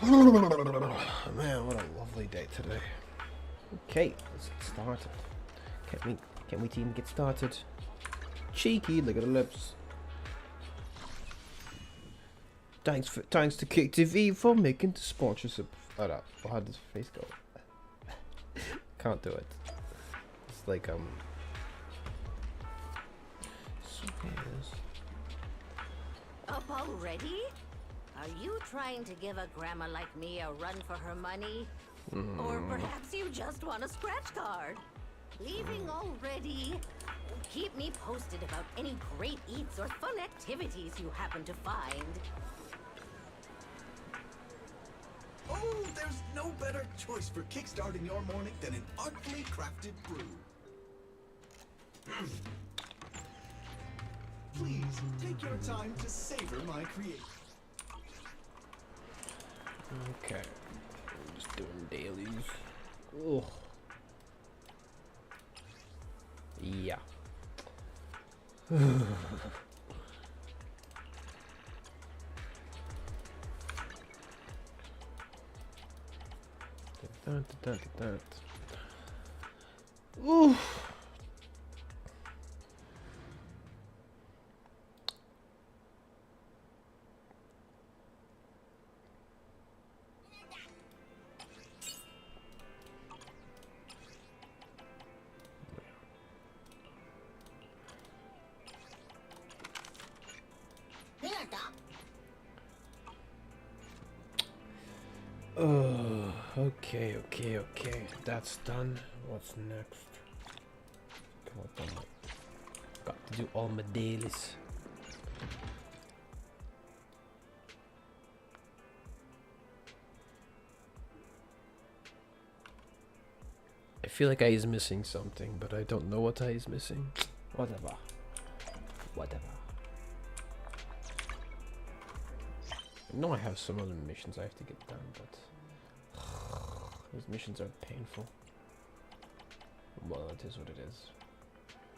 Man, what a lovely day today. Okay, let's get started. Can't we team get started? Cheeky, look at the lips. Thanks to Kick TV for making the sponsorship. Oh no, how does face go? Can't do it. It's like Up already? Are you trying to give a grandma like me a run for her money? Or perhaps you just want a scratch card? Leaving already? Keep me posted about any great eats or fun activities you happen to find. Oh, there's no better choice for kickstarting your morning than an artfully crafted brew. Please, take your time to savor my creation. okay. I'm just doing dailies. Ugh. Yeah. Ooh. Okay. That's done. What's next? Got to do all my dailies. I feel like I is missing something, but I don't know what I is missing. Whatever. I know I have some other missions I have to get done, but these missions are painful. Well, it is what it is.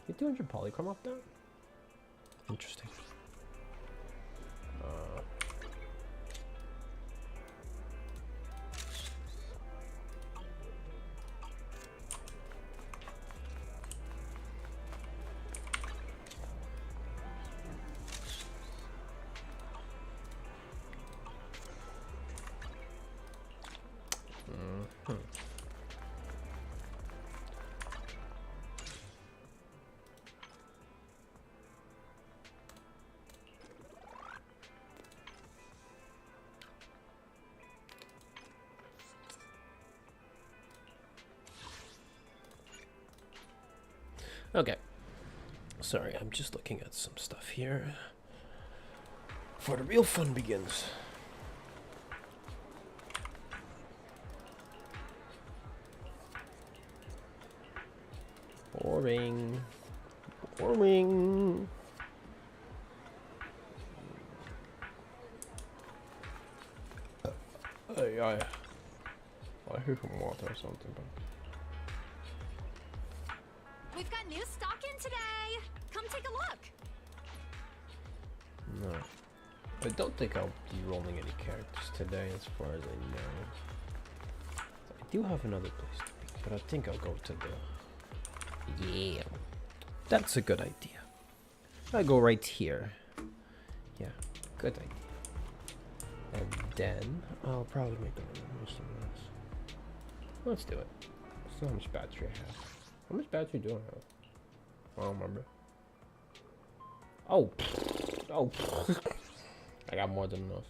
Get 200 polychrome off that? Interesting. Okay. Sorry, I'm just looking at some stuff here. Before the real fun begins. Boring. Hey, I hear some water or something, but... We've got new stock in today. Come take a look. No. I don't think I'll be rolling any characters today, as far as I know. I do have another place to be, but I think I'll go to the... Yeah. That's a good idea. I'll go right here. Yeah, good idea. And then I'll probably make another mission. Let's do it. Let's see how much battery I have. How much battery do I have? I don't remember. Oh. I got more than enough.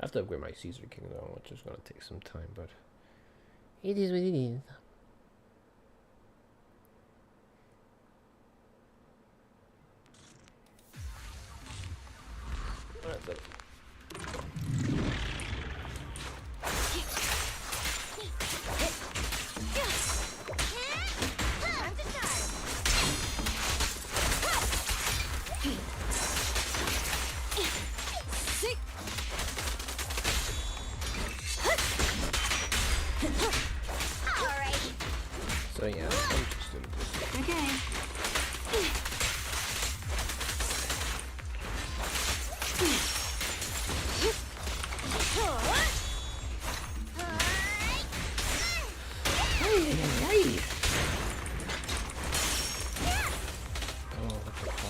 I have to upgrade my Caesar King though, which is gonna take some time, but it is what it is. Alright, so yeah, I'm interested in this. Okay.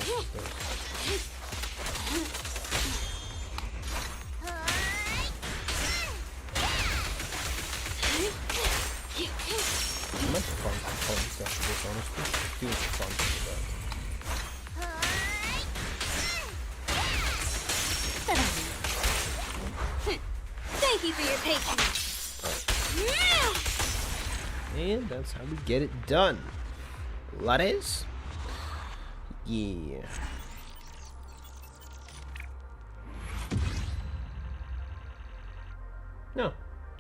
I meant to farm components after this, honestly. I do have to farm for that. Thank you for your patience. And that's how we get it done. Lattes? Yeah. No.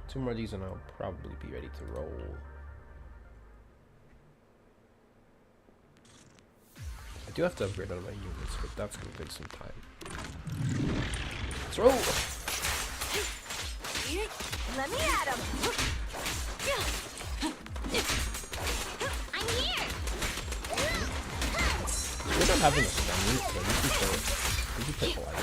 2 more of these and I'll probably be ready to roll. I do have to upgrade all my units, but that's going to take some time. Let's roll! Let me at him. I'm here. We're not having a stun, so we can take a lot.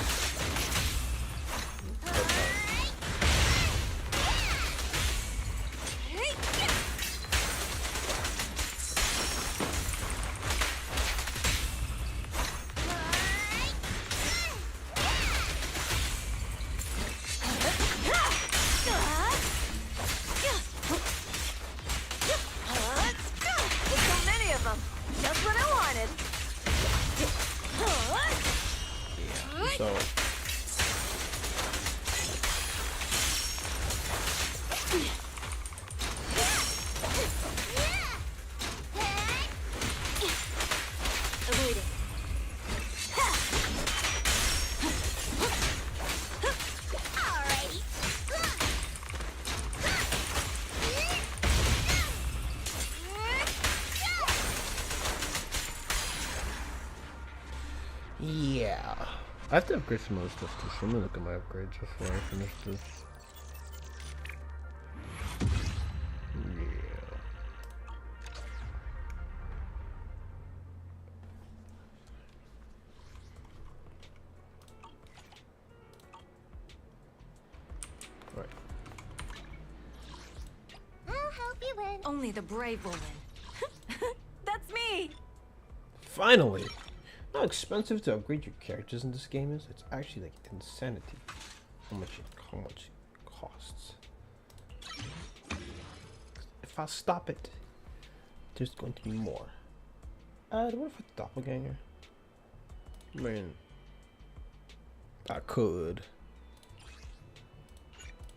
Yeah. I have to upgrade some other stuff too, so I'm gonna look at my upgrades before I finish this. Yeah. Alright. I'll help you win. Only the brave will win. That's me. Finally! How expensive to upgrade your characters in this game is? It's actually like insanity. How much it costs. If I stop it, there's going to be more. What if it's doppelganger? I mean, I could.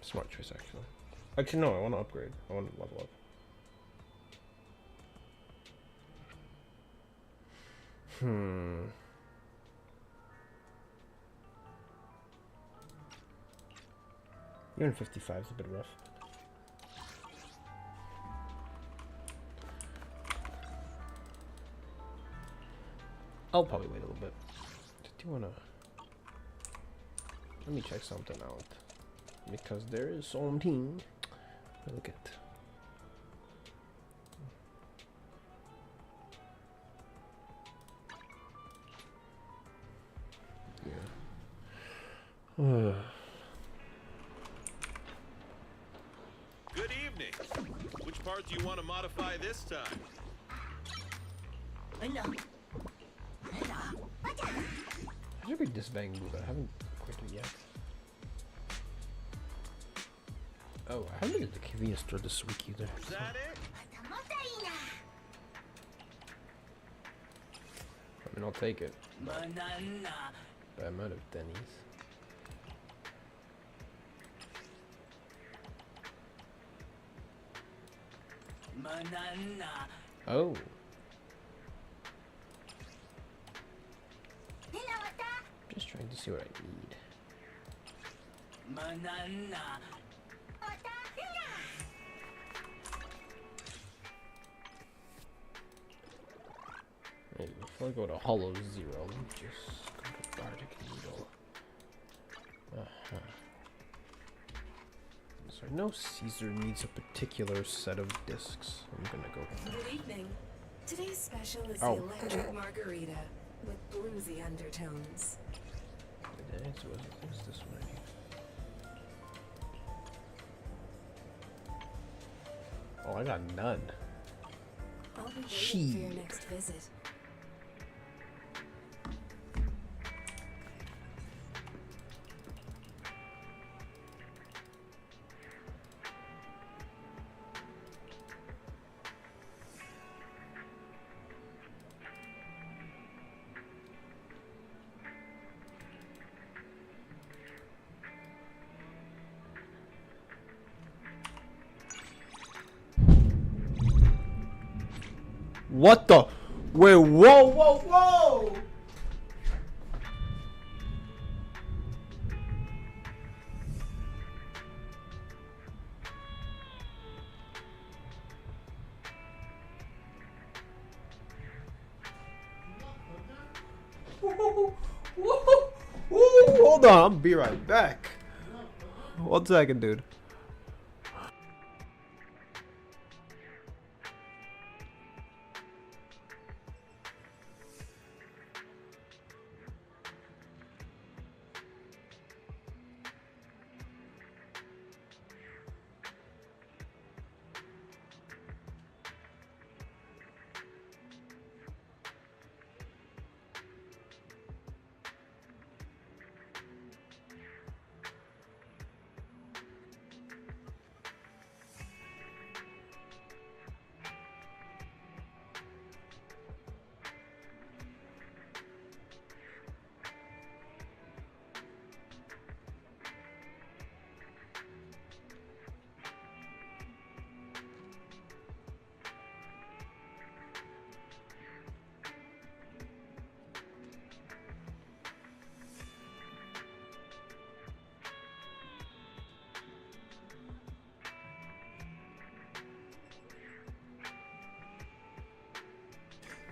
Smart choice, actually. Actually, no, I want to upgrade. I want to level up. Even 55 is a bit rough. I'll probably wait a little bit. Do you wanna... Let me check something out. Because there is something. Look at. Yeah. Good evening. Which part do you want to modify this time? Did you read this bang move? I haven't quit it yet. Oh, I haven't been at the convenience store this week either. Is that it? I mean, I'll take it. But I'm out of Denny's. Oh. Just trying to see what I need. Maybe before I go to Hollow Zero, let me just go to Bardic Needle. So I know Caesar needs a particular set of discs. I'm gonna go with that. Good evening. Today's special is Oh. the electric margarita with bluesy undertones. What's this one right here? Oh, I got none. I'll be waiting for your next visit. What the? Wait, whoa, whoa, whoa! Whoa, whoa, whoa, hold on, I'll be right back. 1 second, dude.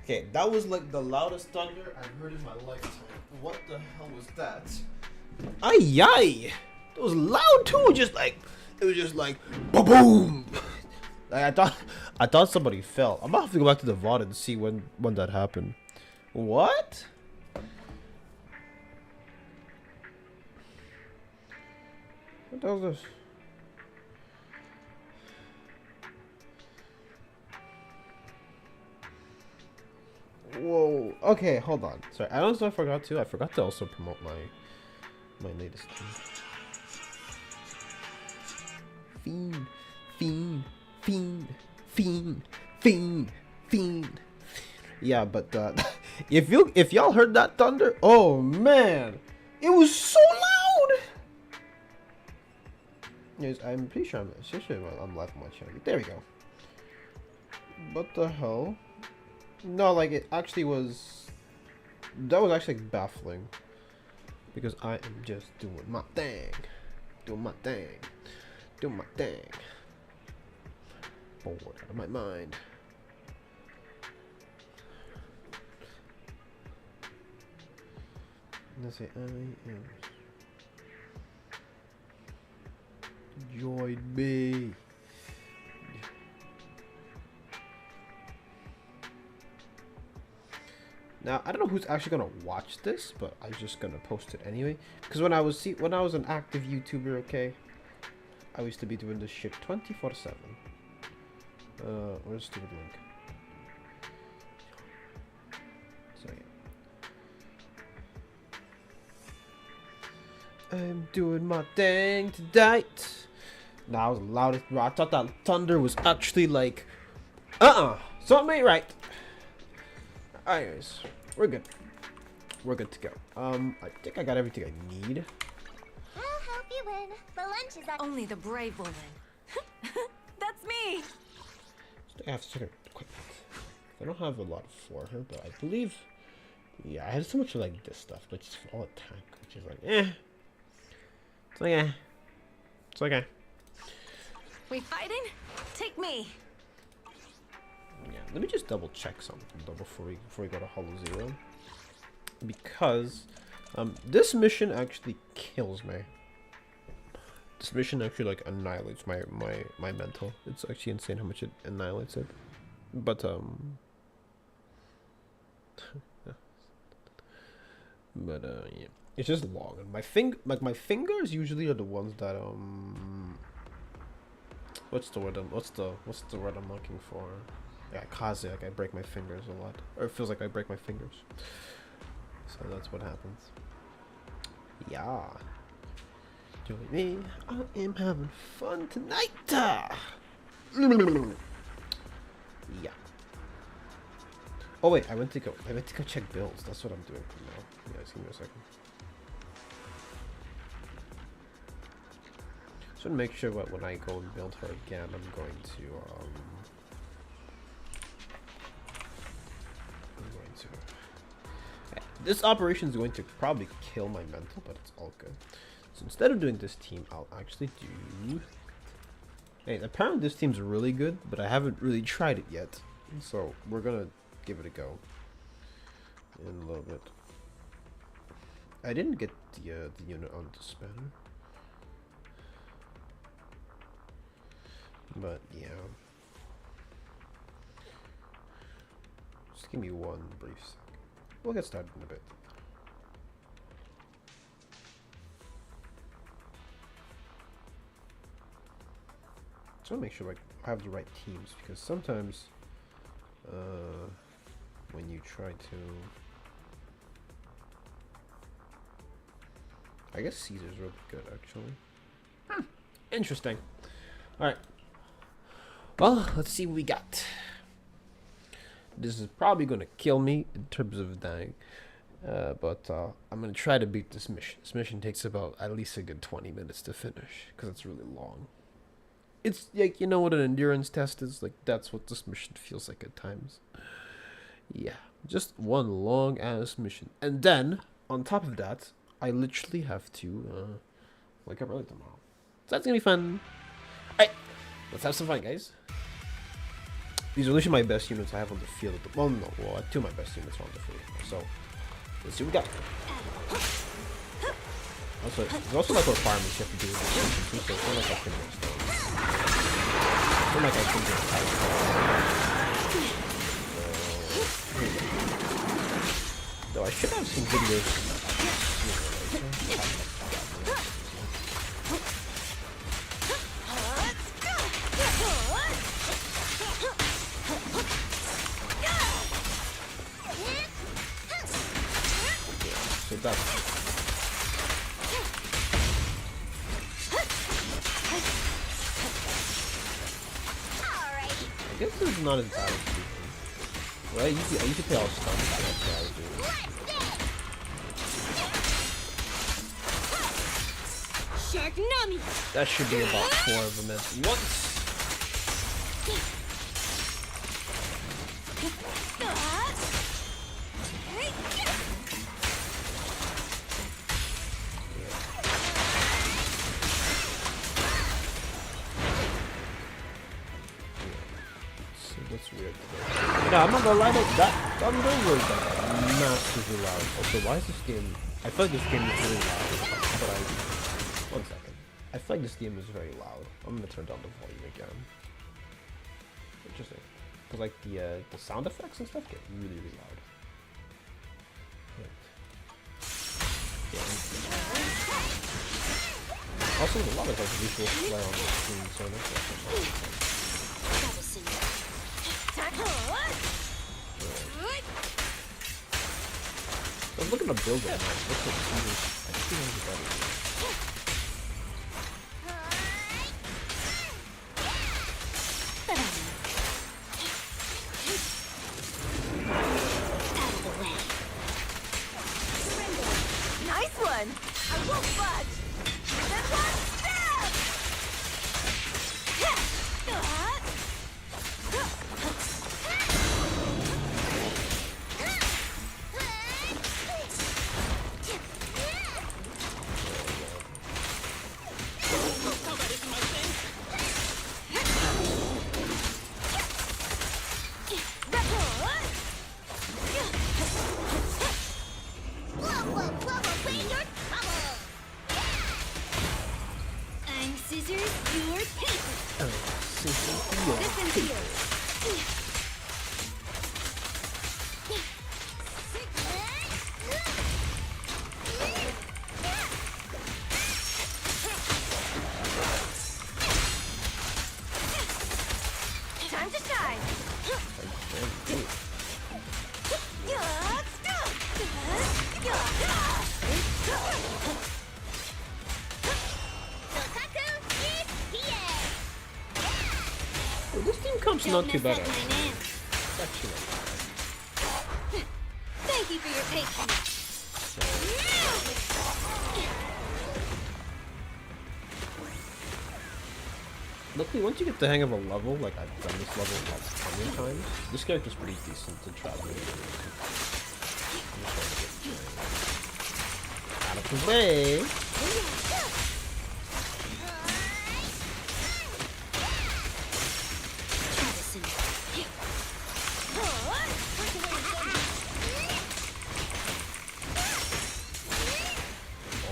Okay, that was like the loudest thunder I've heard in my lifetime. What the hell was that? Ay ay! It was loud too. Just like it was just like boom boom. Like I thought somebody fell. I'm about to have to go back to the VOD and see when that happened. What? What the hell is this? Whoa. Okay, hold on. Sorry, I also forgot to. I forgot to also promote my latest thing. Fiend. Yeah, but if y'all heard that thunder, oh man, it was so loud. Yes, I'm pretty sure I'm live on my channel. There we go. What the hell? No, like it actually was. That was actually baffling. Because I am just doing my thing. Bored out of my mind. Let's say I am. Join me. Now I don't know who's actually gonna watch this, but I'm just gonna post it anyway. Because when I was an active YouTuber, okay, I used to be doing this shit 24/7. Where's the stupid link? So yeah, I'm doing my thing tonight. Now I was loudest, bro. I thought that thunder was actually like, something ain't right. Anyways, we're good. We're good to go. I think I got everything I need. I'll help you win. The lunch is at Only the brave will win. That's me. I have to check her equipment. I don't have a lot for her, but I believe, yeah, I had so much of like this stuff, but just all attack, which is like, it's okay. It's okay. We fighting? Take me. Yeah, let me just double check something though before we go to Hollow Zero, because this mission actually kills me. This mission actually like annihilates my mental. It's actually insane how much it annihilates it. But yeah, it's just long. And my fingers usually are the ones that what's the word I'm looking for? Yeah, cause like I break my fingers a lot, or it feels like I break my fingers. So that's what happens. Yeah. Join me. I am having fun tonight. Yeah. Oh wait, I went to go check bills. That's what I'm doing for now. Yeah, just give me a second. Just want to make sure that when I go and build her again, I'm going to This operation is going to probably kill my mental, but it's all good. So instead of doing this team, I'll actually do... Hey, apparently this team's really good, but I haven't really tried it yet. So we're gonna give it a go in a little bit. I didn't get the unit on the spanner. But yeah. Just give me one brief sec. We'll get started in a bit. So I'll make sure like I have the right teams, because sometimes when you try to, I guess Caesar's really good actually. Interesting. Alright. Well, let's see what we got. This is probably gonna kill me in terms of dying. But I'm gonna try to beat this mission. This mission takes about at least a good 20 minutes to finish, because it's really long. It's like, you know what an endurance test is? Like, that's what this mission feels like at times. Yeah, just one long ass mission. And then, on top of that, I literally have to wake up early tomorrow. So that's gonna be fun. Alright, let's have some fun, guys. These are literally my best units I have on the field at the moment. Well, no, two of my best units are on the field. So, let's see what we got. Also, there's also like requirements you have to do with this mission too, so it's not like I can just it's not like I can just though I should have some videos. So that's I guess it's not as bad as people. Well, I usually play all stuff. That's what I would do. That should be about 4 of them at once. That's weird. Yeah, I'm not gonna lie, that thunder was massively loud. Also, why is this game? I feel like this game is really loud. But one second. I feel like this game is very loud. I'm gonna turn down the volume again. Interesting. Cause like the sound effects and stuff get really, really loud. Yeah. Also, there's a lot of like visual play on the screen, so that's awesome. I was looking to build it now. What's the I think it's better. Nice one! I won't budge! Then one step! I'm scissors, you're paper. Listen here. Time to shine. Well, this team comp's not too bad. It's actually not bad. Thank you for your patience. Luckily, once you get the hang of a level, like I've done this level about plenty of times, this character's pretty decent to travel with. away.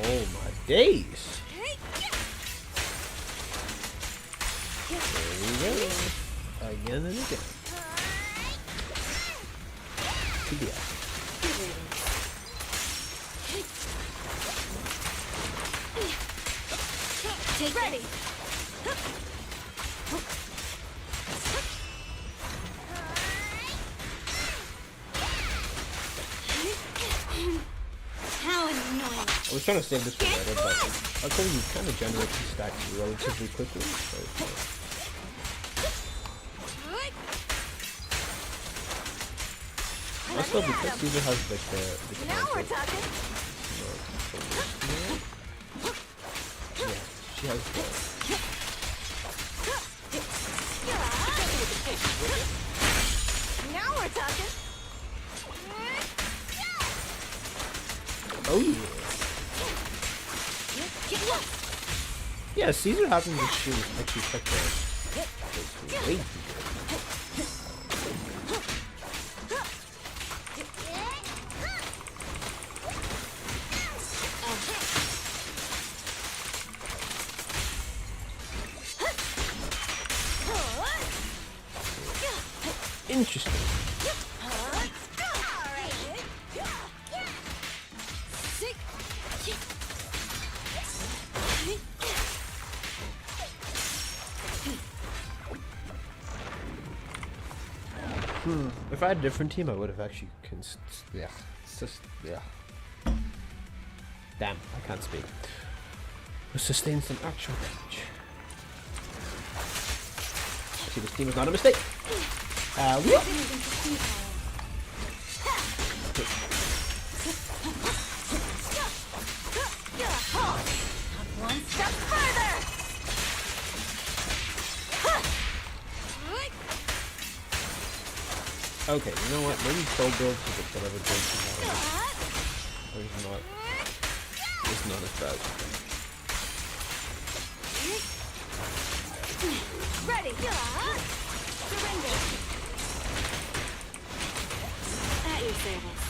Oh my days. There we go. Again and again. Good deal. Take ready. How annoying. I was trying to save this for later, but I'll tell you, kind of generate these stacks relatively quickly. So also, because Caesar has like the Now we're talking. Yeah, she has the. Now we're talking. Oh yeah. Yeah, Caesar happens to shoot actually check that. Way too good. Interesting. If I had a different team, I would have actually yeah. It's just yeah. Damn, I can't speak. Sustain some actual damage. See, this team is not a mistake. Whoop. One step further. Okay, you know what? Maybe pro build to get whatever build you have. Or it's not as bad. Ready. Surrender. At your service.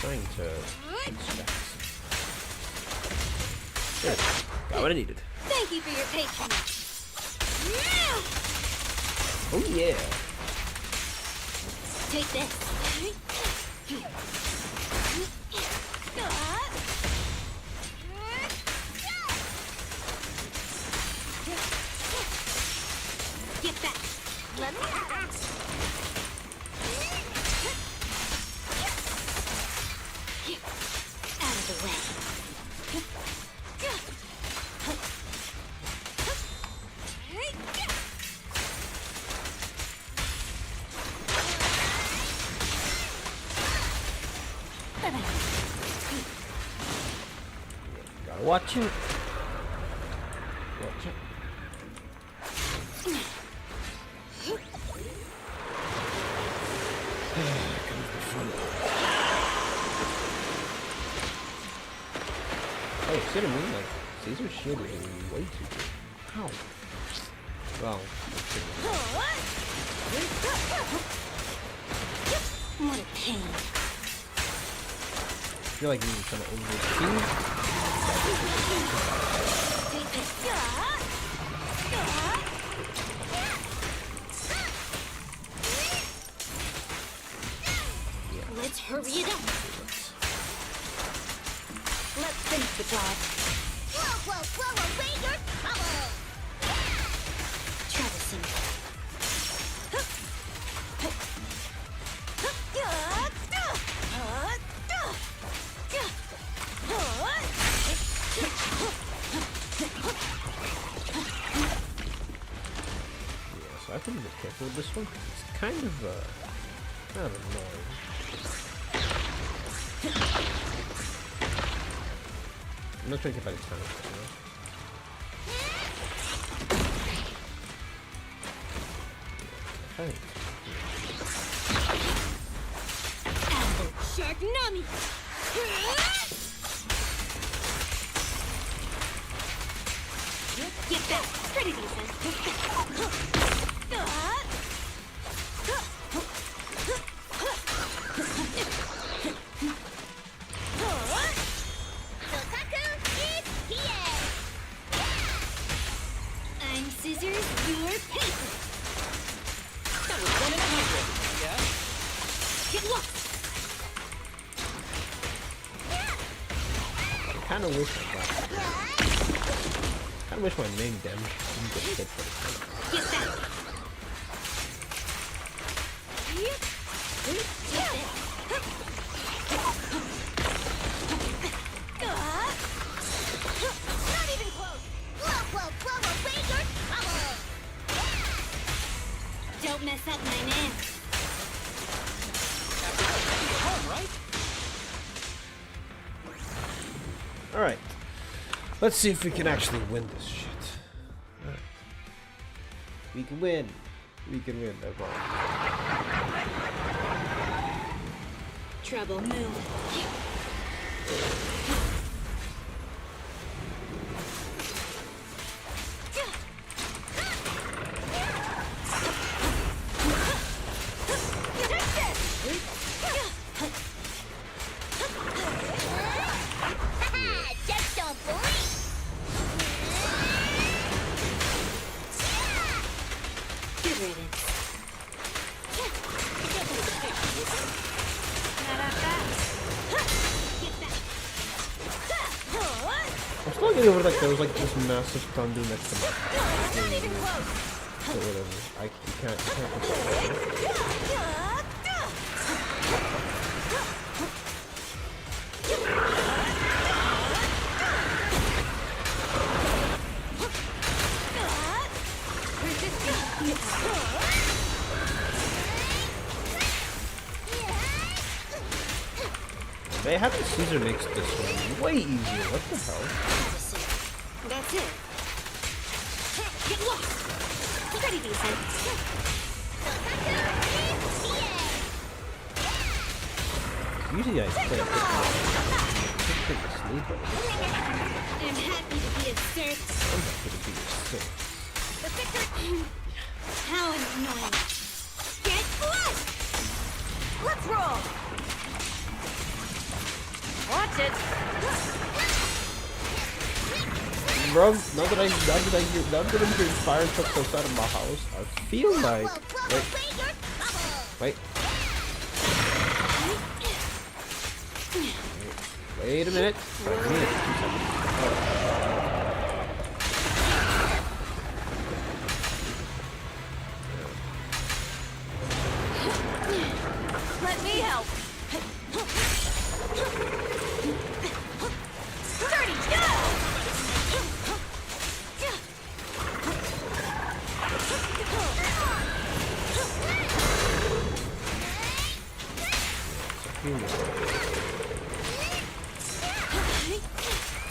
Trying to extract some. There, got what I needed. Thank you for your patience. Oh yeah. Take this. Get back. Let me at it. Out of the way. Gotta watch it. Watch it. Oh, see what I mean? Like, Caesar's shield is way too good. How? Well, What a pain. I feel like you're trying to overexceed. Take this. Let's hurry it up. Let's finish the job. Whoa, whoa, blow away your trouble! Traversing. Yeah, so I have to be a bit careful with this one. It's kind of annoying. I'm not trying to get by the time, you know? Hey. Shark Nami! Get that! Pretty decent. Sokaku is here! I'm scissors, you're paper! That was 1 in 100, yeah? Get lost! I kind of wish my main damage didn't get hit by the tank. Get back! Not even close! Whoa, whoa, whoa, away your trouble! Don't mess up my man. Home, right? Alright. Let's see if we can actually win this shit. Alright. We can win. We can win, no problem. Trouble, move. Just don't blink! Good riddance. I'm still getting over like there was like this massive thunder next to me. Not even close. So whatever. You can't control They have the Caesar makes this one way easier. What the hell? That's it. Get lost. Pretty decent. Usually I play a bit more. I'm pretty asleep right now. I'm happy to be of service. I'm happy to be your sick. The picture. How annoying. Get flushed. Let's roll. Watch it. Bro, now that I'm hearing fire trucks outside of my house, I feel like wait. Wait a minute. Wait a minute. 2 seconds. Let me help. Dirty, go!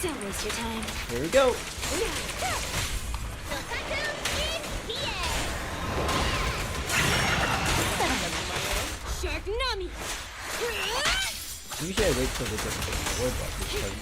Don't waste your time. Here we go. Shark Nami! Usually I wait till they get to the war button because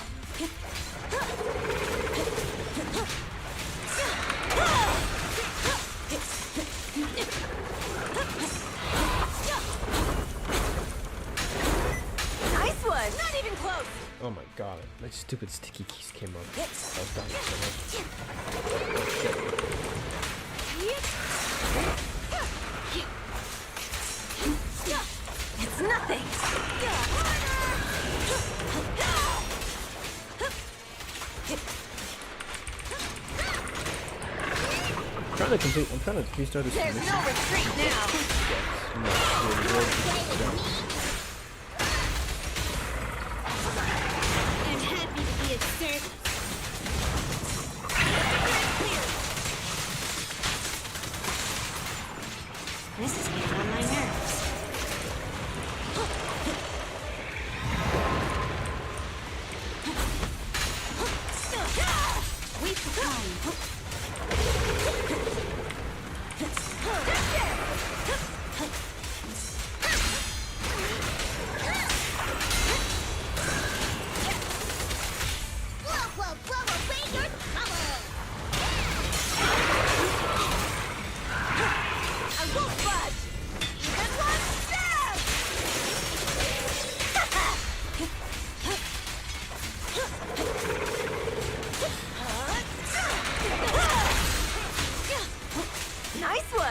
Nice one! Not even close! oh my god, my stupid sticky keys came up. I was dying so much. Oh shit. It's nothing! I'm trying to restart this There's mission. no retreat now! I'm not sure where this is going. I'm happy to be of service. This is getting on my nerves. Waste of time.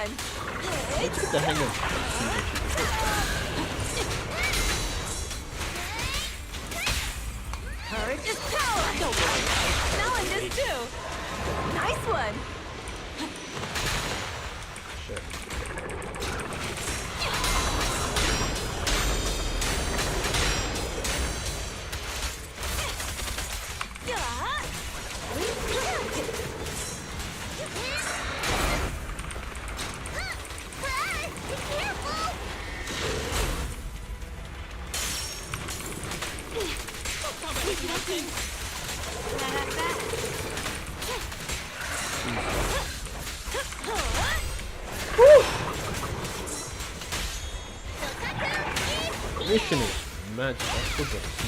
one. Let's get the hang of Courage is power. Melon does too. Nice one. shit. Mission is magic. That's good, but it's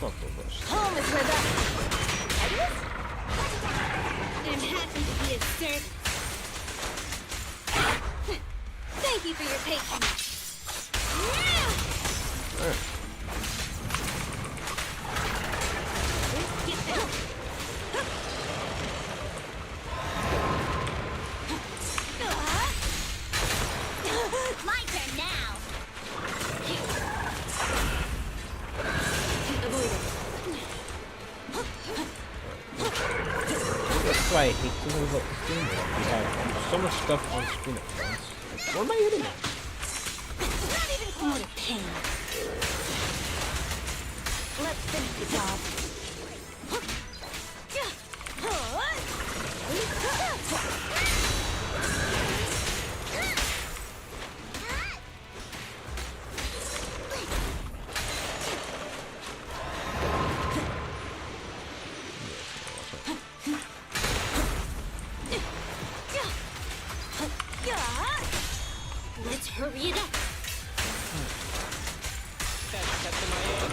not the worst. Home is where the... I'm happy to be of service. Thank you for your patience. Alright. My turn now. That's why I hate something about this game. We have so much stuff on screen at once. What am I hitting at? What a pain. Let's finish the job. Let's hurry it up. That's my aim.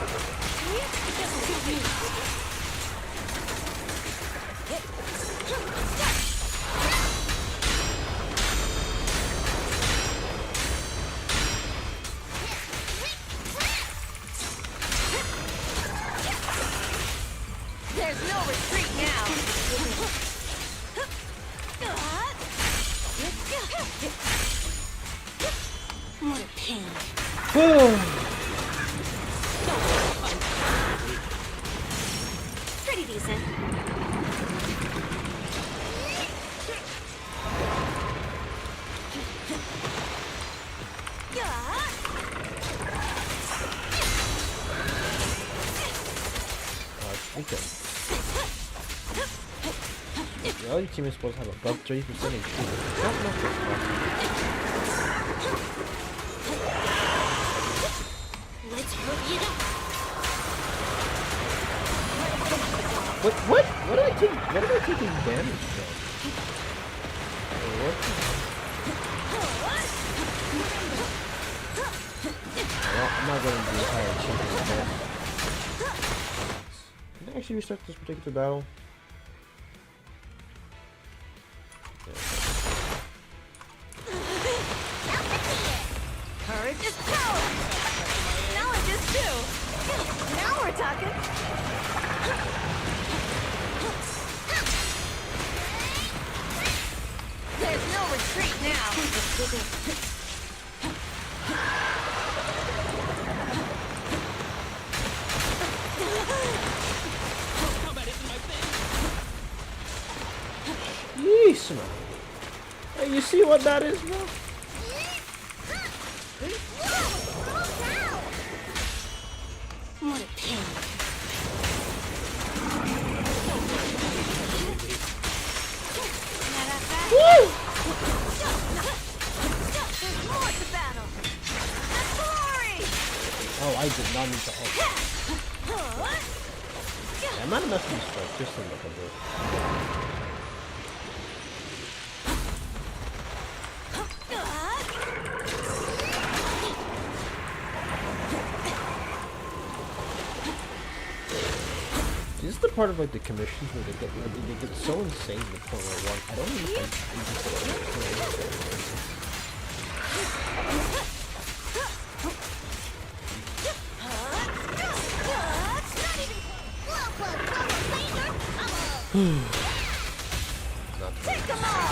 There's no retreat now. What a pain. Pretty decent. Okay. The other team is supposed to have above 30% HP. Not enough for Let's hurry it up. What? What am I taking? What am I taking damage from? What? Well, I'm not going to do entire champion battle. Can I actually restart this particular battle? Courage is power. Knowledge is too. Now we're talking. There's no retreat now. Combat isn't my thing. Yeesh, man. Hey, you see what that is, bro? What a pain. There's more to battle. That's glory. Oh, I did not need to ult. I might have messed with this strike just a little bit. This is the part of like the commissions where they get so insane to the point where I don't even think Take them all.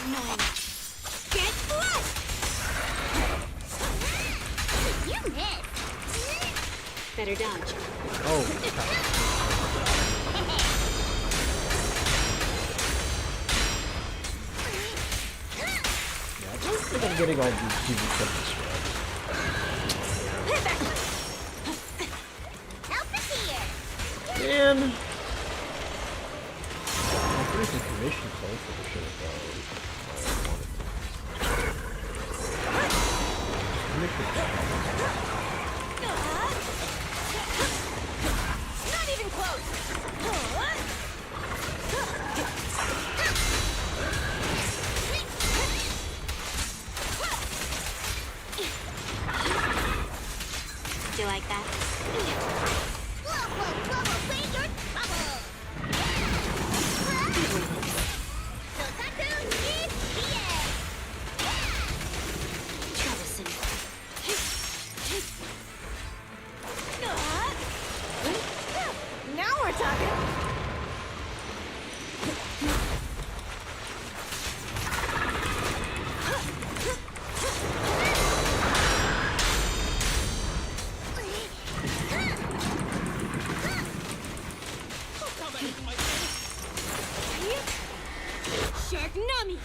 mine. Get flushed! You missed! Better dodge. Oh. Yeah, I don't think I'm getting all these TV clips Help us here! right. Man. Where's the commission phone for the show? Not even close. Do you like that? Whoa, whoa, whoa, away your trouble! So Taku is here! Troublesome. Now we're talking. Shark Nami!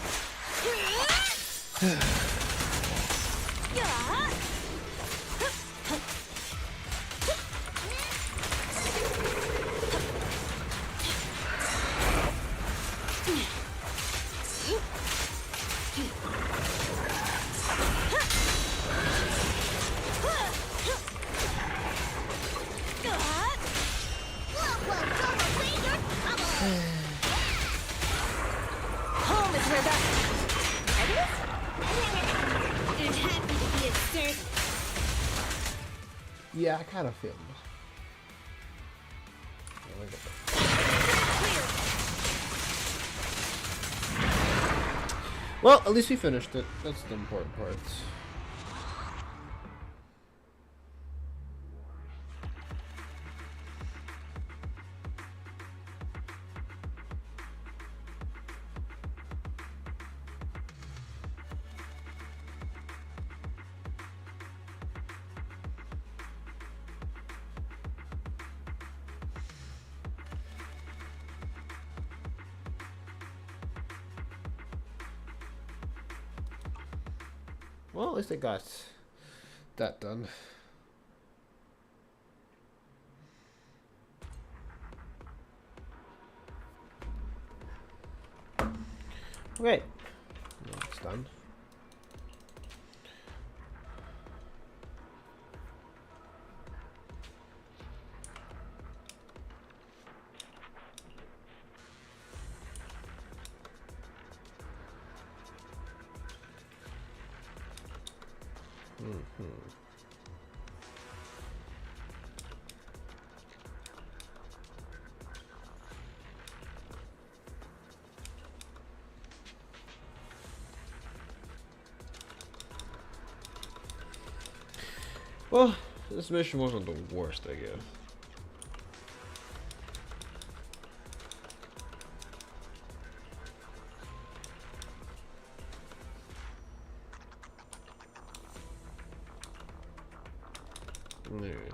Home is where that. It happened to be a servant. Yeah, I kind of feel it. Well, at least we finished it. That's the important part. Well, at least they got that done. Okay, it's done. Well, this mission wasn't the worst, I guess. Anyways.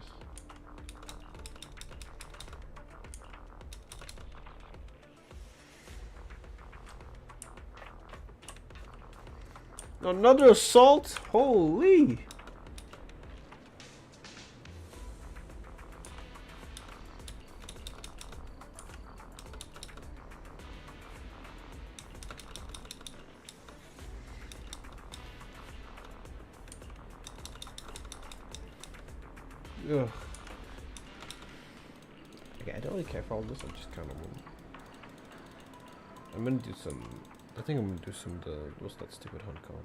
Another assault? Holy! Ugh. Okay, I don't really care for all this. I just kind of want. I'm gonna do some. I think I'm gonna do some. What's that stupid hunt called?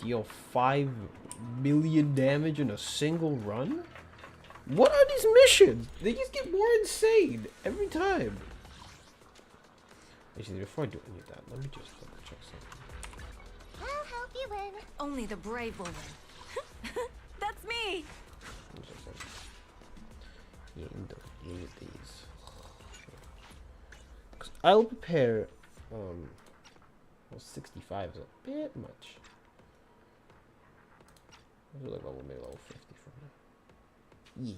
Deal 5 million damage in a single run? What are these missions? They just get more insane every time. Actually, before I do any of that, let me just double check something. I'll help you win. Only the brave will win. That's me. You need these. I'll prepare. Well, 65 is a bit much. Maybe level 50 for me. Yeah.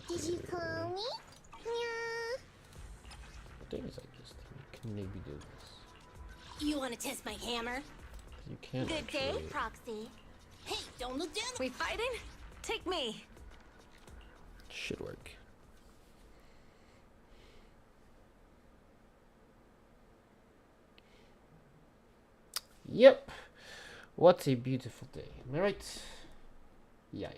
Did you call me? Yeah. Things like this thing. Can maybe do this. You want to test my hammer? You can't. Good day, actually. Proxy. Hey, don't look down. We fighting? Take me. Should work. Yep. What a beautiful day. Am I right? Yeah.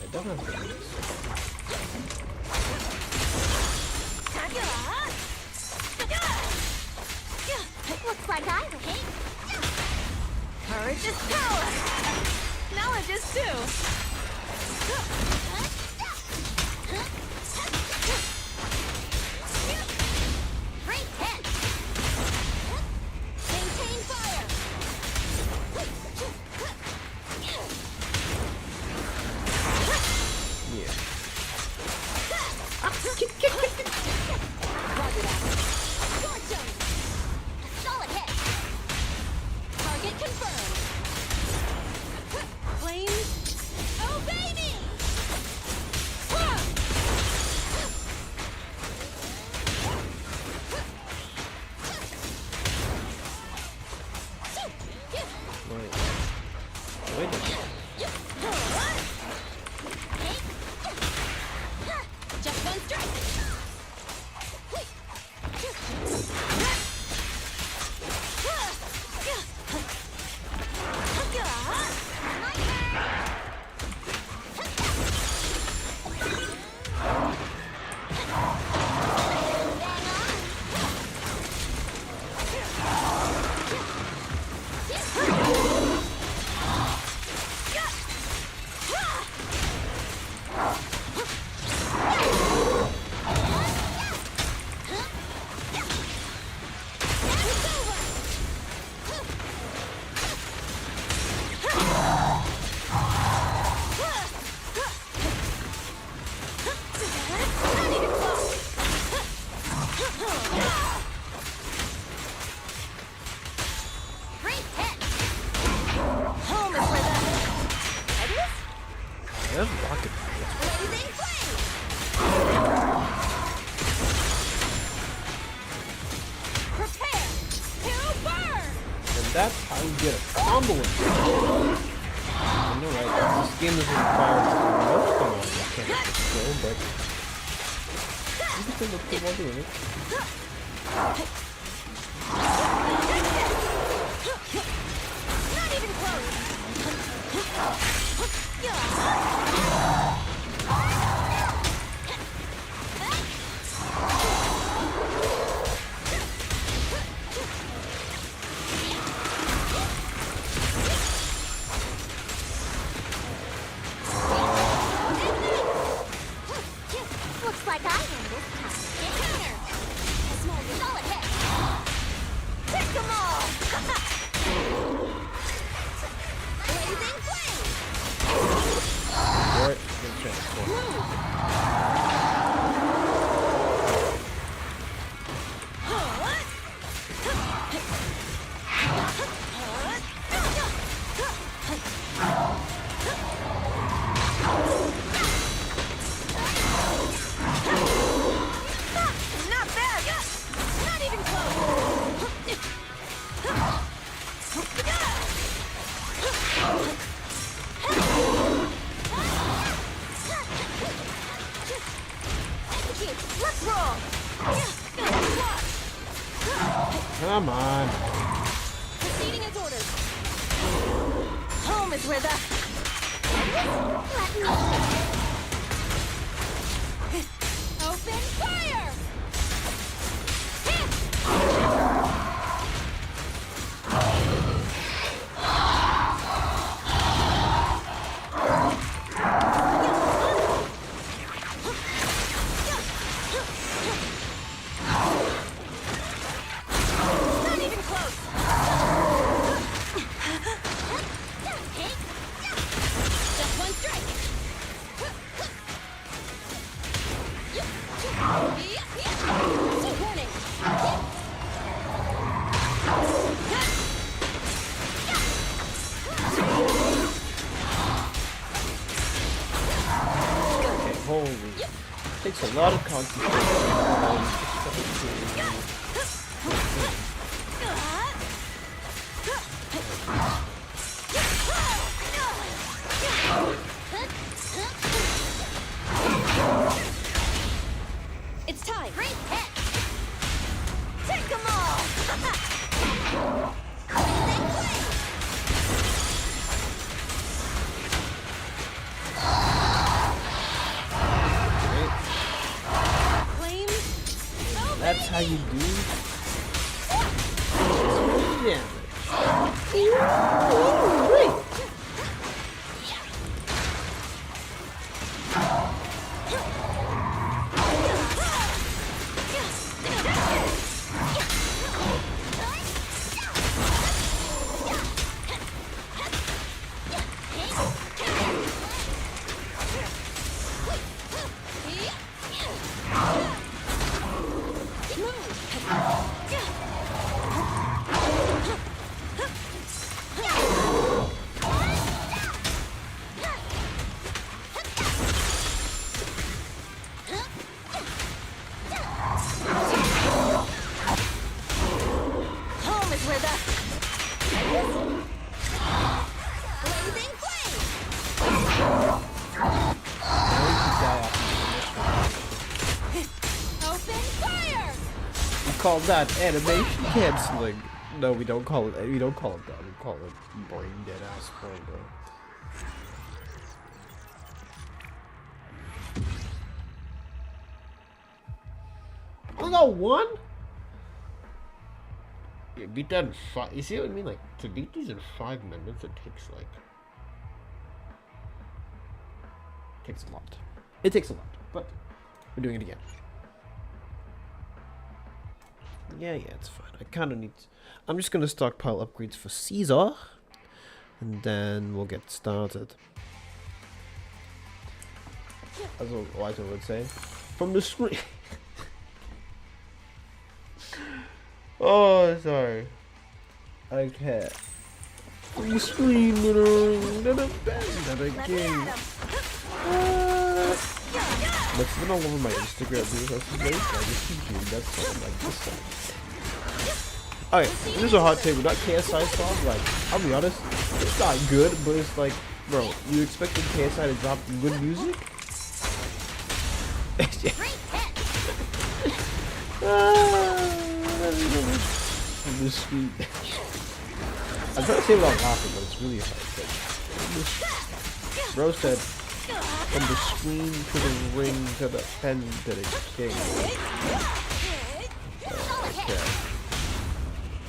I don't have to do this. Looks like I win. Courage is power. Knowledge is too. Great hit. Maintain fire. Yeah. Solid hit. Target confirmed. Flames. Oh, baby! Wait a minute. Just one strike. Great hit. Home is where the... There's rocket. Blazing flame. Prepare to burn! And that's how you get a combo with it. I know, right? This game doesn't require most of them. You can't kill, but you can still look good while doing it. Not even close. Looks like I win this time. Counter. A small solid hit. Pick them all. Blazing flame. Alright, good chance. Not bad. Not even close! Let's roll. Come on. Proceeding as ordered. Home is where the... Open fire! takes a lot of concentration. It's time. Great hit. Take them all. That's how you do damage. Call that animation canceling. No, we don't call it. We don't call it that. We call it brain dead ass spoiler. We got one. Yeah, beat that in 5. You see what I mean? Like to beat these in 5 minutes, it takes like. Takes a lot. It takes a lot, but we're doing it again. Yeah, it's fine. I kind of need... I'm just going to stockpile upgrades for Caesar. And then we'll get started. As White would say. From the screen. Oh, sorry. Okay. From the screen. That's been all over my Instagram because I just keep doing that song like this song. Alright, this is a hot take, but that KSI song, like, I'll be honest, it's not good, but it's like, bro, you expected KSI to drop good music? The sweet. I'm trying to say without laughing, but it's really hard. Bro said, from the screen to the ring to the pen to the king. Okay.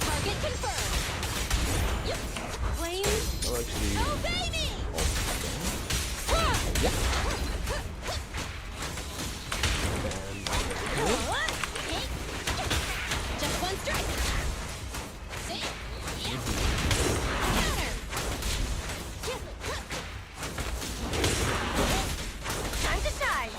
Target confirmed. Flames. Well, actually, yeah. Just one strike. Time to shine.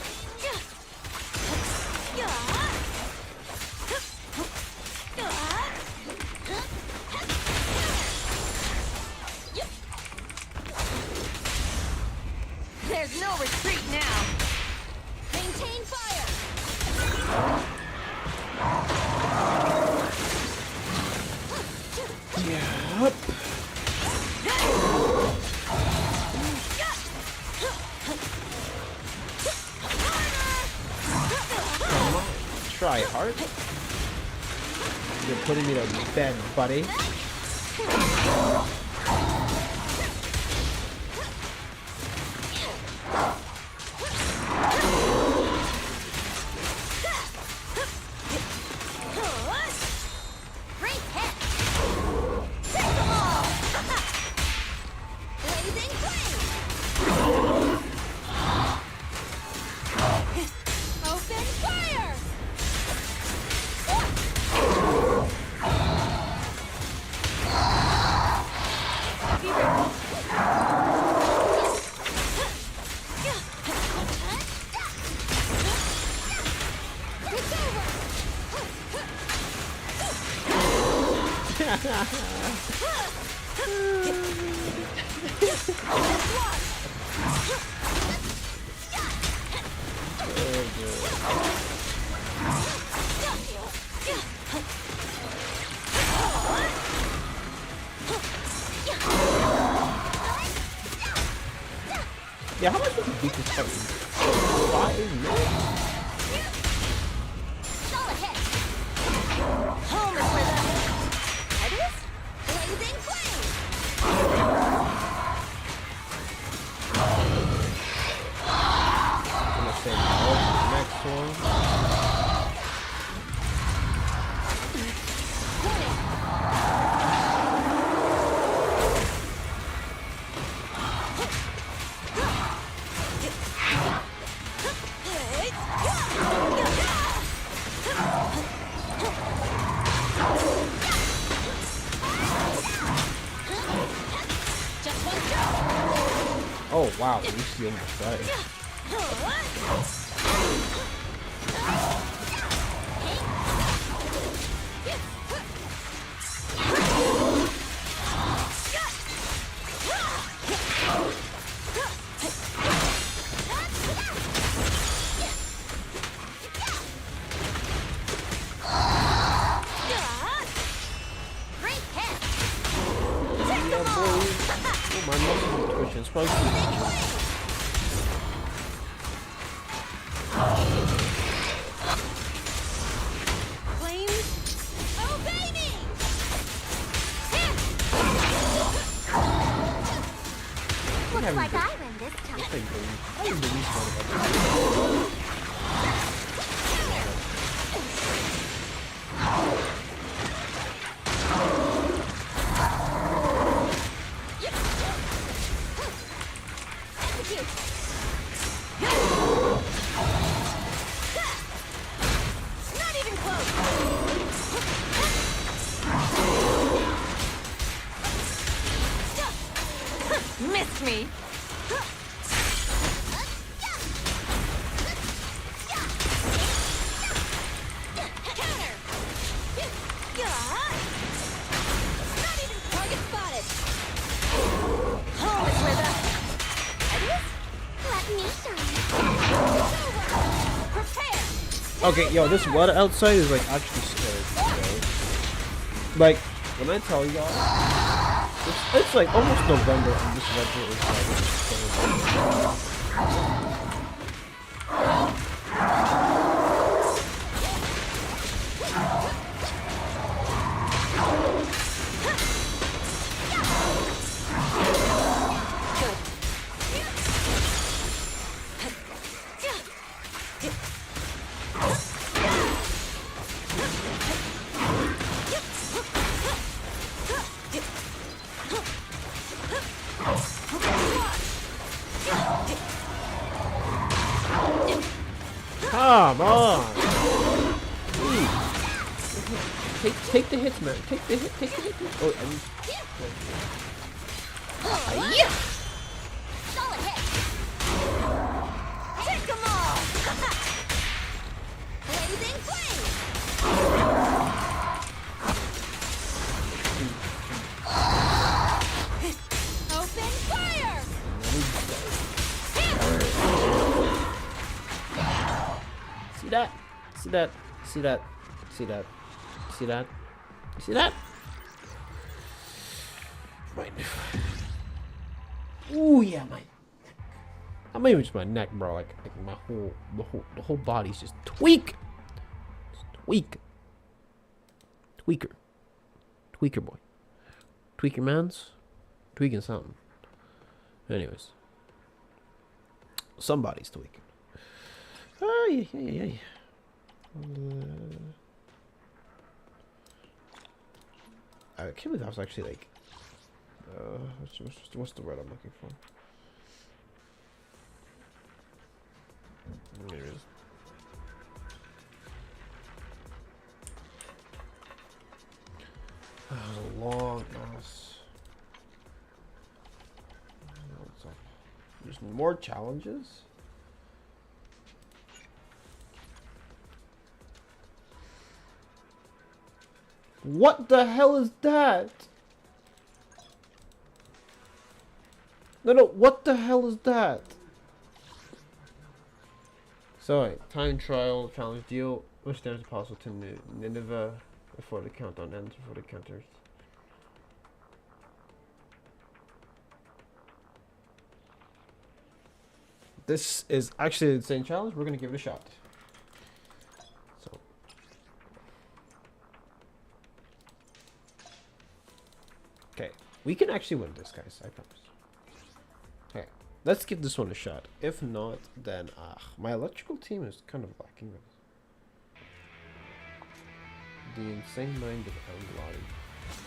There's no retreat now. Maintain fire. Yep. Come on, try hard. You're putting me to bed, buddy. Yeah, how much would you beat this fight? 5 minutes? Solid hit. Home is where the head is. Blazing flame. I'm gonna say no to the next one. Oh wow, you see almost right. Great hit. Yeah, boy. Oh, my muscles are twitching. It's probably Flames. Obey me. Looks like I win this time. I think the least one about this. Execute. Not even close. Missed me. Counter. Not even target spotted. Home is where the head is. Let me shine. Prepare. Okay, yo, this weather outside is like actually scary. Yo. Like, when I tell y'all, it's like almost November and this weather is like come on! Please. Take the hits, man. Take the hit. Oh, Yeah. Solid hit. Take 'em all. Blazing flame. Open fire. See that? See that? See that? See that? See that? See that? Right. Ooh yeah, my. Not even just my neck, bro. Like my the whole body's just tweak. Just tweak. Tweaker. Tweaker boy. Tweaker man's. Tweaking something. Anyways. Somebody's tweaking. Oh yeah. I can't believe that was actually like. What's the word I'm looking for? There it is. That was a long ass. What's up? There's more challenges. What the hell is that? No, what the hell is that? So, time trial challenge deal. Which damage is possible to Nineveh before the countdown ends, before the counters. This is actually an insane challenge. We're gonna give it a shot. So, okay, we can actually win this, guys. I promise. Okay, let's give this one a shot. If not, then my electrical team is kind of lacking this. The insane mind of Lottie.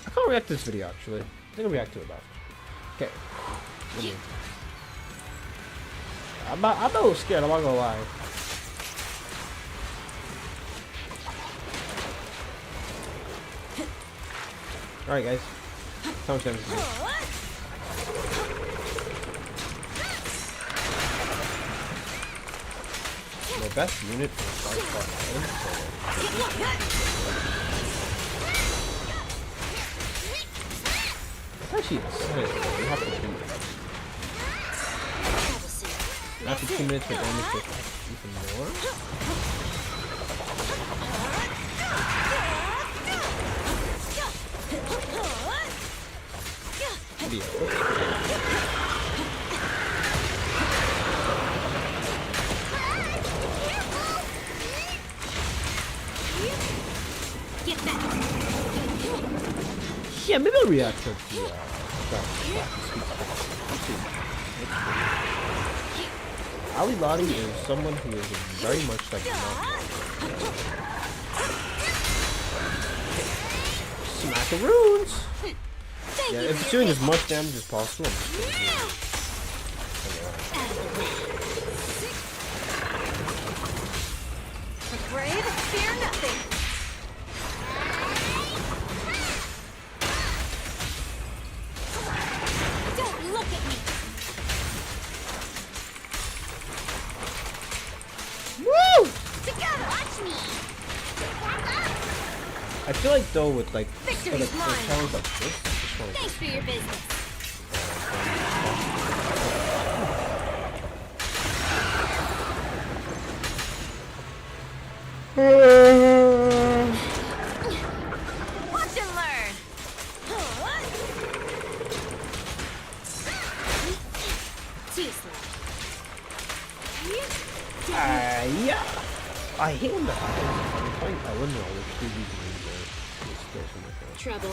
I can't react to this video actually. I think I'll react to it after. Okay. I'm a little scared, I'm not gonna lie. Alright guys. How much damage is this? My best unit is 5 actually insane. You have to do it. After 2 minutes for damage to even more. Video. Yeah, maybe I'll react to the Ali Lottie is someone who is very much like smackaroons. Yeah, if it's doing as much damage as possible, I'm just Afraid? Fear nothing. Don't look at me. Woo! Together, watch me. I feel like though with like Victory's a mine. challenge like this, I just wanna Thanks for your business. Watch and learn. Too slow. yeah. I hate when that happens. I'm playing Eleanor, which gives you the Trouble.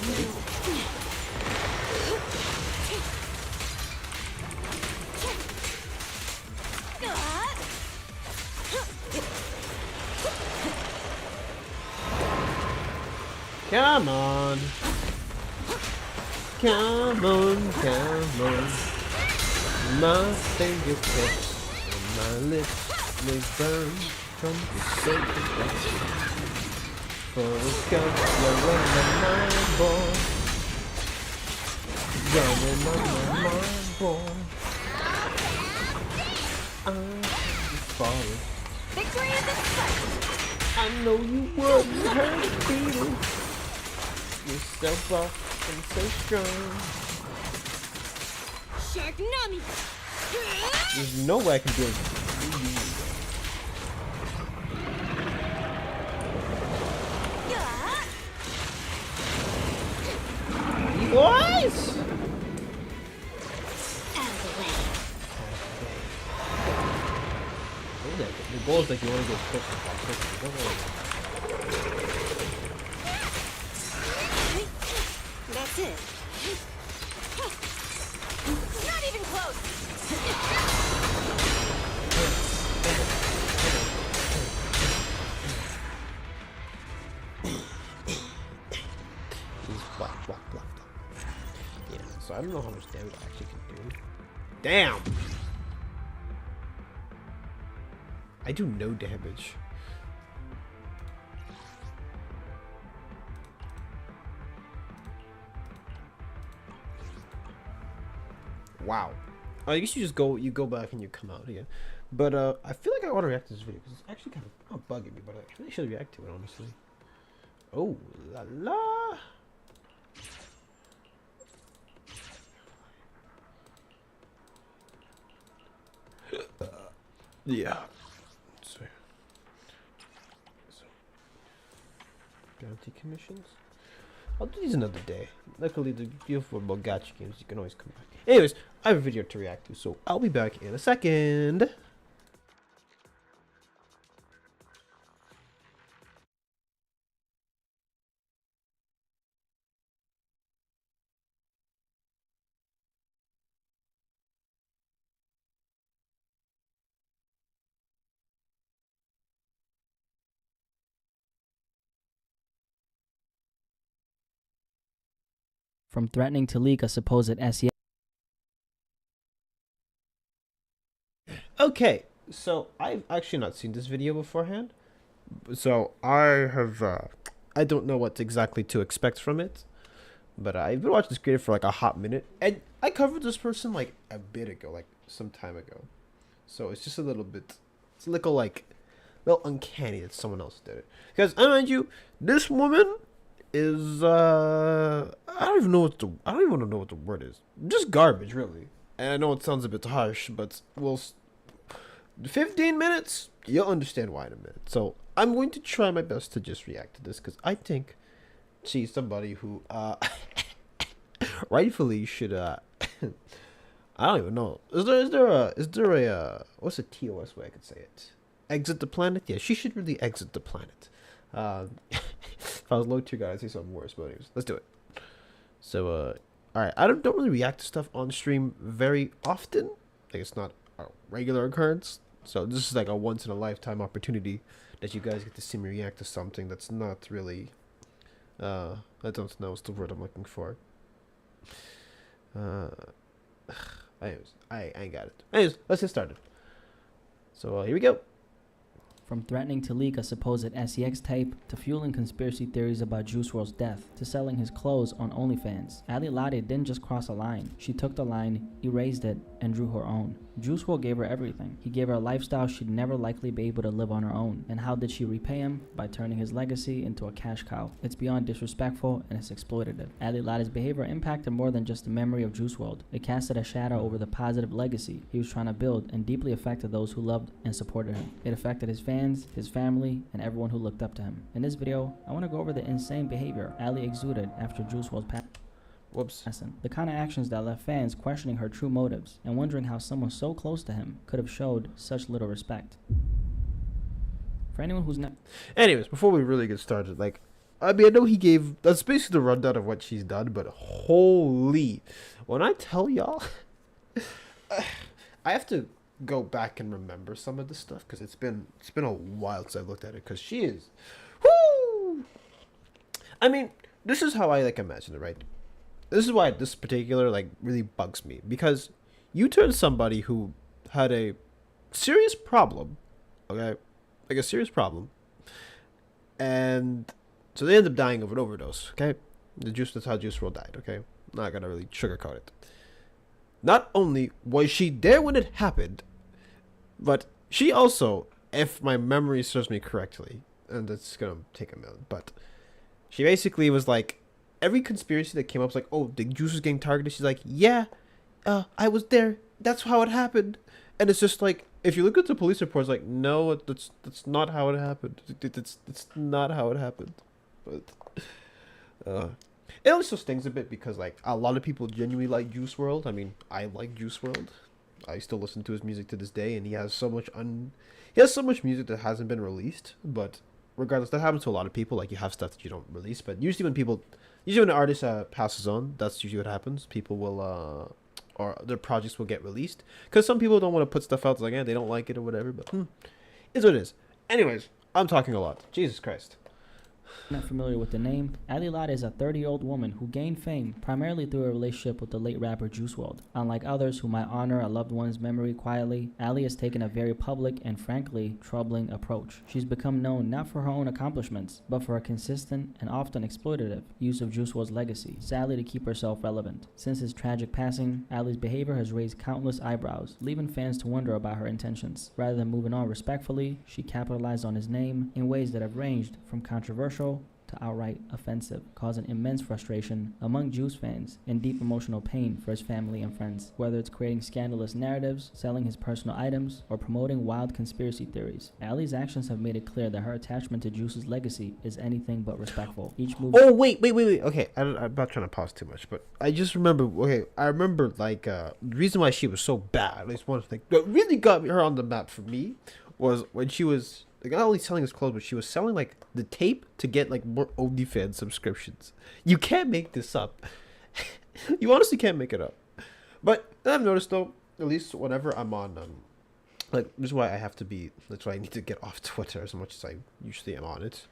Come on. Come on, come on. My fingertips and my lips may burn from the sacred. Forrest Gump, you're running on my boy. Running on my mind, boy. I'm the forest. Victory is in sight. I know you wouldn't hurt a beetle. You're so buff and so strong. Shark Nami. There's no way I can do it. You boys! Out of the way. The goal is like you want to get quick and quick. That's it. Not even close. Block. Yeah, so I don't know how much damage I actually can do. Damn! I do no damage. Wow. I guess you go back and you come out again. But I feel like I ought to react to this video because it's actually kind of bugging me, but I really should react to it honestly. Oh la la. Yeah. Sorry. royalty commissions. I'll do these another day. Luckily, the beautiful about gacha games, you can always come back. Anyways, I have a video to react to, so I'll be back in a second. From threatening to leak a supposed SEX. Okay, so I've actually not seen this video beforehand, so I don't know what exactly to expect from it, but I've been watching this creator for like a hot minute, and I covered this person like a bit ago, like some time ago, so it's just a little bit, it's a little uncanny that someone else did it, because I mind you, this woman is I don't even want to know what the word is, just garbage really, and I know it sounds a bit harsh, but 15 minutes, you'll understand why in a minute. So I'm going to try my best to just react to this, because I think she's somebody who rightfully should I don't even know, is there a what's a TOS way I could say it, exit the planet? Yeah, she should really exit the planet. If I was low tier guy, I'd say something worse, but anyways, let's do it. So alright, I don't really react to stuff on stream very often, like it's not a regular occurrence. So this is like a once in a lifetime opportunity that you guys get to see me react to something that's not really I don't know what's the word I'm looking for. Anyways, I ain't got it. Anyways, let's get started. So here we go. From threatening to leak a supposed SEX tape, to fueling conspiracy theories about Juice WRLD's death, to selling his clothes on OnlyFans, Ali Lade didn't just cross a line. She took the line, erased it, and drew her own. Juice WRLD gave her everything. He gave her a lifestyle she'd never likely be able to live on her own. And how did she repay him? By turning his legacy into a cash cow. It's beyond disrespectful, and it's exploitative. Ali Lade's behavior impacted more than just the memory of Juice WRLD. It casted a shadow over the positive legacy he was trying to build, and deeply affected those who loved and supported him. It affected his fans, his family, and everyone who looked up to him. In this video, I want to go over the insane behavior Ali exuded after Juice WRLD's passing. The kind of actions that left fans questioning her true motives and wondering how someone so close to him could have showed such little respect. For anyone who's not... Anyways, before we really get started, like, I mean, I know he gave... That's basically the rundown of what she's done, but holy... When I tell y'all... I have to go back and remember some of this stuff, because it's been a while since I looked at it, because she is... Whoo! I mean, this is how I, like, imagine it, right? This is why this particular, like, really bugs me. Because you turn somebody who had a serious problem, okay? Like, a serious problem. And so they end up dying of an overdose, okay? That's how Juice WRLD died, okay? I'm not gonna really sugarcoat it. Not only was she there when it happened, but she also, if my memory serves me correctly, and it's gonna take a minute, but she basically was like, every conspiracy that came up was like, oh, the Juice was getting targeted. She's like, yeah, I was there. That's how it happened. And it's just like, if you look at the police reports, like, no, that's not how it happened. It's not how it happened. But it also stings a bit because, like, a lot of people genuinely like Juice WRLD. I mean, I like Juice WRLD. I still listen to his music to this day, and he has so much music that hasn't been released. But regardless, that happens to a lot of people. Like, you have stuff that you don't release, but usually when an artist passes on, that's usually what happens. People will, or their projects will get released. Because some people don't want to put stuff out. It's like, they don't like it or whatever. But it's what it is. Anyways, I'm talking a lot. Jesus Christ. Not familiar with the name, Ali Lade is a 30-year-old woman who gained fame primarily through a relationship with the late rapper Juice WRLD. Unlike others who might honor a loved one's memory quietly, Ali has taken a very public and frankly troubling approach. She's become known not for her own accomplishments, but for her consistent and often exploitative use of Juice WRLD's legacy, sadly to keep herself relevant. Since his tragic passing, Ali's behavior has raised countless eyebrows, leaving fans to wonder about her intentions. Rather than moving on respectfully, she capitalized on his name in ways that have ranged from controversial to outright offensive, causing immense frustration among Juice fans and deep emotional pain for his family and friends. Whether it's creating scandalous narratives, selling his personal items, or promoting wild conspiracy theories, Allie's actions have made it clear that her attachment to Juice's legacy is anything but respectful. Each move. Oh wait. Okay, I'm not trying to pause too much, but I just remember. Okay, I remember like the reason why she was so bad. At least one thing that really got her on the map for me was when she was like not only selling his clothes, but she was selling like the tape to get like more OnlyFans subscriptions. You can't make this up. You honestly can't make it up. But I've noticed though, at least whenever I'm on like this is why I have to be. That's why I need to get off Twitter as much as I usually am on it.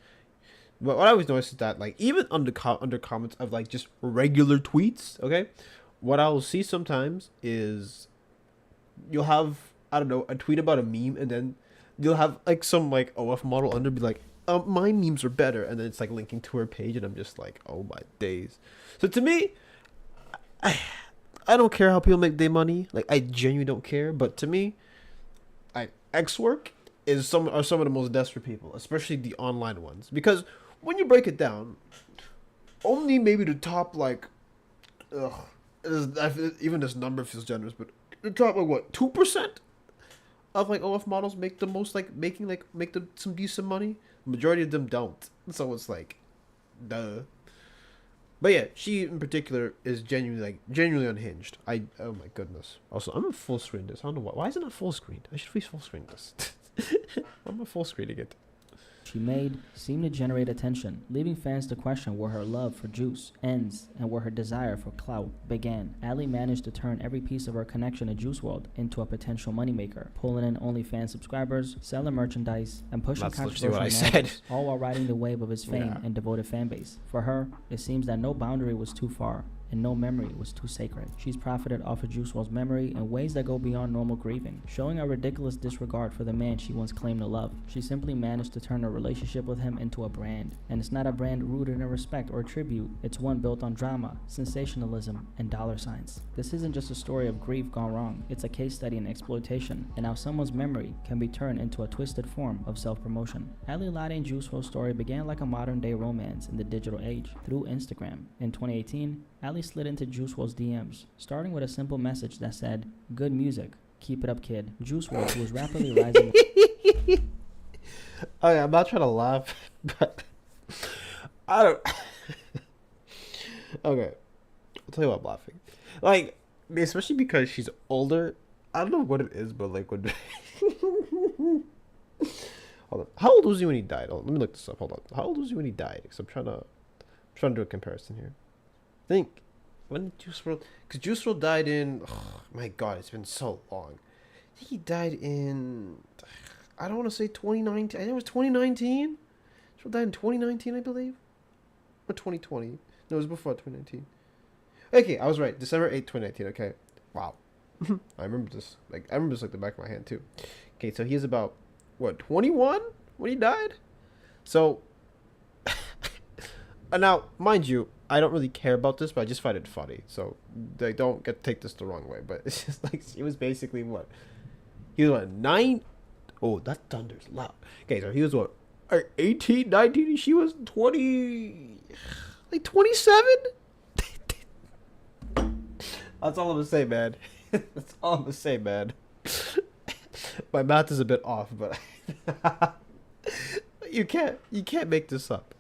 But what I always notice is that like even under comments of like just regular tweets, okay, what I will see sometimes is you'll have, I don't know, a tweet about a meme, and then you'll have like some like OF model under be like, my memes are better, and then it's like linking to her page, and I'm just like, oh my days. So to me, I don't care how people make their money. Like I genuinely don't care. But to me, X work are some of the most desperate people, especially the online ones, because when you break it down, only maybe the top like, even this number feels generous, but the top like what 2% of like OF models make the most, like make them some decent money. Majority of them don't, so it's like, duh. But yeah, she in particular is genuinely unhinged. Oh my goodness. Also, I'm gonna full screen this. I don't know why isn't it full screened? I should please full screen this. I'm a full screening it. She made seemed to generate attention, leaving fans to question where her love for Juice ends and where her desire for clout began. Allie managed to turn every piece of her connection to Juice WRLD into a potential moneymaker, pulling in OnlyFans subscribers, selling merchandise, and pushing controversial narratives, all while riding the wave of his fame and devoted fan base. For her, it seems that no boundary was too far, and no memory was too sacred. She's profited off of Juice WRLD's memory in ways that go beyond normal grieving, showing a ridiculous disregard for the man she once claimed to love. She simply managed to turn her relationship with him into a brand, and it's not a brand rooted in respect or tribute, it's one built on drama, sensationalism, and dollar signs. This isn't just a story of grief gone wrong, it's a case study in exploitation, and how someone's memory can be turned into a twisted form of self-promotion. Allie Lottie and Juice WRLD's story began like a modern-day romance in the digital age, through Instagram. In 2018, Allie slid into Juice WRLD's DMs, starting with a simple message that said, "Good music, keep it up, kid." Juice WRLD, who was rapidly rising. Okay, I'm not trying to laugh, but I don't. Okay, I'll tell you why I'm laughing. Like, especially because she's older. I don't know what it is, but like when. Hold on. How old was he when he died? Let me look this up. Hold on. How old was he when he died? Because I'm trying to do a comparison here. I think when did Juice WRLD? Because Juice WRLD died in. Oh my God, it's been so long. I think he died in. I don't want to say 2019. I think it was 2019. Juice WRLD died in 2019, I believe, or 2020. No, it was before 2019. Okay, I was right. December 8th, 2019. Okay, wow. I remember this. Like I remember this like the back of my hand too. Okay, so he's about what 21 when he died. So. Now, mind you, I don't really care about this, but I just find it funny. So they don't take this the wrong way. But it's just like he was basically what? He was what 9? Oh, that thunder's loud. Okay, so he was what 18, 19. She was 20, like 27. That's all I'm gonna say, man. That's all I'm gonna say, man. My math is a bit off, but you can't make this up.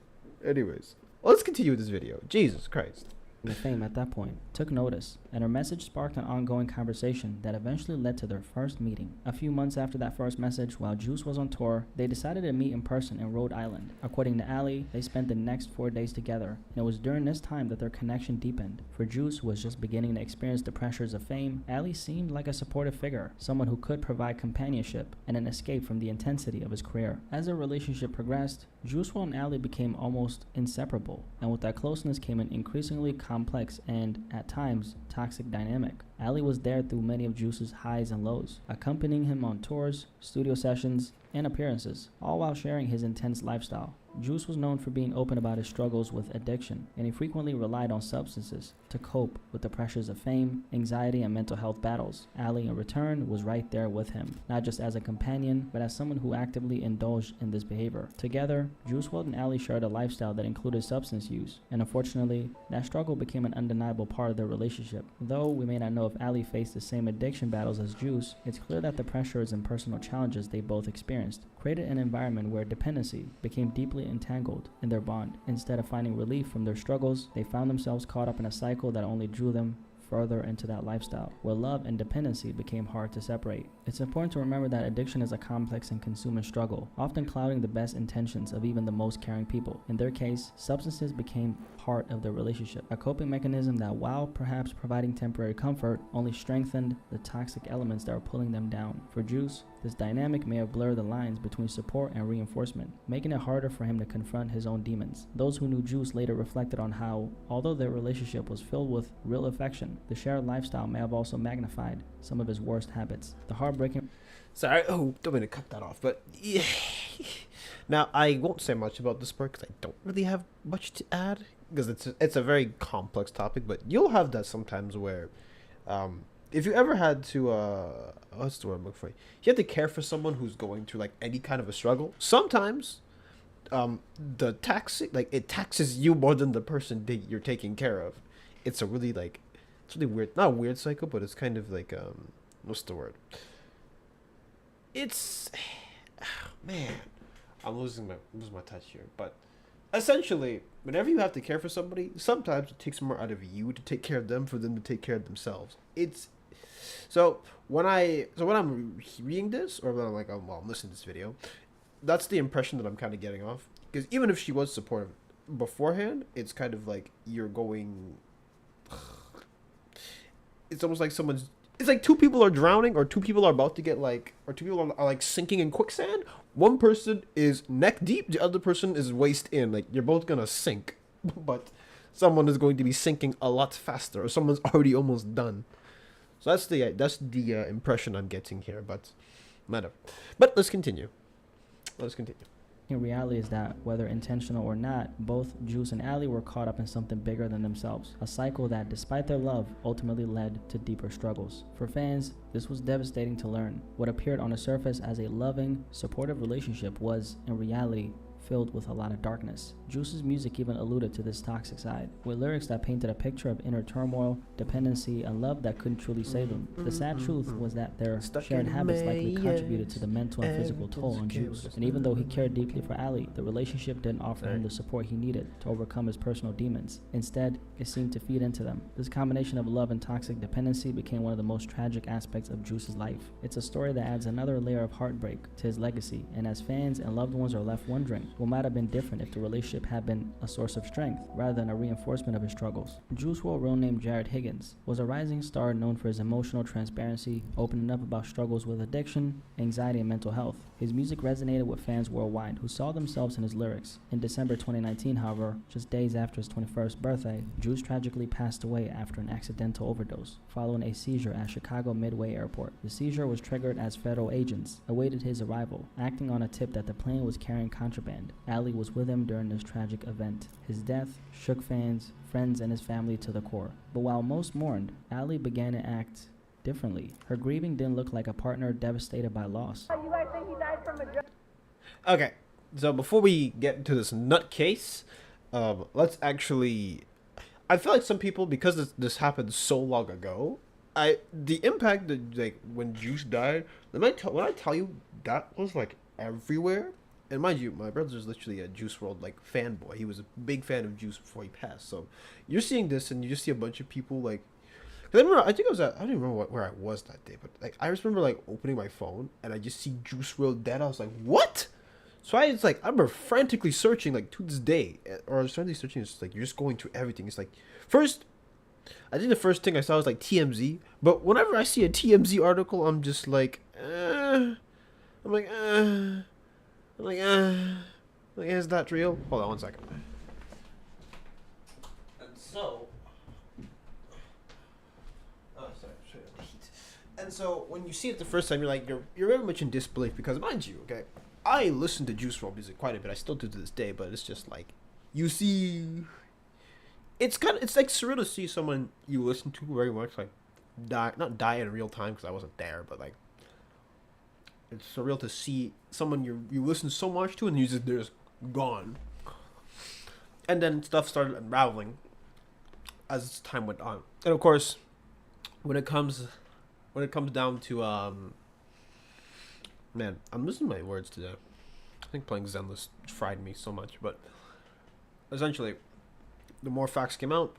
Anyways. Let's continue with this video. Jesus Christ. The fame at that point took notice, and her message sparked an ongoing conversation that eventually led to their first meeting. A few months after that first message, while Juice was on tour, they decided to meet in person in Rhode Island. According to Allie, they spent the next 4 days together, and it was during this time that their connection deepened. For Juice, who was just beginning to experience the pressures of fame, Allie seemed like a supportive figure, someone who could provide companionship and an escape from the intensity of his career. As their relationship progressed, Juice WRLD and Allie became almost inseparable, and with that closeness came an increasingly complex and, at times, toxic dynamic. Ali was there through many of Juice's highs and lows, accompanying him on tours, studio sessions, and appearances, all while sharing his intense lifestyle. Juice was known for being open about his struggles with addiction, and he frequently relied on substances to cope with the pressures of fame, anxiety, and mental health battles. Ali, in return, was right there with him, not just as a companion, but as someone who actively indulged in this behavior. Together, Juice WRLD and Ali shared a lifestyle that included substance use, and unfortunately, that struggle became an undeniable part of their relationship. Though we may not know if Ali faced the same addiction battles as Juice, it's clear that the pressures and personal challenges they both experienced created an environment where dependency became deeply entangled in their bond. Instead of finding relief from their struggles, they found themselves caught up in a cycle that only drew them further into that lifestyle, where love and dependency became hard to separate. It's important to remember that addiction is a complex and consuming struggle, often clouding the best intentions of even the most caring people. In their case, substances became part of their relationship, a coping mechanism that, while perhaps providing temporary comfort, only strengthened the toxic elements that were pulling them down. For Juice, this dynamic may have blurred the lines between support and reinforcement, making it harder for him to confront his own demons. Those who knew Juice later reflected on how, although their relationship was filled with real affection, the shared lifestyle may have also magnified some of his worst habits. The heartbreaking... Sorry, don't mean to cut that off, but yeah. Now, I won't say much about this part because I don't really have much to add, because it's a very complex topic, but you'll have that sometimes where, if you ever had to, what's the word I'm looking for? You have to care for someone who's going through, like, any kind of a struggle. Sometimes, the it taxes you more than the person that you're taking care of. It's a really, like, it's really weird. Not a weird cycle, but it's kind of like, what's the word? It's, man, I'm losing my touch here. But essentially, whenever you have to care for somebody, sometimes it takes more out of you to take care of them for them to take care of themselves. So when I'm reading this, or when I'm listening to this video, that's the impression that I'm kind of getting off. Because even if she was supportive beforehand, it's kind of like you're going. It's almost like it's like two people are drowning, or two people are about to get or two people are like sinking in quicksand. One person is neck deep, the other person is waist in. Like, you're both gonna sink, but someone is going to be sinking a lot faster, or someone's already almost done. So that's the impression I'm getting here, but matter. But let's continue. In reality is that, whether intentional or not, both Juice and Ali were caught up in something bigger than themselves, a cycle that, despite their love, ultimately led to deeper struggles. For fans, this was devastating to learn. What appeared on the surface as a loving, supportive relationship was, in reality, filled with a lot of darkness. Juice's music even alluded to this toxic side, with lyrics that painted a picture of inner turmoil, dependency, and love that couldn't truly save them. The sad truth was that their shared habits likely contributed to the mental and physical toll on Juice. And even though he cared deeply for Ali, the relationship didn't offer him the support he needed to overcome his personal demons. Instead, it seemed to feed into them. This combination of love and toxic dependency became one of the most tragic aspects of Juice's life. It's a story that adds another layer of heartbreak to his legacy, and as fans and loved ones are left wondering what might have been different if the relationship had been a source of strength rather than a reinforcement of his struggles. Juice WRLD, real name Jared Higgins, was a rising star known for his emotional transparency, opening up about struggles with addiction, anxiety, and mental health. His music resonated with fans worldwide who saw themselves in his lyrics. In December 2019, however, just days after his 21st birthday, Juice tragically passed away after an accidental overdose following a seizure at Chicago Midway Airport. The seizure was triggered as federal agents awaited his arrival, acting on a tip that the plane was carrying contraband. Ali was with him during this tragic event. His death shook fans, friends, and his family to the core. But while most mourned, Ali began to act differently. Her grieving didn't look like a partner devastated by loss. You guys think he died from a drug? Okay, so before we get into this nutcase, let's actually... I feel like some people, because this happened so long ago, the impact that, like, when Juice died, when I tell you, that was, like, everywhere. And mind you, my brother's literally a Juice WRLD, like, fanboy. He was a big fan of Juice before he passed. So you're seeing this, and you just see a bunch of people, like... I don't remember where I was that day, but, like, I just remember, like, opening my phone, and I just see Juice WRLD dead. I was like, what? So I remember frantically searching, like, to this day, or I was frantically searching, it's like, you're just going through everything. It's like, I think the first thing I saw was, like, TMZ, but whenever I see a TMZ article, I'm just like, is that real? Hold on one second. And so, oh, sorry. And so when you see it the first time, you're very much in disbelief because, mind you, okay, I listen to Juice WRLD music quite a bit. I still do to this day, but it's just like you see, it's like surreal to see someone you listen to very much like not die in real time because I wasn't there, but like it's surreal to see someone you listen so much to and they're just gone. And then stuff started unraveling as time went on, and of course, when it comes down to man, I'm losing my words today. I think playing Zenless fried me so much, but essentially, the more facts came out,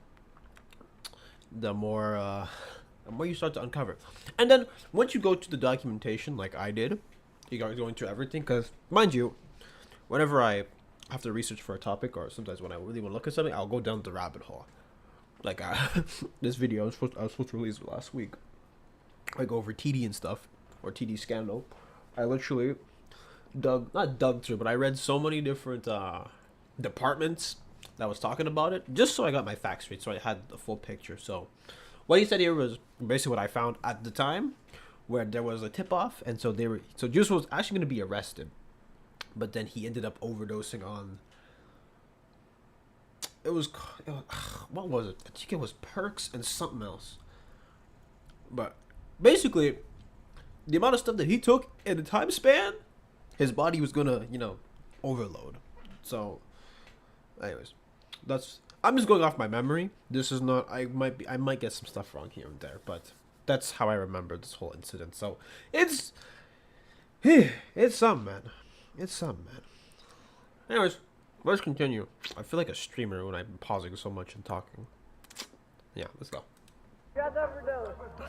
the more you start to uncover. And then once you go to the documentation, like I did, you guys go into everything. Because mind you, whenever I have to research for a topic, or sometimes when I really want to look at something, I'll go down the rabbit hole. Like this video I was supposed to release last week. I go over TD and stuff, or TD scandal. I literally not dug through, but I read so many different departments that was talking about it, just so I got my facts straight, so I had the full picture. So what he said here was basically what I found at the time, where there was a tip-off, and so Juice was actually going to be arrested, but then he ended up overdosing on. It was what was it? I think it was Perks and something else. But basically, the amount of stuff that he took in the time span, his body was gonna, overload. So, anyways, I'm just going off my memory. This is not. I might get some stuff wrong here and there, but that's how I remember this whole incident. So it's something, man. It's something, man. Anyways, let's continue. I feel like a streamer when I'm pausing so much and talking. Yeah, let's go.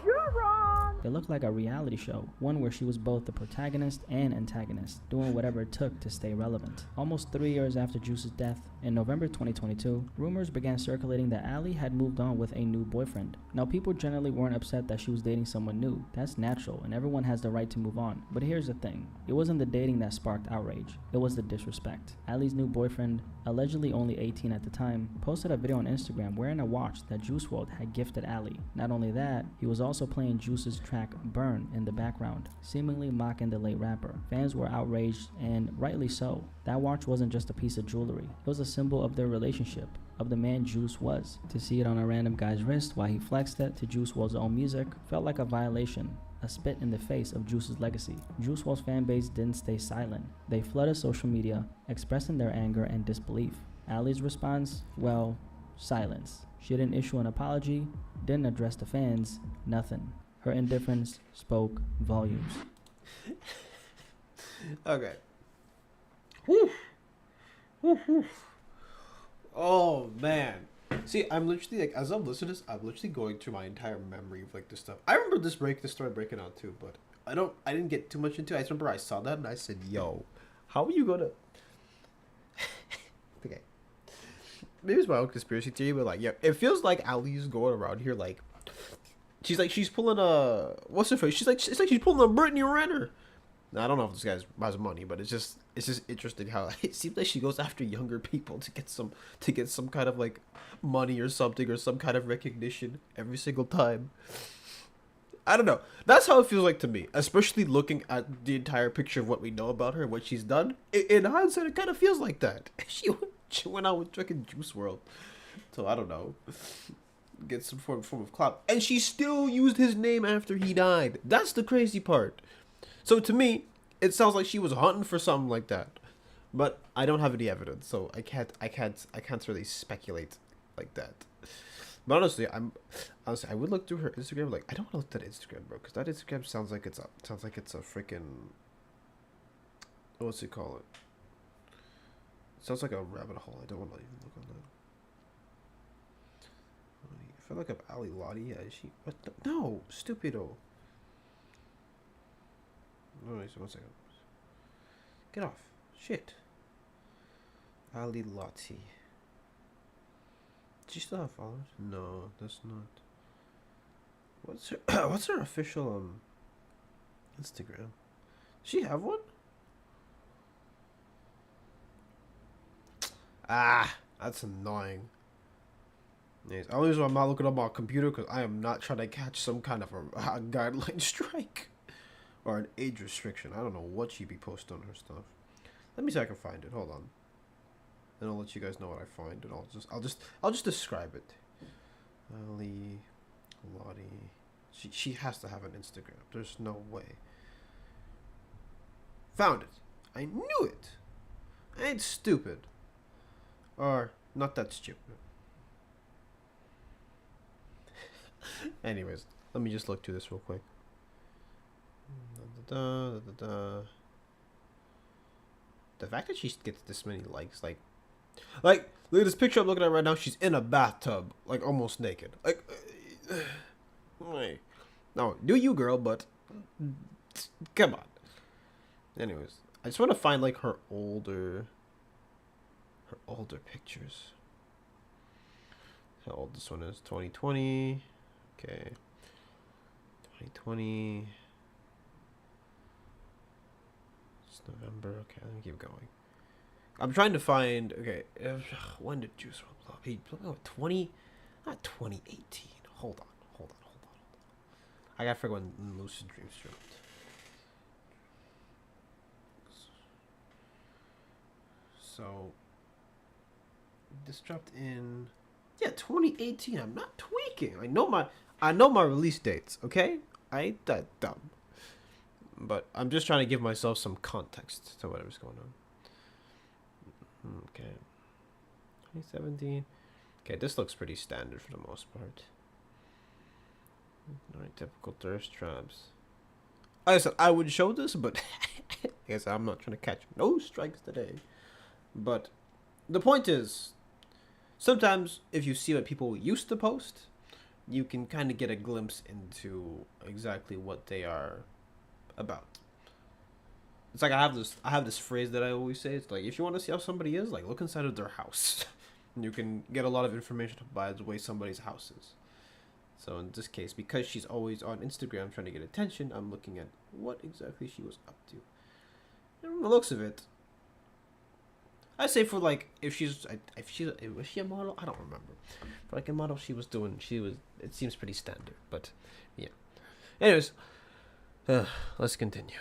You're wrong! It looked like a reality show, one where she was both the protagonist and antagonist, doing whatever it took to stay relevant. Almost 3 years after Juice's death, in November 2022, rumors began circulating that Allie had moved on with a new boyfriend. Now, people generally weren't upset that she was dating someone new. That's natural, and everyone has the right to move on. But here's the thing. It wasn't the dating that sparked outrage. It was the disrespect. Allie's new boyfriend, allegedly only 18 at the time, posted a video on Instagram wearing a watch that Juice WRLD had gifted Allie. Not only that, he was also playing Juice's track Burn in the background, seemingly mocking the late rapper. Fans were outraged, and rightly so. That watch wasn't just a piece of jewelry. It was a symbol of their relationship, of the man Juice was. To see it on a random guy's wrist while he flexed it to Juice WRLD's own music felt like a violation, a spit in the face of Juice's legacy. Juice WRLD's fanbase didn't stay silent. They flooded social media, expressing their anger and disbelief. Allie's response? Well, silence. She didn't issue an apology, didn't address the fans, nothing. Her indifference spoke volumes. Okay. Whew. Whew, whew. Oh, man. See, I'm literally, like, as I'm listening to this, I'm literally going through my entire memory of, like, this stuff. I remember this story breaking out, too, but I didn't get too much into it. I remember I saw that, and I said, yo, how are you gonna... Okay. Maybe it's my own conspiracy theory, but, like, yeah, it feels like Allie's going around here, like, she's pulling a, what's her face? It's like she's pulling a Brittany Renner. Now, I don't know if this guy has money, but it's just interesting how it seems like she goes after younger people to get some kind of like money or something, or some kind of recognition every single time. I don't know. That's how it feels like to me, especially looking at the entire picture of what we know about her and what she's done. In hindsight, it kind of feels like that. She went out with fucking Juice WRLD. So I don't know. Get some form of clout. And she still used his name after he died. That's the crazy part. So to me, it sounds like she was hunting for something like that. But I don't have any evidence, so I can't really speculate like that. But honestly, I would look through her Instagram. Like, I don't want to look at Instagram, bro, because that Instagram sounds like it's a freaking, what's it call it? It sounds like a rabbit hole. I don't want to even look on that. I feel like I'm Ali Lottie. Yeah, is she? What? No, stupido. Oh, wait, so 1 second. Get off. Shit. Ali Lottie. Does she still have followers? No, that's not. What's her official Instagram? Does she have one? Ah, that's annoying. Yes, only reason I'm not looking up on a computer because I am not trying to catch some kind of a guideline strike or an age restriction. I don't know what she be posting on her stuff. Let me see if I can find it. Hold on, and I'll let you guys know what I find, and I'll just describe it. Ali, Lottie, she has to have an Instagram. There's no way. Found it. I knew it. I ain't stupid, or not that stupid. Anyways, let me just look through this real quick. The fact that she gets this many likes, like look at this picture I'm looking at right now. She's in a bathtub, like almost naked. Like, no, do you, girl? But come on. Anyways, I just want to find like her older pictures. How old this one is? 2020. Okay. 2020. It's November. Okay, let me keep going. I'm trying to find. Okay, when did Juice WRLD blow? He blew up 20, not 2018. Hold on. I gotta figure when Lucid Dreams dropped. So this dropped in 2018. I'm not tweaking. I know my release dates, okay? I ain't that dumb. But I'm just trying to give myself some context to whatever's going on. Okay. 2017. Okay, this looks pretty standard for the most part. Alright, typical thirst traps. Like I said, I would show this, but I guess I'm not trying to catch no strikes today. But the point is, sometimes if you see what people used to post, you can kind of get a glimpse into exactly what they are about. It's like I have this phrase that I always say. It's like, if you want to see how somebody is, like, look inside of their house. And you can get a lot of information by the way somebody's house is. So in this case, because she's always on Instagram trying to get attention, I'm looking at what exactly she was up to. And from the looks of it, I say for like, was she a model? I don't remember. For like a model it seems pretty standard, but yeah. Anyways, let's continue.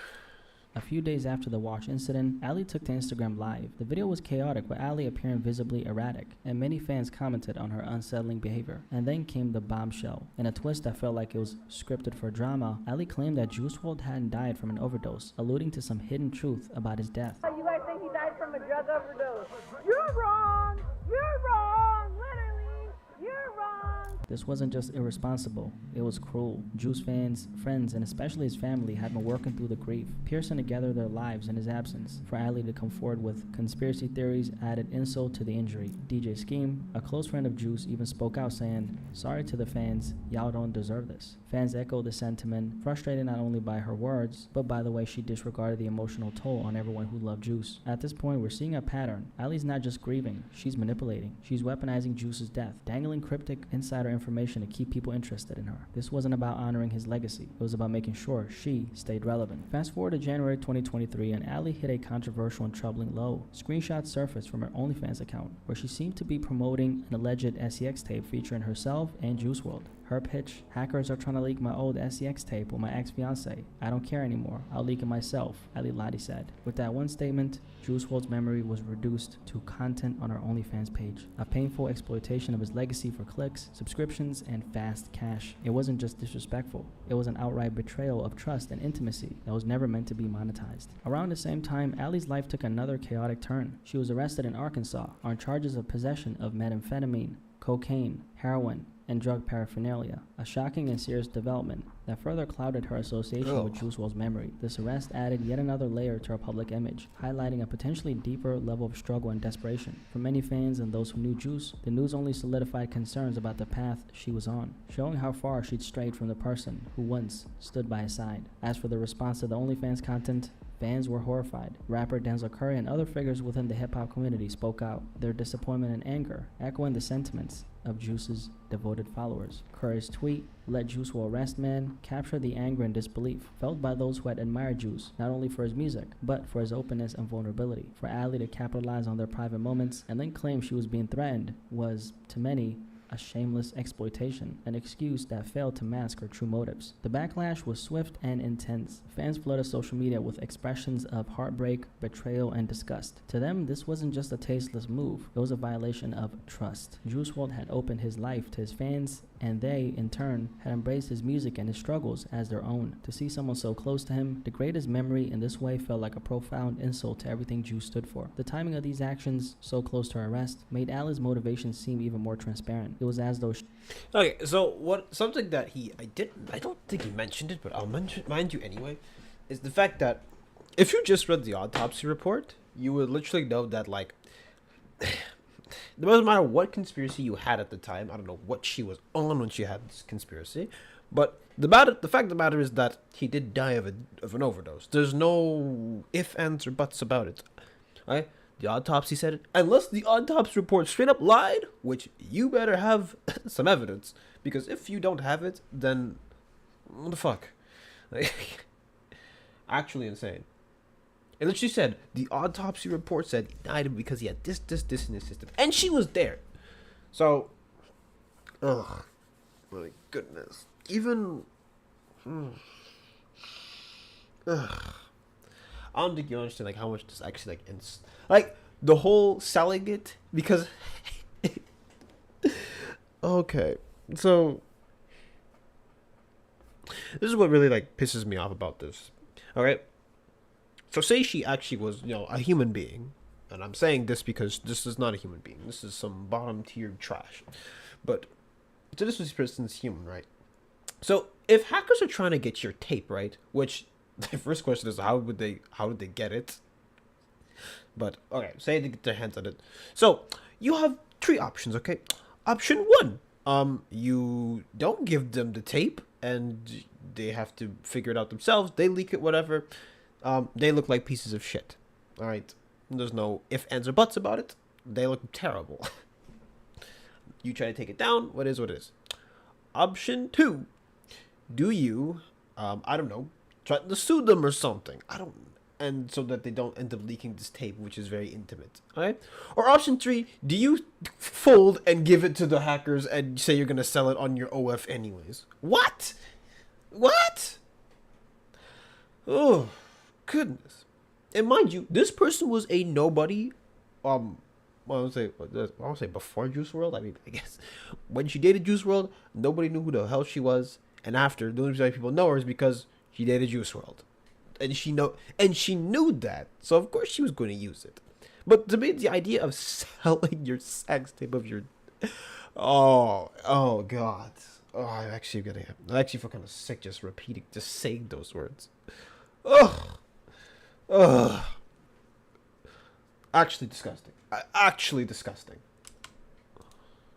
A few days after the watch incident, Ali took to Instagram Live. The video was chaotic, with Ali appearing visibly erratic, and many fans commented on her unsettling behavior. And then came the bombshell. In a twist that felt like it was scripted for drama, Ali claimed that Juice WRLD hadn't died from an overdose, alluding to some hidden truth about his death. You guys think he died from a drug overdose? You're wrong! You're wrong! Literally, you're wrong! This wasn't just irresponsible, it was cruel. Juice fans, friends, and especially his family had been working through the grief, piercing together their lives in his absence. For Ali to come forward with conspiracy theories added insult to the injury. DJ Scheme, a close friend of Juice, even spoke out saying, "Sorry to the fans, y'all don't deserve this." Fans echoed the sentiment, frustrated not only by her words, but by the way she disregarded the emotional toll on everyone who loved Juice. At this point, we're seeing a pattern. Ali's not just grieving, she's manipulating. She's weaponizing Juice's death, dangling cryptic insider information to keep people interested in her. This wasn't about honoring his legacy, it was about making sure she stayed relevant. Fast forward to January 2023, and Ali hit a controversial and troubling low. Screenshots surfaced from her OnlyFans account, where she seemed to be promoting an alleged SEX tape featuring herself and Juice WRLD. Her pitch: hackers are trying to leak my old SEX tape with my ex-fiance. I don't care anymore. I'll leak it myself, Ali Lottie said. With that one statement, Juice WRLD's memory was reduced to content on her OnlyFans page. A painful exploitation of his legacy for clicks, subscriptions, and fast cash. It wasn't just disrespectful. It was an outright betrayal of trust and intimacy that was never meant to be monetized. Around the same time, Ali's life took another chaotic turn. She was arrested in Arkansas on charges of possession of methamphetamine, cocaine, heroin, and drug paraphernalia, a shocking and serious development that further clouded her association with Juice WRLD's memory. This arrest added yet another layer to her public image, highlighting a potentially deeper level of struggle and desperation. For many fans and those who knew Juice, the news only solidified concerns about the path she was on, showing how far she'd strayed from the person who once stood by his side. As for the response to the OnlyFans content, fans were horrified. Rapper Denzel Curry and other figures within the hip-hop community spoke out, their disappointment and anger echoing the sentiments of Juice's devoted followers. Curry's tweet, "Let Juice WRLD rest, man," captured the anger and disbelief felt by those who had admired Juice, not only for his music, but for his openness and vulnerability. For Ali to capitalize on their private moments and then claim she was being threatened was, to many, a shameless exploitation, an excuse that failed to mask her true motives. The backlash was swift and intense. Fans flooded social media with expressions of heartbreak, betrayal, and disgust. To them, this wasn't just a tasteless move, it was a violation of trust. Juice WRLD had opened his life to his fans, and they, in turn, had embraced his music and his struggles as their own. To see someone so close to him, degrade his memory in this way felt like a profound insult to everything Juice stood for. The timing of these actions, so close to her arrest, made Allie's motivation seem even more transparent. It was as though okay, so something that I don't think he mentioned it, but I'll mind you anyway, is the fact that if you just read the autopsy report, you would literally know that, like, it doesn't matter what conspiracy you had at the time. I don't know what she was on when she had this conspiracy, but the fact of the matter is that he did die of an overdose. There's no ifs, ands, or buts about it. Right? The autopsy said it. Unless the autopsy report straight up lied, which you better have some evidence, because if you don't have it, then what the fuck? Actually insane. It literally said the autopsy report said he died because he had this in his system, and she was there. So, ugh, my goodness. Even, ugh. I don't think you understand like how much this actually like the whole selling it because. Okay, so this is what really like pisses me off about this. Okay. So say she actually was, a human being, and I'm saying this because this is not a human being. This is some bottom tier trash. But so this person's human, right? So if hackers are trying to get your tape, right? Which the first question is how did they get it? But okay, say they get their hands on it. So you have three options, okay? Option one, you don't give them the tape and they have to figure it out themselves. They leak it, whatever. They look like pieces of shit. All right. There's no ifs, ands, or buts about it. They look terrible. You try to take it down. What is what it is. Option two. Do you, I don't know, try to sue them or something? And so that they don't end up leaking this tape, which is very intimate. All right. Or option three. Do you fold and give it to the hackers and say you're gonna sell it on your OF anyways? What? Oh. Goodness. And mind you, this person was a nobody. I would say before Juice WRLD. I mean, I guess when she dated Juice WRLD, nobody knew who the hell she was. And after, the only reason people know her is because she dated Juice WRLD, and she knew that. So of course she was going to use it. But to me, the idea of selling your sex tape of your, oh god, I actually feel kind of sick just saying those words. Ugh. Actually disgusting.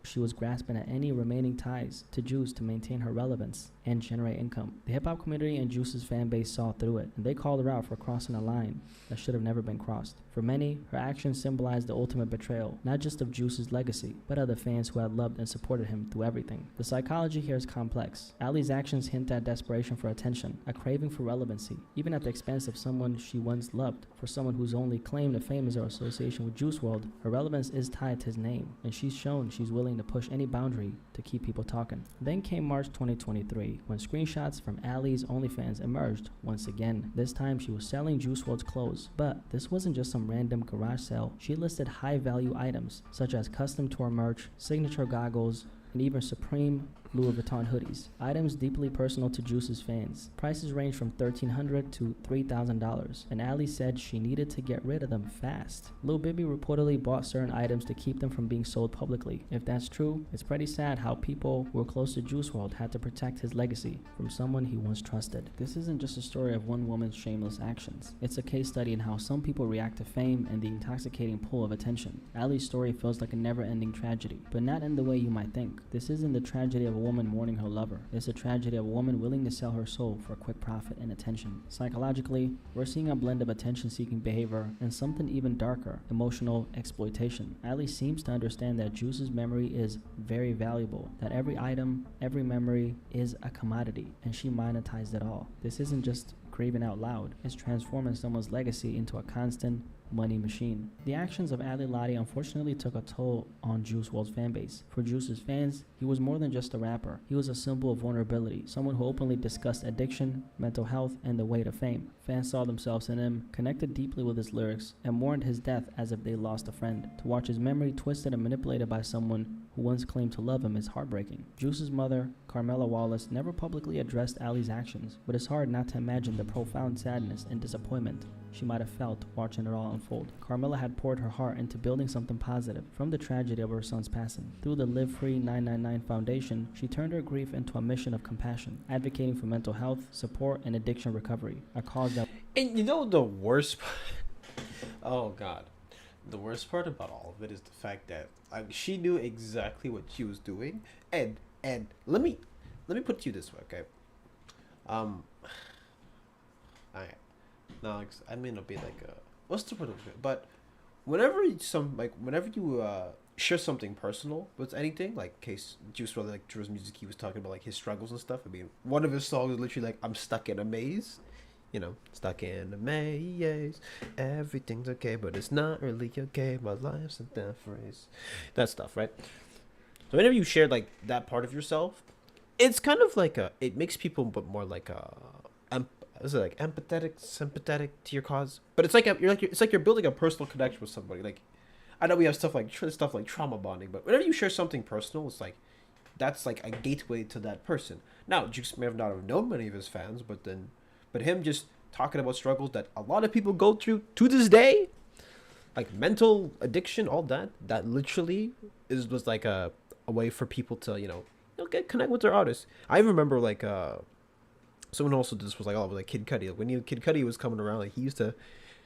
She was grasping at any remaining ties to Juice to maintain her relevance and generate income. The hip-hop community and Juice's fan base saw through it, and they called her out for crossing a line that should have never been crossed. For many, her actions symbolized the ultimate betrayal, not just of Juice's legacy, but of the fans who had loved and supported him through everything. The psychology here is complex. Allie's actions hint at desperation for attention, a craving for relevancy, even at the expense of someone she once loved. For someone whose only claim to fame is her association with Juice WRLD, her relevance is tied to his name, and she's shown she's willing to push any boundary to keep people talking. Then came March 2023, when screenshots from Allie's OnlyFans emerged once again. This time she was selling Juice WRLD's clothes, but this wasn't just some random garage sale. She listed high-value items such as custom tour merch, signature goggles, and even Supreme Louis Vuitton hoodies, items deeply personal to Juice's fans. Prices range from $1,300 to $3,000, and Allie said she needed to get rid of them fast. Lil Bibby reportedly bought certain items to keep them from being sold publicly. If that's true, it's pretty sad how people who were close to Juice WRLD had to protect his legacy from someone he once trusted. This isn't just a story of one woman's shameless actions. It's a case study in how some people react to fame and the intoxicating pull of attention. Allie's story feels like a never-ending tragedy, but not in the way you might think. This isn't the tragedy of a woman mourning her lover. It's a tragedy of a woman willing to sell her soul for quick profit and attention. Psychologically, we're seeing a blend of attention-seeking behavior and something even darker, emotional exploitation. Allie seems to understand that Juice's memory is very valuable, that every item, every memory is a commodity, and she monetized it all. This isn't just craving out loud, is transforming someone's legacy into a constant money machine. The actions of Ali Lottie unfortunately took a toll on Juice WRLD's fanbase. For Juice's fans, he was more than just a rapper. He was a symbol of vulnerability, someone who openly discussed addiction, mental health, and the weight of fame. Fans saw themselves in him, connected deeply with his lyrics, and mourned his death as if they lost a friend. To watch his memory twisted and manipulated by someone who once claimed to love him is heartbreaking. Juice's mother, Carmela Wallace, never publicly addressed Ali's actions, but it's hard not to imagine the profound sadness and disappointment she might have felt watching it all unfold. Carmela had poured her heart into building something positive from the tragedy of her son's passing. Through the Live Free 999 Foundation, she turned her grief into a mission of compassion, advocating for mental health, support, and addiction recovery, a cause that... And you know the worst oh god. The worst part about all of it is the fact that she knew exactly what she was doing. And let me put you this way, okay? Now, I may not be like a, what's the word of it? But whenever you share something personal with anything, like case Juice WRLD, like Drew's music, he was talking about like his struggles and stuff. I mean, one of his songs is literally like, "I'm stuck in a maze," you know, stuck in a maze. Everything's okay, but it's not really okay. My life's a death race. That stuff, right? So whenever you share like that part of yourself, it's kind of like it makes people but more like is it like empathetic, sympathetic to your cause? But it's like you're building a personal connection with somebody. Like, I know we have stuff like trauma bonding, but whenever you share something personal, it's like that's like a gateway to that person. Now, Juice may have not have known many of his fans, but him just talking about struggles that a lot of people go through to this day, like mental addiction, all that literally was like a way for people to connect with their artists. I remember like someone also did this was like Kid Cudi. Like when Kid Cudi was coming around, like he used to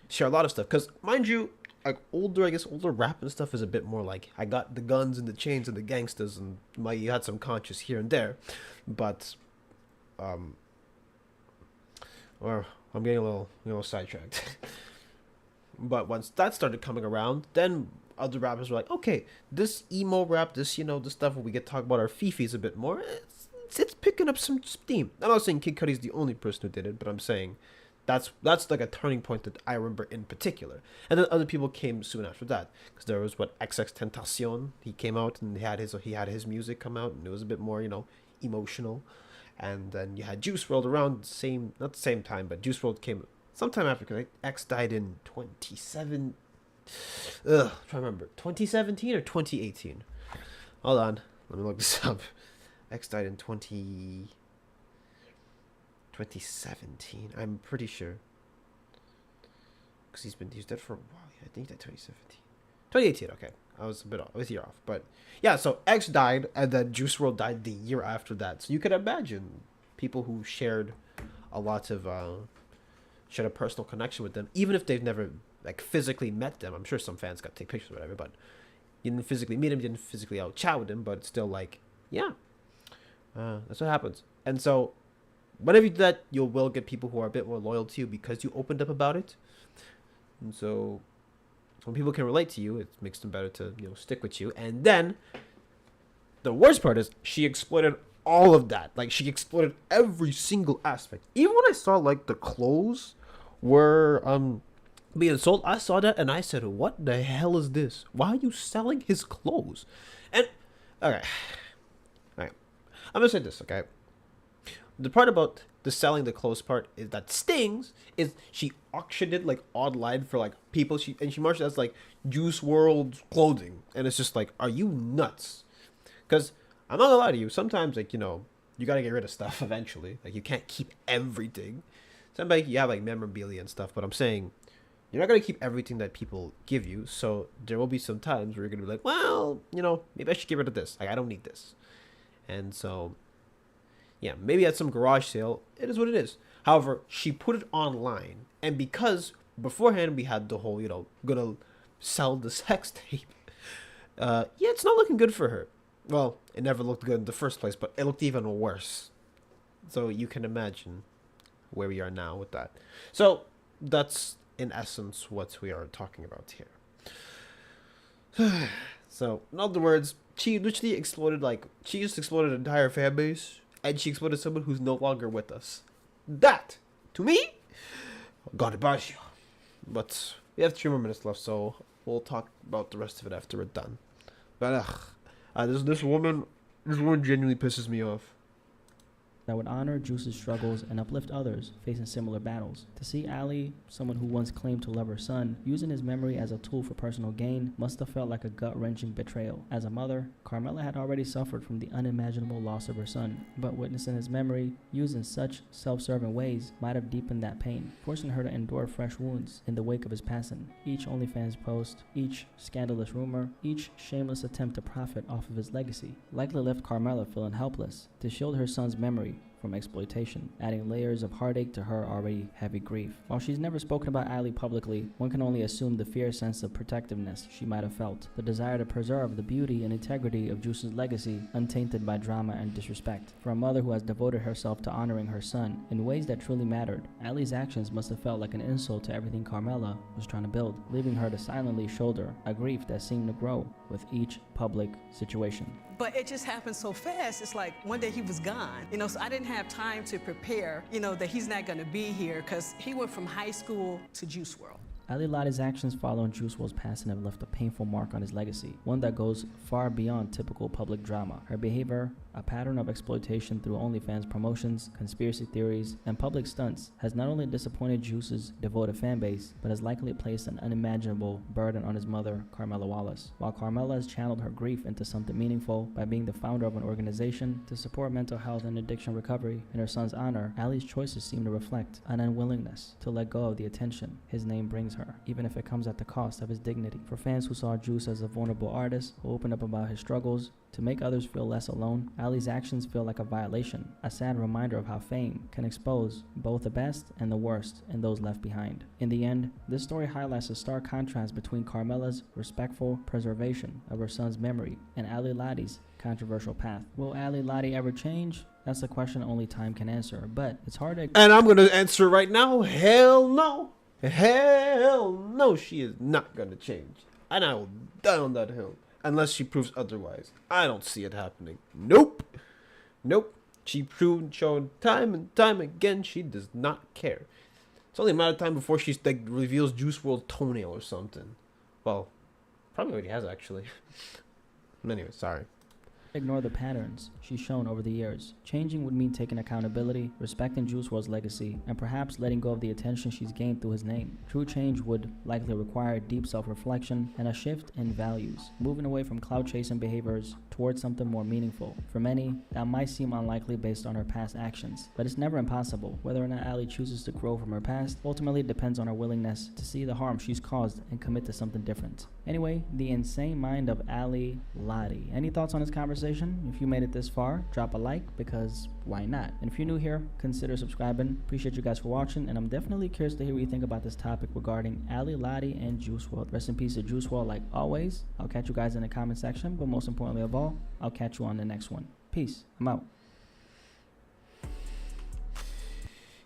share a lot of stuff. Cause mind you, like older rap and stuff is a bit more like I got the guns and the chains and the gangsters and you had some conscious here and there, but or I'm getting a little sidetracked. But once that started coming around, then other rappers were like, okay, this emo rap, this this stuff where we get to talk about our fifis a bit more. It's picking up some steam. I'm not saying Kid Cudi's the only person who did it, but I'm saying that's like a turning point that I remember in particular. And then other people came soon after that, because there was XXXTentacion. He came out and he had his music come out, and it was a bit more emotional. And then you had Juice WRLD around not the same time, but Juice WRLD came sometime after, because X died in 2017 or 2018. Hold on, let me look this up. X died in 2017. I'm pretty sure, because he's dead for a while. I think that 2017, 2018. Okay, I was a year off, but yeah. So X died, and then Juice WRLD died the year after that. So you could imagine people who shared a lot of shared a personal connection with them, even if they've never like physically met them. I'm sure some fans got to take pictures or whatever, but you didn't physically meet him, you didn't physically out chat with him, but it's still like, yeah. That's what happens. And so whenever you do that, you will get people who are a bit more loyal to you because you opened up about it. And so when people can relate to you, it makes them better to stick with you. And then the worst part is she exploited all of that. Like she exploited every single aspect. Even when I saw like the clothes were being sold, I saw that and I said, what the hell is this? Why are you selling his clothes? And okay, I'm gonna say this, okay? The part about the selling the clothes part is that stings is she auctioned it like online for like people. She marked it as like Juice WRLD clothing, and it's just like, are you nuts? Because I'm not gonna lie to you. Sometimes like you gotta get rid of stuff eventually. Like you can't keep everything. Sometimes you have like memorabilia and stuff, but I'm saying you're not gonna keep everything that people give you. So there will be some times where you're gonna be like, well, maybe I should get rid of this. Like I don't need this. And so, yeah, maybe at some garage sale, it is what it is. However, she put it online. And because beforehand we had the whole, gonna sell the sex tape. Yeah, it's not looking good for her. Well, it never looked good in the first place, but it looked even worse. So you can imagine where we are now with that. So that's, in essence, what we are talking about here. So, in other words, she literally exploded, she just exploded an entire fan base, and she exploded someone who's no longer with us. That, to me, God bless you. But we have 3 more minutes left, so we'll talk about the rest of it after we're done. But this woman genuinely pisses me off. That would honor Juice's struggles and uplift others facing similar battles. To see Allie, someone who once claimed to love her son, using his memory as a tool for personal gain must have felt like a gut-wrenching betrayal. As a mother, Carmela had already suffered from the unimaginable loss of her son, but witnessing his memory used in such self-serving ways might have deepened that pain, forcing her to endure fresh wounds in the wake of his passing. Each OnlyFans post, each scandalous rumor, each shameless attempt to profit off of his legacy likely left Carmela feeling helpless to shield her son's memory from exploitation, adding layers of heartache to her already heavy grief. While she's never spoken about Allie publicly, one can only assume the fierce sense of protectiveness she might have felt, the desire to preserve the beauty and integrity of Juice's legacy untainted by drama and disrespect. For a mother who has devoted herself to honoring her son in ways that truly mattered, Allie's actions must have felt like an insult to everything Carmela was trying to build, leaving her to silently shoulder a grief that seemed to grow with each public situation. But it just happened so fast. It's like one day he was gone, so I didn't have time to prepare, that he's not going to be here because he went from high school to Juice WRLD. Ali Lottie's actions following Juice WRLD's passing have left a painful mark on his legacy, one that goes far beyond typical public drama. Her behavior, a pattern of exploitation through OnlyFans promotions, conspiracy theories, and public stunts, has not only disappointed Juice's devoted fanbase, but has likely placed an unimaginable burden on his mother, Carmela Wallace. While Carmela has channeled her grief into something meaningful by being the founder of an organization to support mental health and addiction recovery in her son's honor, Ali's choices seem to reflect an unwillingness to let go of the attention his name brings her, even if it comes at the cost of his dignity. For fans who saw Juice as a vulnerable artist who opened up about his struggles to make others feel less alone, Ali's actions feel like a violation, a sad reminder of how fame can expose both the best and the worst in those left behind. In the end, this story highlights a stark contrast between Carmela's respectful preservation of her son's memory and Ali Lottie's controversial path. Will Ali Lottie ever change? That's a question only time can answer, but it's hard to... And I'm gonna answer right now, hell no. Hell no, she is not gonna change. And I will die on that hill. Unless she proves otherwise. I don't see it happening. Nope. Nope. She shown time and time again she does not care. It's only a matter of time before she reveals Juice WRLD toenail or something. Well, probably already has actually. Anyway, sorry. Ignore the patterns she's shown over the years. Changing would mean taking accountability, respecting Juice WRLD's legacy, and perhaps letting go of the attention she's gained through his name. True change would likely require deep self-reflection and a shift in values, moving away from clout-chasing behaviors towards something more meaningful. For many, that might seem unlikely based on her past actions, but it's never impossible. Whether or not Ali chooses to grow from her past ultimately depends on her willingness to see the harm she's caused and commit to something different. Anyway, the insane mind of Ali Lottie. Any thoughts on this conversation? If you made it this far, drop a like, because why not? And if you're new here, consider subscribing. Appreciate you guys for watching, and I'm definitely curious to hear what you think about this topic regarding Ali Lottie and Juice WRLD. Rest in peace to Juice WRLD like always. I'll catch you guys in the comment section, but most importantly of all, I'll catch you on the next one. Peace. I'm out.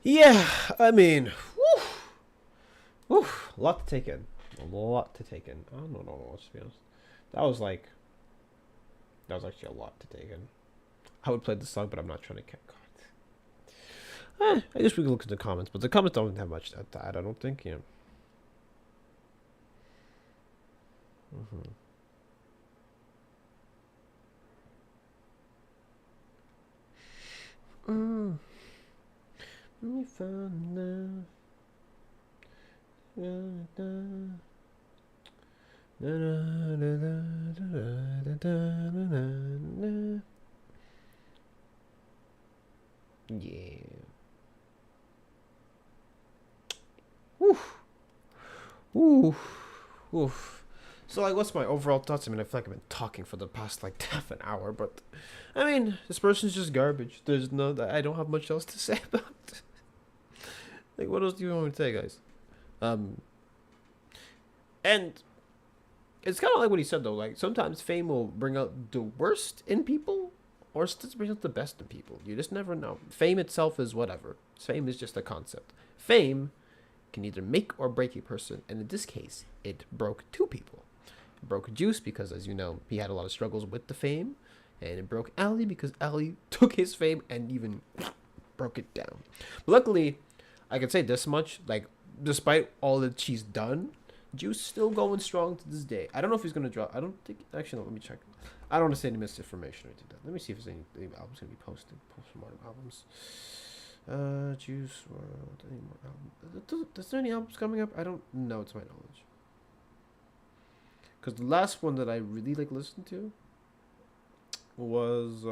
Yeah, I mean, a lot to take in. A lot to take in. I don't know, let's be honest. That was actually a lot to take in. I would play this song, but I'm not trying to get cards. I guess we can look at the comments, but the comments don't have much to add, I don't think, yeah. We found yeah. Oof. So, like, what's my overall thoughts? I mean, I feel like I've been talking for the past, like, half an hour, but, I mean, this person's just garbage. I don't have much else to say about it. Like, what else do you want me to say, guys? And it's kind of like what he said, though. Like, sometimes fame will bring out the worst in people, or it brings out the best in people. You just never know. Fame itself is whatever. Fame is just a concept. Fame can either make or break a person, and in this case, it broke two people. It broke Juice because, as you know, he had a lot of struggles with the fame, and it broke Ali because Ali took his fame and even broke it down. But luckily, I can say this much, like, despite all that she's done, Juice still going strong to this day. I don't know if he's gonna drop. I don't think. Actually, no, let me check. I don't want to say any misinformation or anything like that. Let me see if there's any albums gonna be posted. Post some more albums. Juice WRLD. Any more albums? Is there any albums coming up? I don't know, to my knowledge. Because the last one that I really like listened to was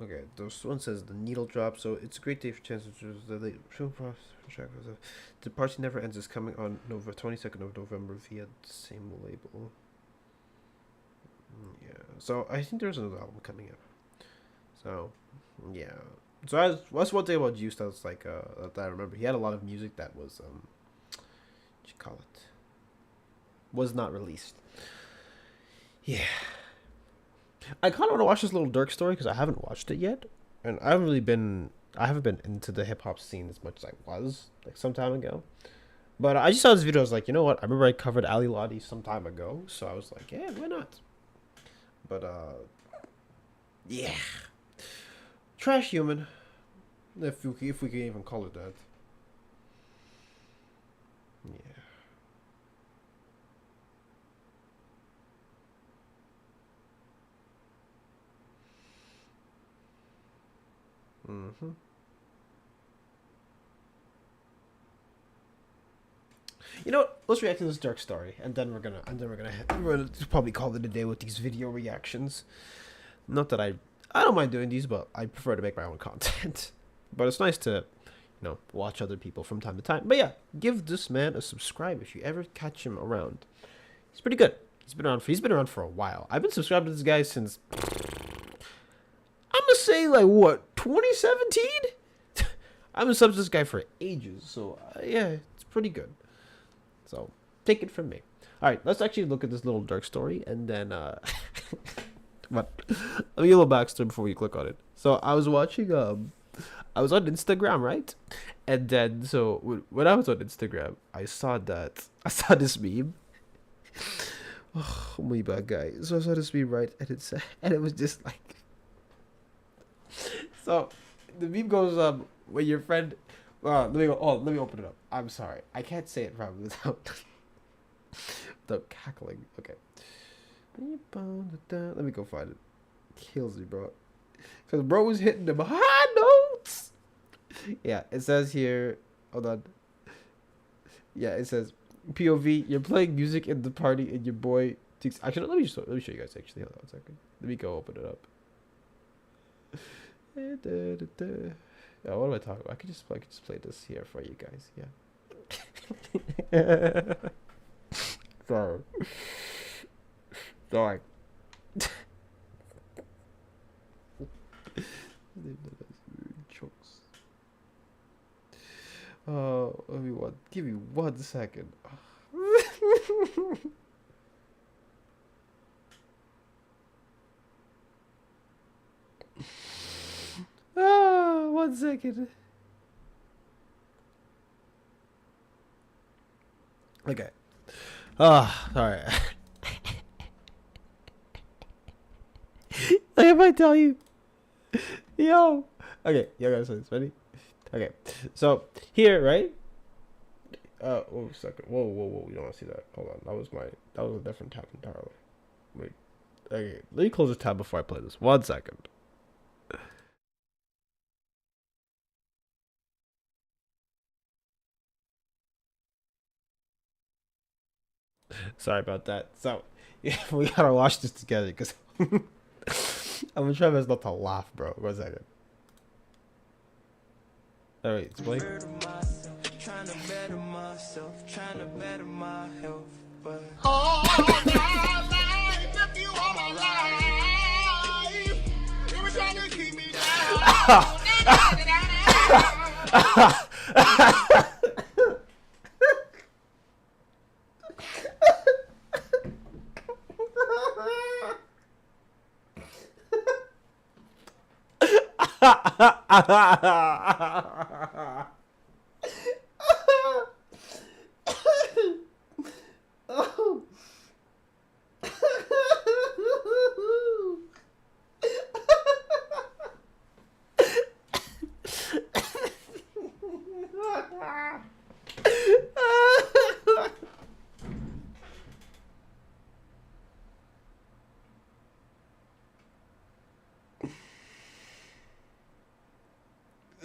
okay, this one says The Needle Drop, so it's a great day for chances. The Party Never Ends is coming on 22nd of November via the same label. Yeah, so I think there's another album coming up. So, yeah. So that's one thing about Juice that's like that I remember. He had a lot of music that was what you call it, was not released. Yeah. I kind of want to watch this Little Durk story because I haven't watched it yet, and I haven't been into the hip hop scene as much as I was like some time ago. But I just saw this video. I was like, you know what? I remember I covered Ali Lottie some time ago, so I was like, yeah, why not? But yeah, trash human, if we can even call it that. Yeah. Mm-hmm. You know what? Let's react to this Durk story, and then we're gonna probably call it a day with these video reactions. Not that I don't mind doing these, but I prefer to make my own content. But it's nice to, watch other people from time to time. But yeah, give this man a subscribe if you ever catch him around. He's pretty good. He's been around for a while. I've been subscribed to this guy since, I'm gonna say, like, what, 2017? I've been subbed to this guy for ages, so yeah, it's pretty good. So take it from me. All right, let's actually look at this Little Durk story, and then what? Let me give a little backstory before we click on it. So I was watching I was on Instagram, right? And then so when I was on Instagram, I saw this meme. Oh, my bad guy. So I saw this meme, right? And it was just like, so the meme goes when your friend, let me open it up. I'm sorry, I can't say it probably without cackling. Okay, let me go find it. Kills me, bro, because bro was hitting them high notes. Yeah, it says here, hold on. Yeah, it says POV, you're playing music in the party and your boy thinks, actually, let me show you guys, actually. Hold on a second. Let me go open it up. Oh, what am I talking about? I could just play this here for you guys. Yeah. Sorry. Chokes. Oh, give me 1 second. Ah, 1 second. Okay. Ah, sorry. Like if I tell you, yo. Okay, yo guys, so it's ready. Okay, so here, right? Oh, second. Whoa! You don't want to see that? Hold on. That was a different tab entirely. Wait. Okay, let me close this tab before I play this. 1 second. Sorry about that. So, yeah, we gotta watch this together because I'm gonna try my best not to laugh, bro. 1 second. All right, it's playing. Trying to better myself, trying to better my health, but all my life, if you all my life, you were trying to keep me down.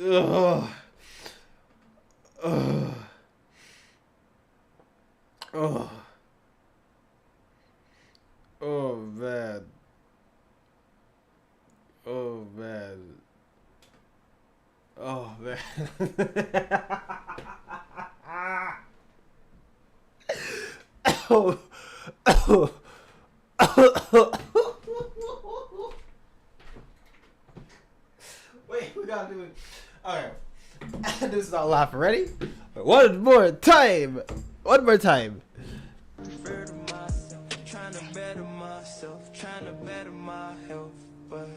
Ugh. Ugh. Oh. Oh man. Oh man. Oh man. Oh. Oh. Wait, we gotta do it. Alright. This is not laughing. Ready? One more time. One more time. Trying to better myself, trying to better my health, but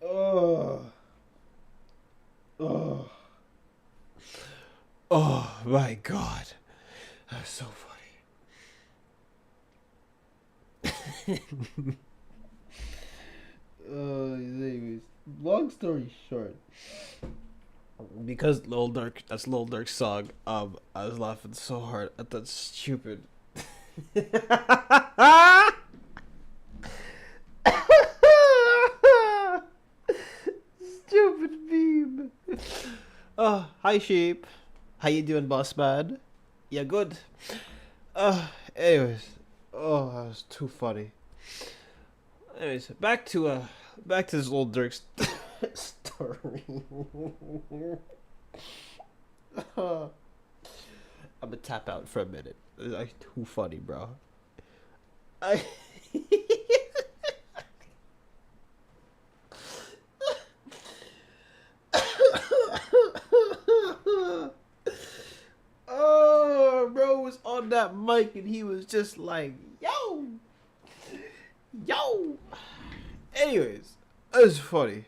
Oh. Oh. Oh my god. That's so funny. Anyways, long story short, because Lil Durk, that's Lil Durk's song, I was laughing so hard at that stupid stupid meme. Oh, hi sheep. How you doing, boss man? Yeah, good. Anyways. Oh, that was too funny. Anyways, back to this old Dirk story. I'm gonna tap out for a minute. It's like too funny, bro. Oh, bro was on that mic and he was just like, yo. Anyways, it was funny.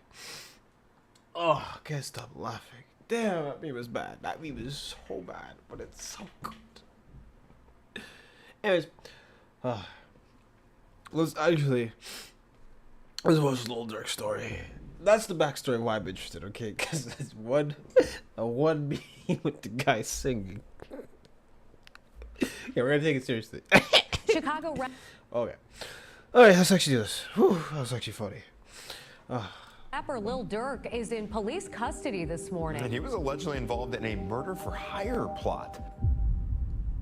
Oh, I can't stop laughing. Damn, that meme was bad. That meme is so bad, but it's so good. Anyways, let's watch this Lil Durk story. That's the backstory of why I'm interested, okay? Because there's one meme with the guy singing. Yeah, we're gonna take it seriously. Chicago. Okay. Alright, let's actually do this. Whew, that was actually funny. Rapper Lil Durk is in police custody this morning. And he was allegedly involved in a murder for hire plot.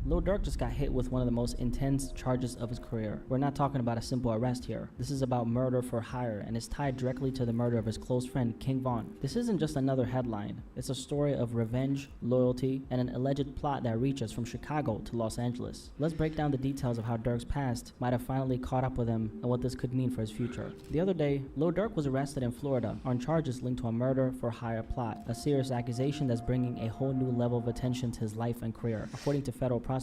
Lil Durk just got hit with one of the most intense charges of his career. We're not talking about a simple arrest here. This is about murder for hire and is tied directly to the murder of his close friend King Von. This isn't just another headline. It's a story of revenge, loyalty, and an alleged plot that reaches from Chicago to Los Angeles. Let's break down the details of how Durk's past might have finally caught up with him and what this could mean for his future. The other day, Lil Durk was arrested in Florida on charges linked to a murder for hire plot, a serious accusation that's bringing a whole new level of attention to his life and career. According to federal prosecutors,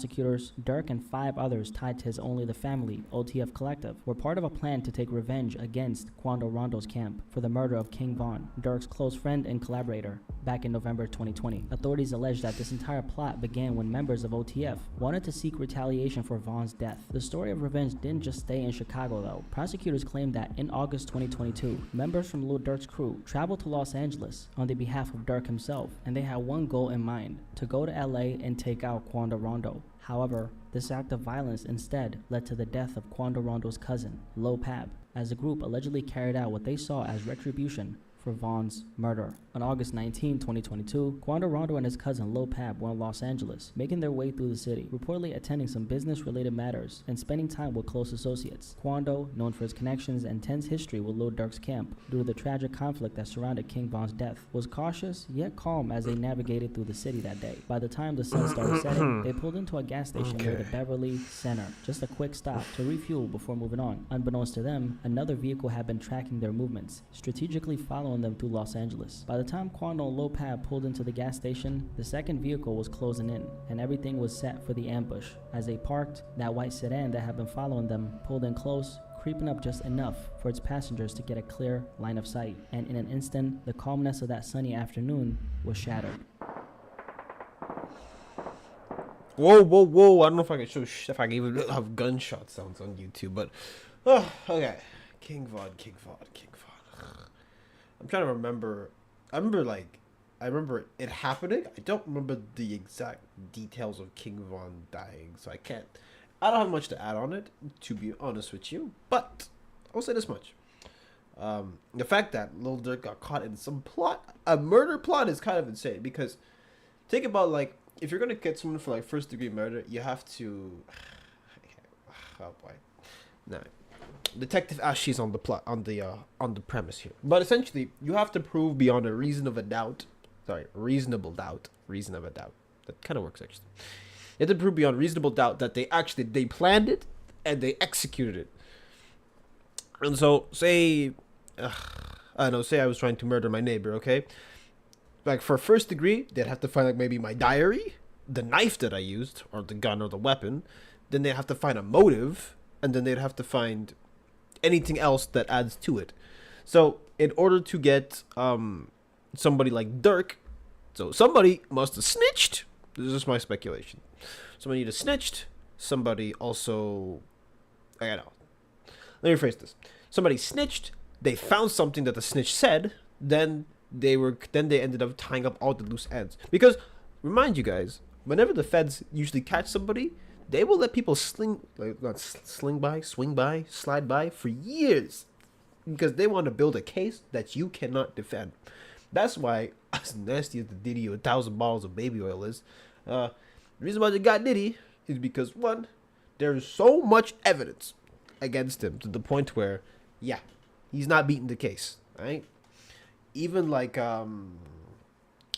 Durk and 5 others tied to his Only the Family, OTF collective, were part of a plan to take revenge against Quando Rondo's camp for the murder of King Von, Durk's close friend and collaborator, back in November 2020. Authorities allege that this entire plot began when members of OTF wanted to seek retaliation for Von's death. The story of revenge didn't just stay in Chicago though. Prosecutors claimed that in August 2022, members from Lil Durk's crew traveled to Los Angeles on the behalf of Durk himself, and they had one goal in mind: to go to LA and take out Quando Rondo. However, this act of violence instead led to the death of Quando Rondo's cousin, Lil Pab, as the group allegedly carried out what they saw as retribution for Von's murder. On August 19, 2022, Quando Rondo and his cousin Lil Pab were in Los Angeles, making their way through the city, reportedly attending some business-related matters and spending time with close associates. Quando, known for his connections and tense history with Lil Durk's camp due to the tragic conflict that surrounded King Von's death, was cautious yet calm as they navigated through the city that day. By the time the sun started setting, they pulled into a gas station near the Beverly Center, just a quick stop to refuel before moving on. Unbeknownst to them, another vehicle had been tracking their movements, strategically following them through Los Angeles. By the time Quando and Lil Pab pulled into the gas station, the second vehicle was closing in, and everything was set for the ambush. As they parked, that white sedan that had been following them pulled in close, creeping up just enough for its passengers to get a clear line of sight. And in an instant, the calmness of that sunny afternoon was shattered. Whoa, whoa, whoa! I don't know if I can show if I can even have gunshot sounds on YouTube, but okay. King Von. I'm trying to remember. I remember it happening. I don't remember the exact details of King Von dying, so I don't have much to add on it, to be honest with you. But I'll say this much: the fact that Lil Durk got caught in some plot, a murder plot, is kind of insane. Because think about, like, if you're gonna get someone for like first-degree murder, you have to. Oh boy, no. Detective Ashley's on the plot, on the premise here, but essentially you have to prove beyond a reasonable doubt. Reasonable doubt. That kind of works actually. You have to prove beyond reasonable doubt that they planned it and they executed it. And so, say I was trying to murder my neighbor. Okay, like for first degree, they'd have to find like maybe my diary, the knife that I used, or the gun or the weapon. Then they'd have to find a motive, and then they'd have to find anything else that adds to it. So in order to get somebody like Dirk, so somebody must have snitched. This is just my speculation. Somebody either snitched. Somebody also, I don't know. Let me rephrase this. Somebody snitched. They found something that the snitch said. Then they ended up tying up all the loose ends. Because remind you guys, whenever the feds usually catch somebody, they will let people slide by for years, because they want to build a case that you cannot defend. That's why, as nasty as the Diddy 1,000 bottles of baby oil is, the reason why they got Diddy is because, one, there's so much evidence against him to the point where, yeah, he's not beating the case, right? Even like,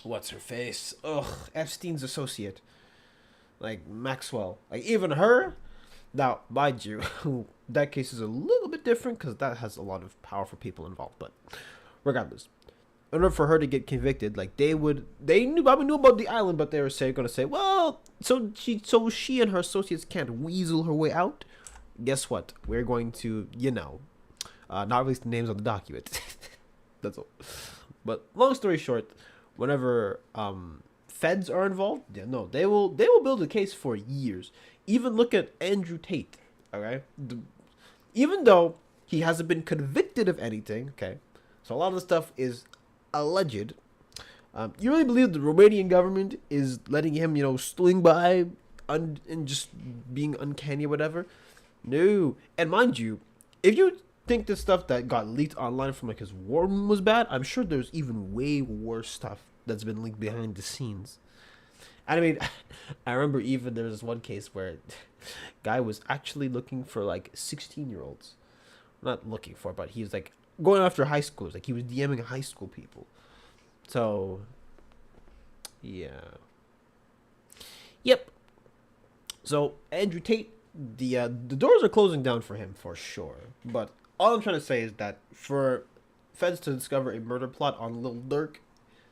what's her face? Epstein's associate. Like Maxwell, like even her. Now, mind you, that case is a little bit different because that has a lot of powerful people involved. But regardless, in order for her to get convicted, like they probably knew about the island, but they were going to say, well, so she and her associates can't weasel her way out. Guess what? We're going to, not release the names on the document. That's all. But long story short, whenever feds are involved, they will build a case for years. Even look at Andrew Tate, okay? Even though he hasn't been convicted of anything, okay? So a lot of the stuff is alleged. You really believe the Romanian government is letting him, sling by and just being uncanny or whatever? No. And mind you, if you think the stuff that got leaked online from like his war room was bad, I'm sure there's even way worse stuff that's been leaked behind the scenes. I mean, I remember even there was this one case where guy was actually looking for like 16-year-olds. Not looking for, but he was like going after high schoolers. Like he was DMing high school people. So, yeah. Yep. So, Andrew Tate, the doors are closing down for him for sure. But all I'm trying to say is that for feds to discover a murder plot on Lil Durk,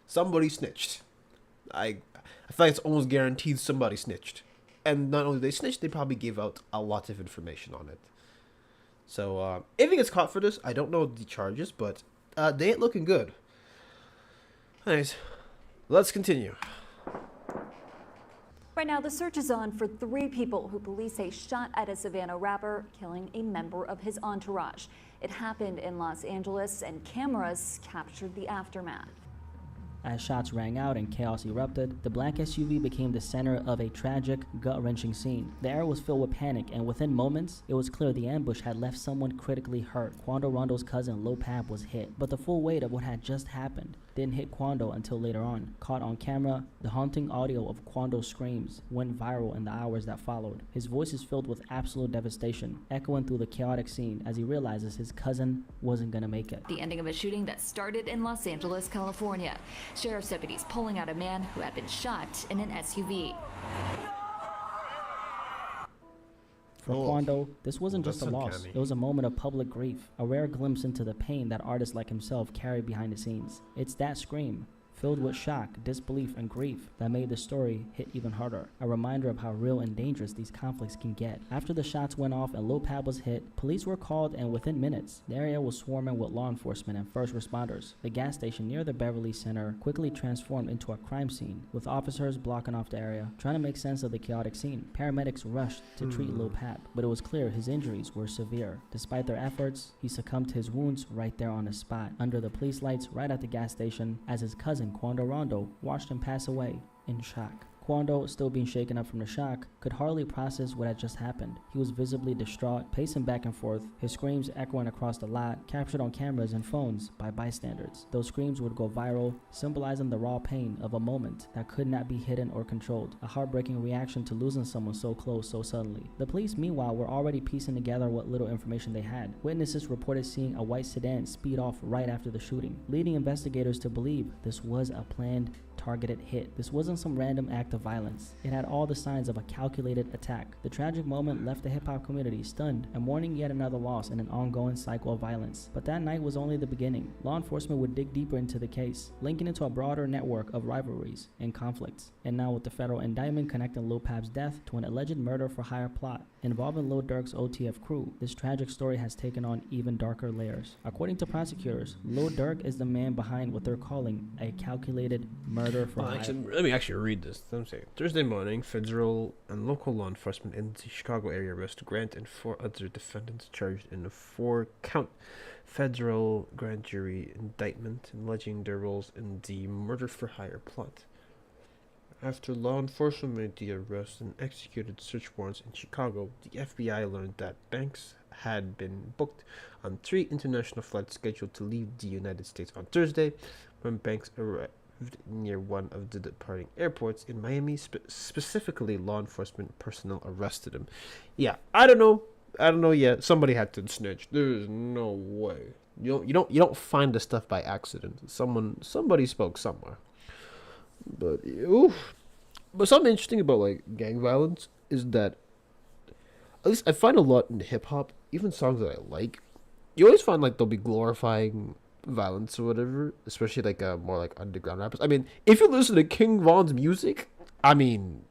somebody snitched. I feel like it's almost guaranteed somebody snitched. And not only they snitched, they probably gave out a lot of information on it. So, if he gets caught for this, I don't know the charges, but they ain't looking good. Anyways, let's continue. Right now, the search is on for 3 people who police say shot at a Savannah rapper, killing a member of his entourage. It happened in Los Angeles, and cameras captured the aftermath. As shots rang out and chaos erupted, the black SUV became the center of a tragic, gut-wrenching scene. The air was filled with panic, and within moments, it was clear the ambush had left someone critically hurt. Quando Rondo's cousin Lil Pap was hit, but the full weight of what had just happened didn't hit Quando until later on. Caught on camera, the haunting audio of Quando's screams went viral in the hours that followed. His voice is filled with absolute devastation, echoing through the chaotic scene as he realizes his cousin wasn't gonna make it. The ending of a shooting that started in Los Angeles, California. Sheriff's deputies pulling out a man who had been shot in an SUV. For Quando, this wasn't just a loss, it was a moment of public grief, a rare glimpse into the pain that artists like himself carry behind the scenes. It's that scream, filled with shock, disbelief, and grief that made the story hit even harder. A reminder of how real and dangerous these conflicts can get. After the shots went off and Lil Pab was hit, police were called, and within minutes, the area was swarming with law enforcement and first responders. The gas station near the Beverly Center quickly transformed into a crime scene, with officers blocking off the area, trying to make sense of the chaotic scene. Paramedics rushed to treat Lil Pab, but it was clear his injuries were severe. Despite their efforts, he succumbed to his wounds right there on the spot, under the police lights right at the gas station, as his cousin Quando Rondo watched him pass away in shock. Quando, still being shaken up from the shock, could hardly process what had just happened. He was visibly distraught, pacing back and forth, his screams echoing across the lot, captured on cameras and phones by bystanders. Those screams would go viral, symbolizing the raw pain of a moment that could not be hidden or controlled, a heartbreaking reaction to losing someone so close so suddenly. The police, meanwhile, were already piecing together what little information they had. Witnesses reported seeing a white sedan speed off right after the shooting, leading investigators to believe this was a planned, targeted hit. This wasn't some random act of violence. It had all the signs of a calculated attack. The tragic moment left the hip-hop community stunned and mourning yet another loss in an ongoing cycle of violence. But that night was only the beginning. Law enforcement would dig deeper into the case, linking it to a broader network of rivalries and conflicts. And now with the federal indictment connecting Lil Pab's death to an alleged murder for hire plot involving Lil Durk's OTF crew, this tragic story has taken on even darker layers. According to prosecutors, Lil Durk is the man behind what they're calling a calculated murder for hire. Let me actually read this. Let me say, Thursday morning, federal and local law enforcement in the Chicago area arrested Grant and 4 other defendants charged in a 4-count federal grand jury indictment alleging their roles in the murder for hire plot. After law enforcement made the arrest and executed search warrants in Chicago, the FBI learned that Banks had been booked on 3 international flights scheduled to leave the United States on Thursday. When Banks arrived near one of the departing airports in Miami, specifically, law enforcement personnel arrested him. Yeah, I don't know yet. Somebody had to snitch. There is no way. You don't find the stuff by accident. Somebody spoke somewhere. But something interesting about like gang violence is that, at least I find a lot in hip hop, even songs that I like, you always find like they'll be glorifying violence or whatever, especially like more like underground rappers. I mean, if you listen to King Von's music, I mean,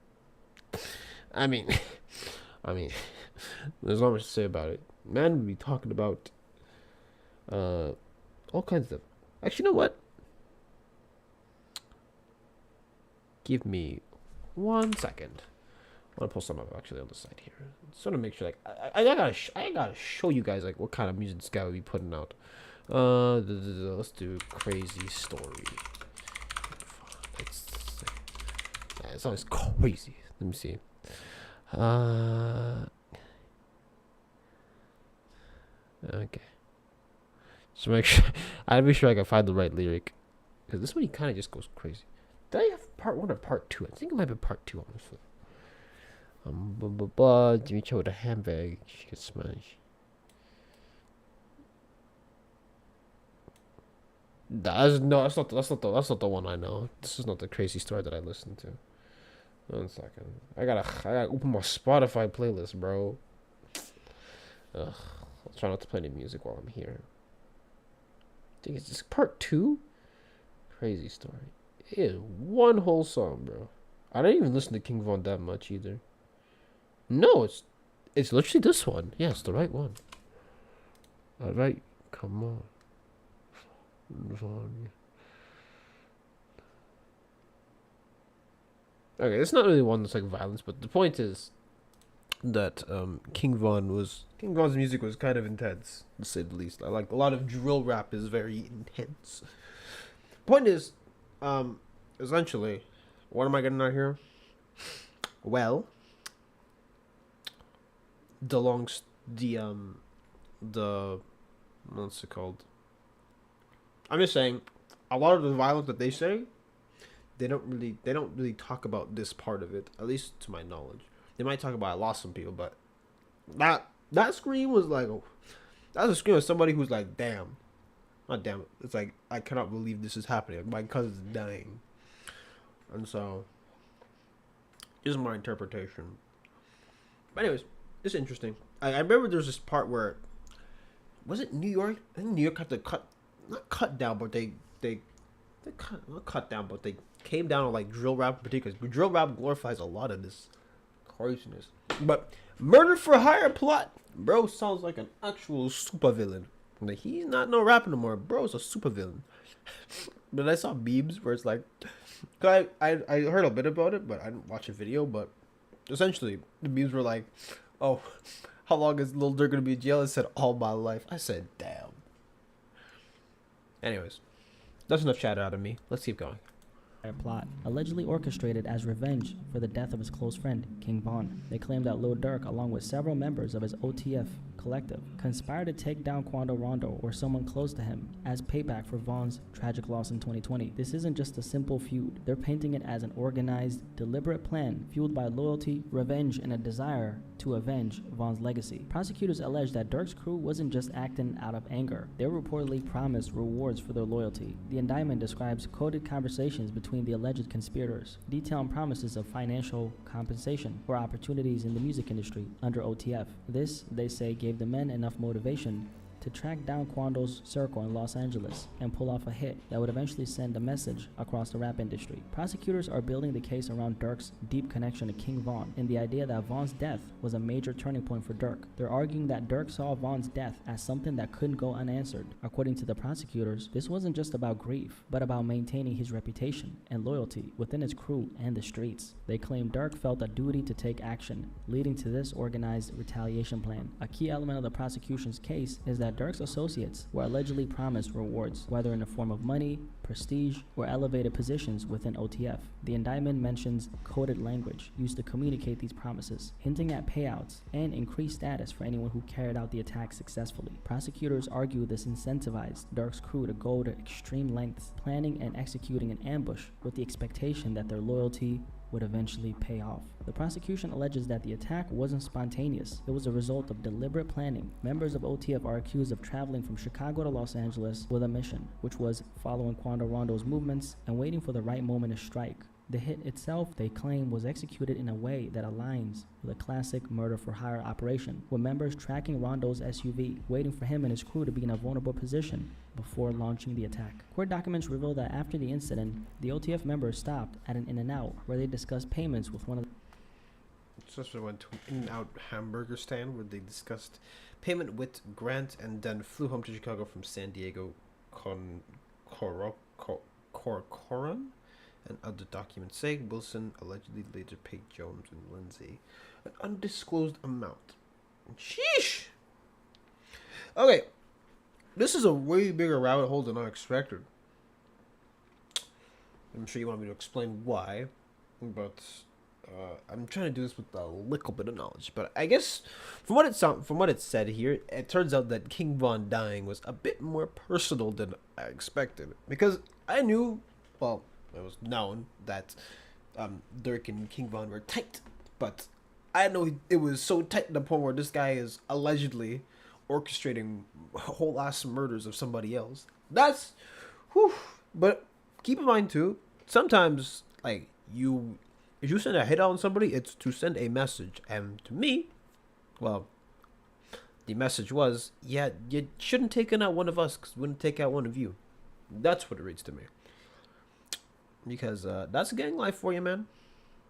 there's not much to say about it. Man would be talking about all kinds of stuff. Actually, you know what? Give me 1 second. I want to pull some up actually on the side here. Just want to make sure, like, I gotta show you guys like what kind of music this guy would be putting out. Let's do Crazy Story. It's always crazy. Let me see. Okay. Just make sure. I'd be sure I can find the right lyric, because this one he kind of just goes crazy. Did I have part 1 or part 2? I think it might be part 2, honestly. Dimitri with a handbag. She gets smashed. That's not the one I know. This is not the Crazy Story that I listened to. 1 second. I gotta open my Spotify playlist, bro. Ugh. I'll try not to play any music while I'm here. I think it's just part 2. Crazy Story. It is one whole song, bro. I didn't even listen to King Von that much either. No, it's literally this one. Yeah, it's the right one. Alright, come on. Okay, it's not really one that's like violence, but the point is that King Von's music was kind of intense, to say the least. I like a lot of drill rap is very intense. Point is, essentially, what am I getting at here? Well, the what's it called? I'm just saying, a lot of the violence that they say, they don't really talk about this part of it, at least to my knowledge. They might talk about I lost some people, but that scream was like, that's a scream of somebody who's like, damn. Not damn it. It's like, I cannot believe this is happening. My cousin's dying. And so, this is my interpretation. But anyways, it's interesting. I remember there's this part where, was it New York? I think New York had to not cut down, but they they not cut down, but they came down on like drill rap in particular. Drill rap glorifies a lot of this craziness. But murder for hire plot, bro, sounds like an actual supervillain. Like, he's not no rapper no more. Bro's a supervillain. But I saw memes where it's like, I heard a bit about it, but I didn't watch a video. But essentially, the memes were like, oh, how long is Lil Durk gonna be in jail? I said, all my life. I said, damn. Anyways, that's enough chatter out of me. Let's keep going. Plot, allegedly orchestrated as revenge for the death of his close friend, King Von. They claim that Lil Durk, along with several members of his OTF collective, conspired to take down Quando Rondo or someone close to him as payback for Von's tragic loss in 2020. This isn't just a simple feud. They're painting it as an organized, deliberate plan fueled by loyalty, revenge, and a desire to avenge Von's legacy. Prosecutors allege that Durk's crew wasn't just acting out of anger. They were reportedly promised rewards for their loyalty. The indictment describes coded conversations between the alleged conspirators, detailing promises of financial compensation or opportunities in the music industry under OTF. This, they say, gave the men enough motivation to track down Quando's circle in Los Angeles and pull off a hit that would eventually send a message across the rap industry. Prosecutors are building the case around Durk's deep connection to King Von and the idea that Von's death was a major turning point for Durk. They're arguing that Durk saw Von's death as something that couldn't go unanswered. According to the prosecutors, this wasn't just about grief, but about maintaining his reputation and loyalty within his crew and the streets. They claim Durk felt a duty to take action, leading to this organized retaliation plan. A key element of the prosecution's case is that Durk's associates were allegedly promised rewards, whether in the form of money, prestige, or elevated positions within OTF. The indictment mentions coded language used to communicate these promises, hinting at payouts and increased status for anyone who carried out the attack successfully. Prosecutors argue this incentivized Durk's crew to go to extreme lengths, planning and executing an ambush with the expectation that their loyalty would eventually pay off. The prosecution alleges that the attack wasn't spontaneous. It was a result of deliberate planning. Members of OTF are accused of traveling from Chicago to Los Angeles with a mission, which was following Quando Rondo's movements and waiting for the right moment to strike. The hit itself, they claim, was executed in a way that aligns with a classic murder-for-hire operation, with members tracking Rondo's SUV, waiting for him and his crew to be in a vulnerable position before launching the attack. Court documents reveal that after the incident, the OTF members stopped at an In-N-Out where they discussed payments with one of the... So they went to an In-N-Out hamburger stand where they discussed payment with Grant and then flew home to Chicago from San Diego Corcoran. And other documents say Wilson allegedly later paid Jones and Lindsay an undisclosed amount. Sheesh! Okay, this is a way bigger rabbit hole than I expected. I'm sure you want me to explain why, but I'm trying to do this with a little bit of knowledge. But I guess from what it said here, it turns out that King Von dying was a bit more personal than I expected, because I knew, well, it was known that Durk and King Von were tight, but I didn't know it was so tight to the point where this guy is allegedly orchestrating whole ass murders of somebody else. That's, whew. But keep in mind too, sometimes like if you send a hit on somebody, it's to send a message, and to me, well, the message was, yeah, you shouldn't take out one of us because we wouldn't take out one of you. That's what it reads to me. Because that's gang life for you, man.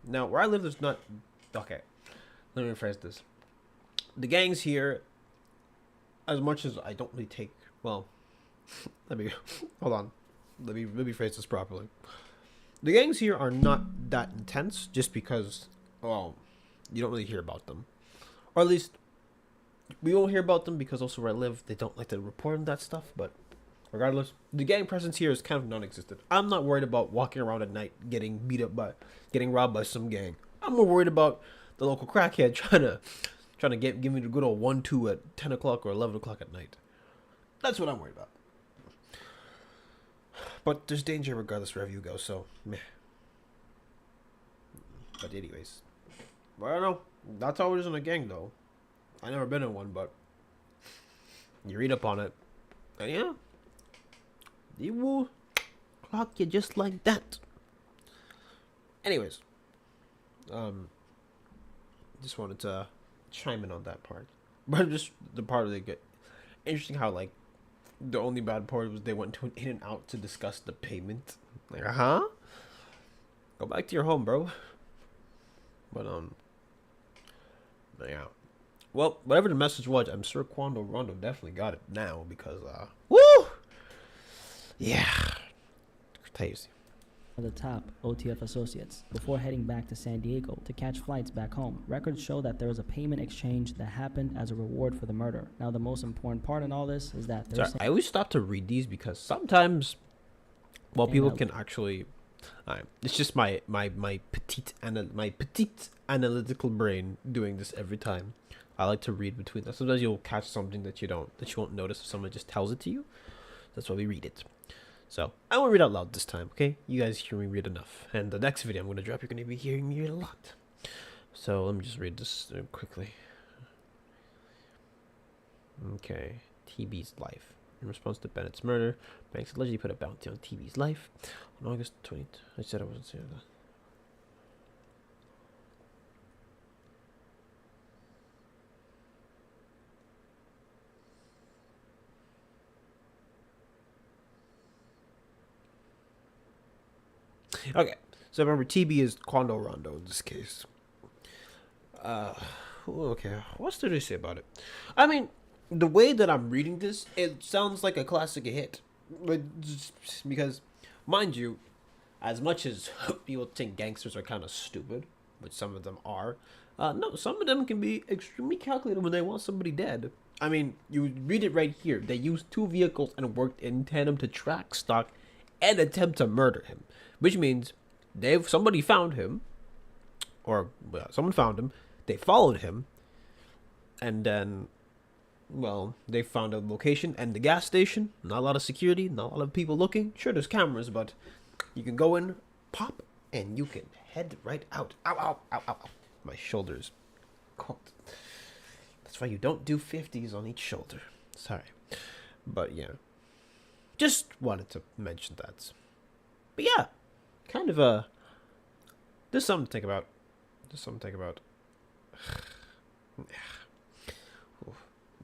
Now, where I live, there's not... Okay, let me rephrase this. The gangs here, as much as I don't really take... Well, let me... Hold on. Let me phrase this properly. The gangs here are not that intense just because, well, you don't really hear about them. Or at least, we won't hear about them because also where I live, they don't like to report on that stuff, but... Regardless, the gang presence here is kind of non-existent. I'm not worried about walking around at night getting robbed by some gang. I'm more worried about the local crackhead trying to give me the good old 1-2 at 10 o'clock or 11 o'clock at night. That's what I'm worried about. But there's danger regardless wherever you go, so meh. But anyways, I don't know. That's how it is in a gang, though. I've never been in one, but you read up on it, and yeah. They will clock you just like that. Anyways, just wanted to chime in on that part. But just the part of it, interesting how like the only bad part was they went to an In-N-Out to discuss the payment. Like, go back to your home, bro. But yeah. Well, whatever the message was, I'm sure Quando Rondo definitely got it now because woo! Yeah. Tasty. The top OTF associates before heading back to San Diego to catch flights back home. Records show that there was a payment exchange that happened as a reward for the murder. Now, the most important part in all this is that I always stop to read these because sometimes, well, people can actually. It's just my petite analytical brain doing this every time. I like to read between that. Sometimes you'll catch something that you won't notice if someone just tells it to you. That's why we read it. So I won't read out loud this time, okay? You guys hear me read enough. And the next video I'm going to drop, you're going to be hearing me read a lot. So let me just read this quickly. Okay. TB's life. In response to Bennett's murder, Banks allegedly put a bounty on TB's life on August 20th. I said I wasn't saying that. Okay, so remember, TB is Quando Rondo in this case. Okay, what did they say about it? I mean, the way that I'm reading this, it sounds like a classic hit. Because, mind you, as much as people think gangsters are kind of stupid, which some of them are, no, some of them can be extremely calculated when they want somebody dead. I mean, you read it right here. They used 2 vehicles and worked in tandem to track, stalk, and attempt to murder him. Which means somebody found him, or well, someone found him, they followed him, and then, well, they found a location and the gas station. Not a lot of security, not a lot of people looking. Sure, there's cameras, but you can go in, pop, and you can head right out. Ow, ow, ow, ow, ow. My shoulder's cooked. That's why you don't do 50s on each shoulder. Sorry. But yeah. Just wanted to mention that. But yeah. Kind of there's something to think about.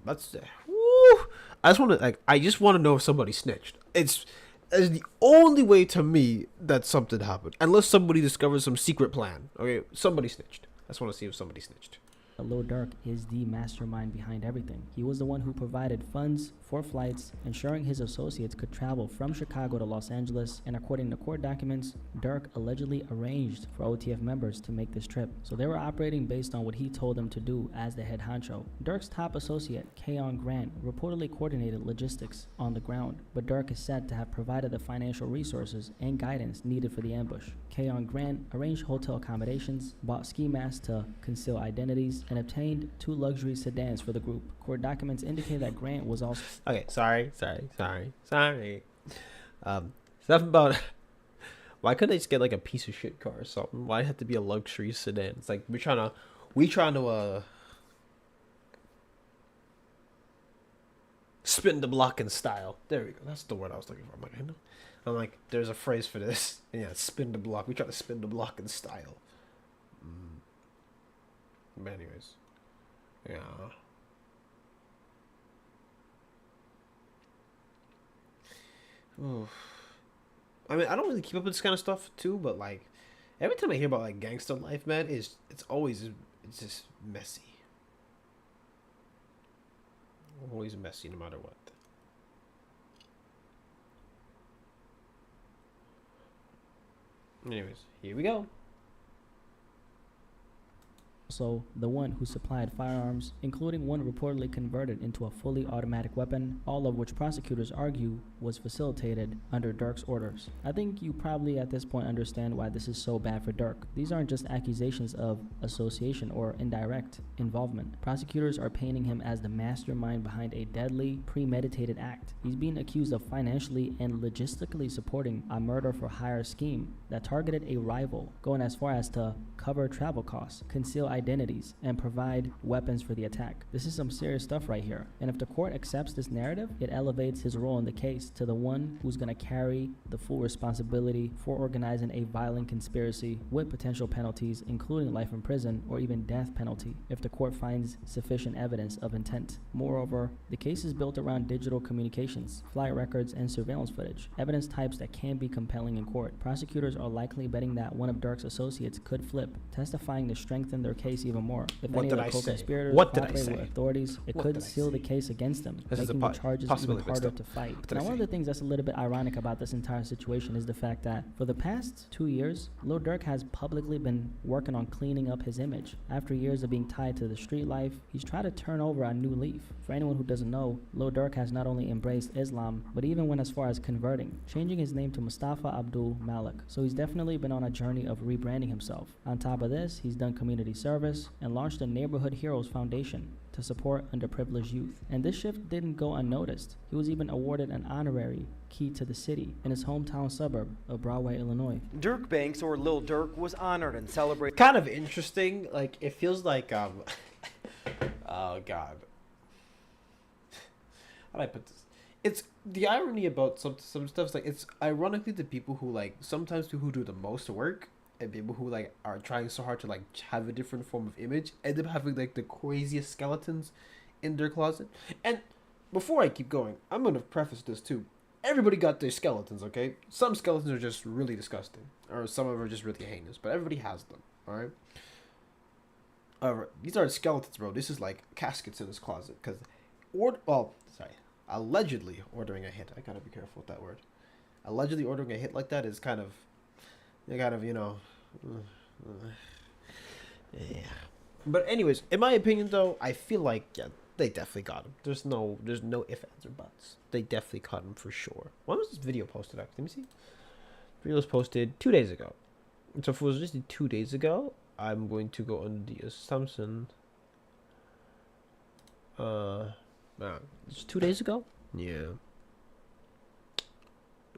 That's woo. I just want to know if somebody snitched. It's the only way to me that something happened, unless somebody discovers some secret plan. Okay, somebody snitched. I just want to see if somebody snitched. Lil Durk is the mastermind behind everything. He was the one who provided funds for flights, ensuring his associates could travel from Chicago to Los Angeles, and according to court documents, Durk allegedly arranged for OTF members to make this trip. So they were operating based on what he told them to do as the head honcho. Durk's top associate, Keon Grant, reportedly coordinated logistics on the ground, but Durk is said to have provided the financial resources and guidance needed for the ambush. Keon Grant arranged hotel accommodations, bought ski masks to conceal identities, and obtained 2 luxury sedans for the group. Court documents indicate that Grant was also... Okay, sorry. Stuff about... Why couldn't they just get like a piece of shit car or something? Why have to be a luxury sedan? It's like we trying to spin the block in style. There we go. That's the word I was looking for. I'm like, there's a phrase for this. Yeah, spin the block. We try to spin the block in style. But anyways, yeah. Oof. I mean, I don't really keep up with this kind of stuff too, but like every time I hear about like gangster life, man, it's just messy. Always messy, no matter what. Anyways, here we go. Also, the one who supplied firearms, including one reportedly converted into a fully automatic weapon, all of which prosecutors argue was facilitated under Durk's orders. I think you probably at this point understand why this is so bad for Durk. These aren't just accusations of association or indirect involvement. Prosecutors are painting him as the mastermind behind a deadly, premeditated act. He's being accused of financially and logistically supporting a murder-for-hire scheme that targeted a rival, going as far as to cover travel costs, conceal identity identities and provide weapons for the attack. This is some serious stuff right here. And if the court accepts this narrative, it elevates his role in the case to the one who's going to carry the full responsibility for organizing a violent conspiracy with potential penalties, including life in prison or even death penalty, if the court finds sufficient evidence of intent. Moreover, the case is built around digital communications, flight records, and surveillance footage, evidence types that can be compelling in court. Prosecutors are likely betting that one of Dirk's associates could flip, testifying to strengthen their case even more. If any of the co-conspirators cooperate with authorities, it could seal the case against them, making the charges even harder to fight. Now, one of the things that's a little bit ironic about this entire situation is the fact that for the past 2 years, Lil Durk has publicly been working on cleaning up his image. After years of being tied to the street life, he's tried to turn over a new leaf. For anyone who doesn't know, Lil Durk has not only embraced Islam, but even went as far as converting, changing his name to Mustafa Abdul Malik. So he's definitely been on a journey of rebranding himself. On top of this, he's done community service and launched the Neighborhood Heroes Foundation to support underprivileged youth. And this shift didn't go unnoticed. He was even awarded an honorary key to the city in his hometown suburb of Broadway, Illinois. Dirk Banks, or Lil Durk, was honored and celebrated. Kind of interesting. Like, it feels like oh god, how do I put this? It's the irony about some stuff is like, it's ironically the people who like, sometimes people who do the most work and people who like are trying so hard to like have a different form of image end up having like the craziest skeletons in their closet. And before I keep going, I'm gonna preface this too. Everybody got their skeletons, okay? Some skeletons are just really disgusting, or some of them are just really heinous, but everybody has them, alright? These aren't skeletons, bro. This is like caskets in his closet. Because, allegedly ordering a hit. I gotta be careful with that word. Allegedly ordering a hit like that is kind of, you know, yeah. But anyways, in my opinion, though, I feel like, yeah, they definitely got him. There's no ifs, ands, or buts. They definitely caught him for sure. When was this video posted up? Let me see. The video was posted 2 days ago. So if it was just 2 days ago, I'm going to go under the assumption. It's 2 days ago? Yeah.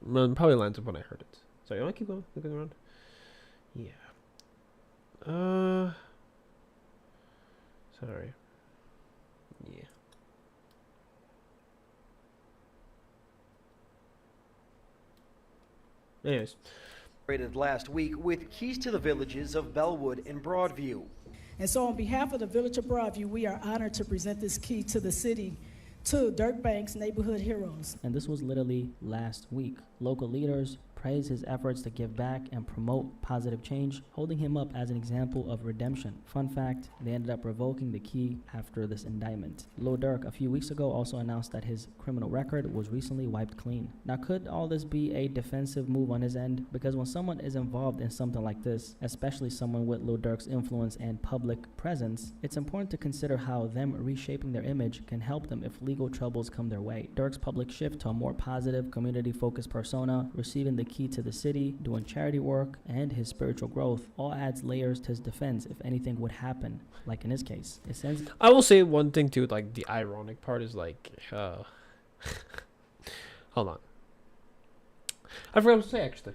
Probably lines up when I heard it. So you want to keep going? Looking around? Yeah. Sorry. Yeah. Anyways. Last week with keys to the villages of Bellwood and Broadview. And so on behalf of the village of Broadview, we are honored to present this key to the city to Dirk Banks Neighborhood Heroes. And this was literally last week. Local leaders praised his efforts to give back and promote positive change, holding him up as an example of redemption. Fun fact, they ended up revoking the key after this indictment. Lil Durk a few weeks ago also announced that his criminal record was recently wiped clean. Now, could all this be a defensive move on his end? Because when someone is involved in something like this, especially someone with Lil Durk's influence and public presence, it's important to consider how them reshaping their image can help them if legal troubles come their way. Durk's public shift to a more positive, community-focused persona, receiving the key to the city, doing charity work, and his spiritual growth all adds layers to his defense if anything would happen, like in his case. It sends. I will say one thing too, like the ironic part is like, hold on. I forgot what to say actually.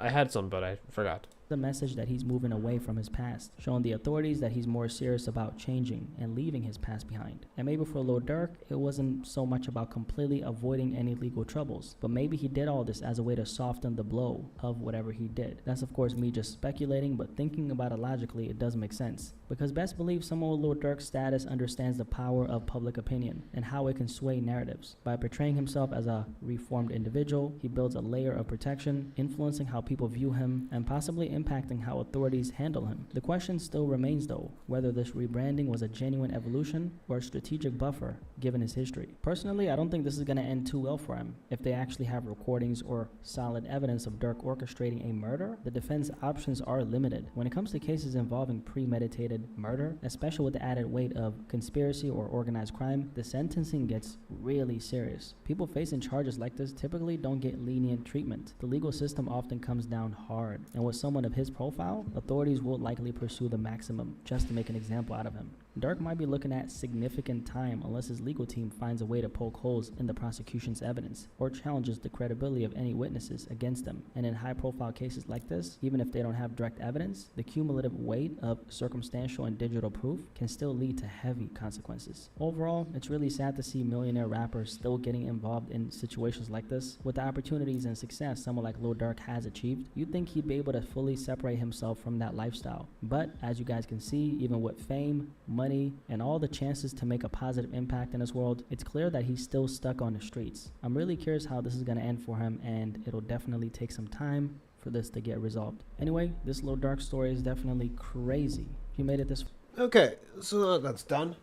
I had some, but I forgot. The message that he's moving away from his past, showing the authorities that he's more serious about changing and leaving his past behind. And maybe for Lil Durk, it wasn't so much about completely avoiding any legal troubles, but maybe he did all this as a way to soften the blow of whatever he did. That's of course me just speculating, but thinking about it logically, it does make sense. Because best believe someone with Lil Durk's status understands the power of public opinion and how it can sway narratives. By portraying himself as a reformed individual, he builds a layer of protection, influencing how people view him and possibly impacting how authorities handle him. The question still remains though, whether this rebranding was a genuine evolution or a strategic buffer given his history. Personally, I don't think this is going to end too well for him. If they actually have recordings or solid evidence of Durk orchestrating a murder, the defense options are limited. When it comes to cases involving premeditated murder, especially with the added weight of conspiracy or organized crime, the sentencing gets really serious. People facing charges like this typically don't get lenient treatment. The legal system often comes down hard, and with someone of his profile, authorities will likely pursue the maximum just to make an example out of him. Dirk might be looking at significant time unless his legal team finds a way to poke holes in the prosecution's evidence or challenges the credibility of any witnesses against them. And in high-profile cases like this, even if they don't have direct evidence, the cumulative weight of circumstantial and digital proof can still lead to heavy consequences. Overall, it's really sad to see millionaire rappers still getting involved in situations like this. With the opportunities and success someone like Lil Durk has achieved, you'd think he'd be able to fully separate himself from that lifestyle. But as you guys can see, even with fame, money, and all the chances to make a positive impact in this world, it's clear that he's still stuck on the streets. I'm really curious how this is going to end for him, and it'll definitely take some time for this to get resolved. Anyway, this Lil Durk story is definitely crazy. If you made it this Okay, so that's done.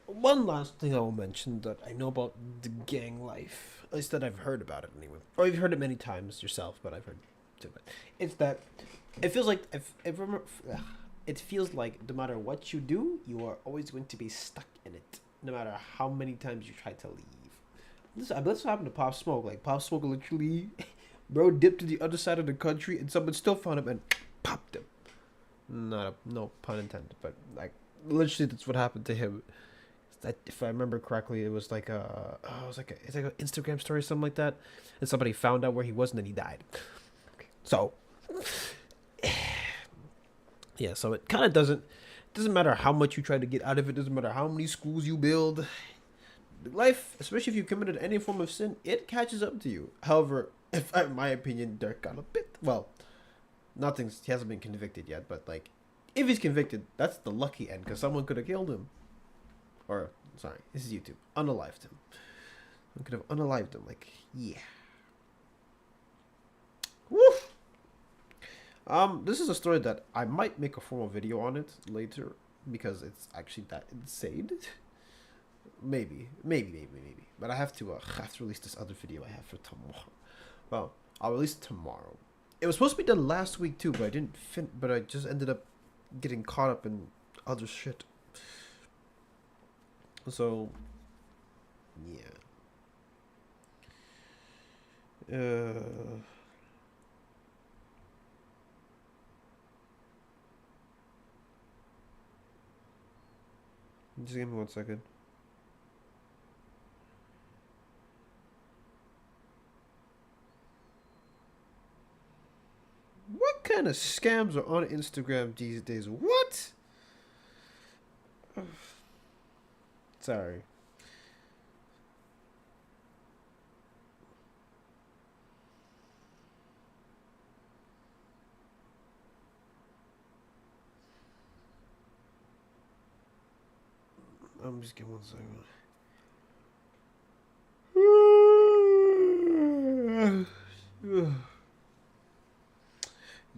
One last thing I will mention that I know about the gang life, at least that I've heard about it anyway. Or you've heard it many times yourself, but I've heard it. It's that it feels like it feels like no matter what you do, you are always going to be stuck in it, no matter how many times you try to leave. That's what happened to Pop Smoke. Like, Pop Smoke literally, bro, dipped to the other side of the country, and someone still found him and popped him. No pun intended, but like literally that's what happened to him. That, if I remember correctly, it was like it's like an Instagram story or something like that, and somebody found out where he was and then he died. So. Yeah, so it kind of doesn't matter how much you try to get out of it. Doesn't matter how many schools you build. Life, especially if you committed any form of sin, it catches up to you. However, in my opinion, Dirk got a bit, well, he hasn't been convicted yet, but like, if he's convicted, that's the lucky end, because someone could have killed him. Or, sorry, this is YouTube. Unalived him. I could have unalived him, like, yeah. Woof! This is a story that I might make a formal video on it later, because it's actually that insane. Maybe. But I have to release this other video I have for tomorrow. Well, I'll release it tomorrow. It was supposed to be done last week too, but I didn't but I just ended up getting caught up in other shit. So, yeah. Just give me 1 second. What kind of scams are on Instagram these days? What? Sorry. I'm just getting 1 second.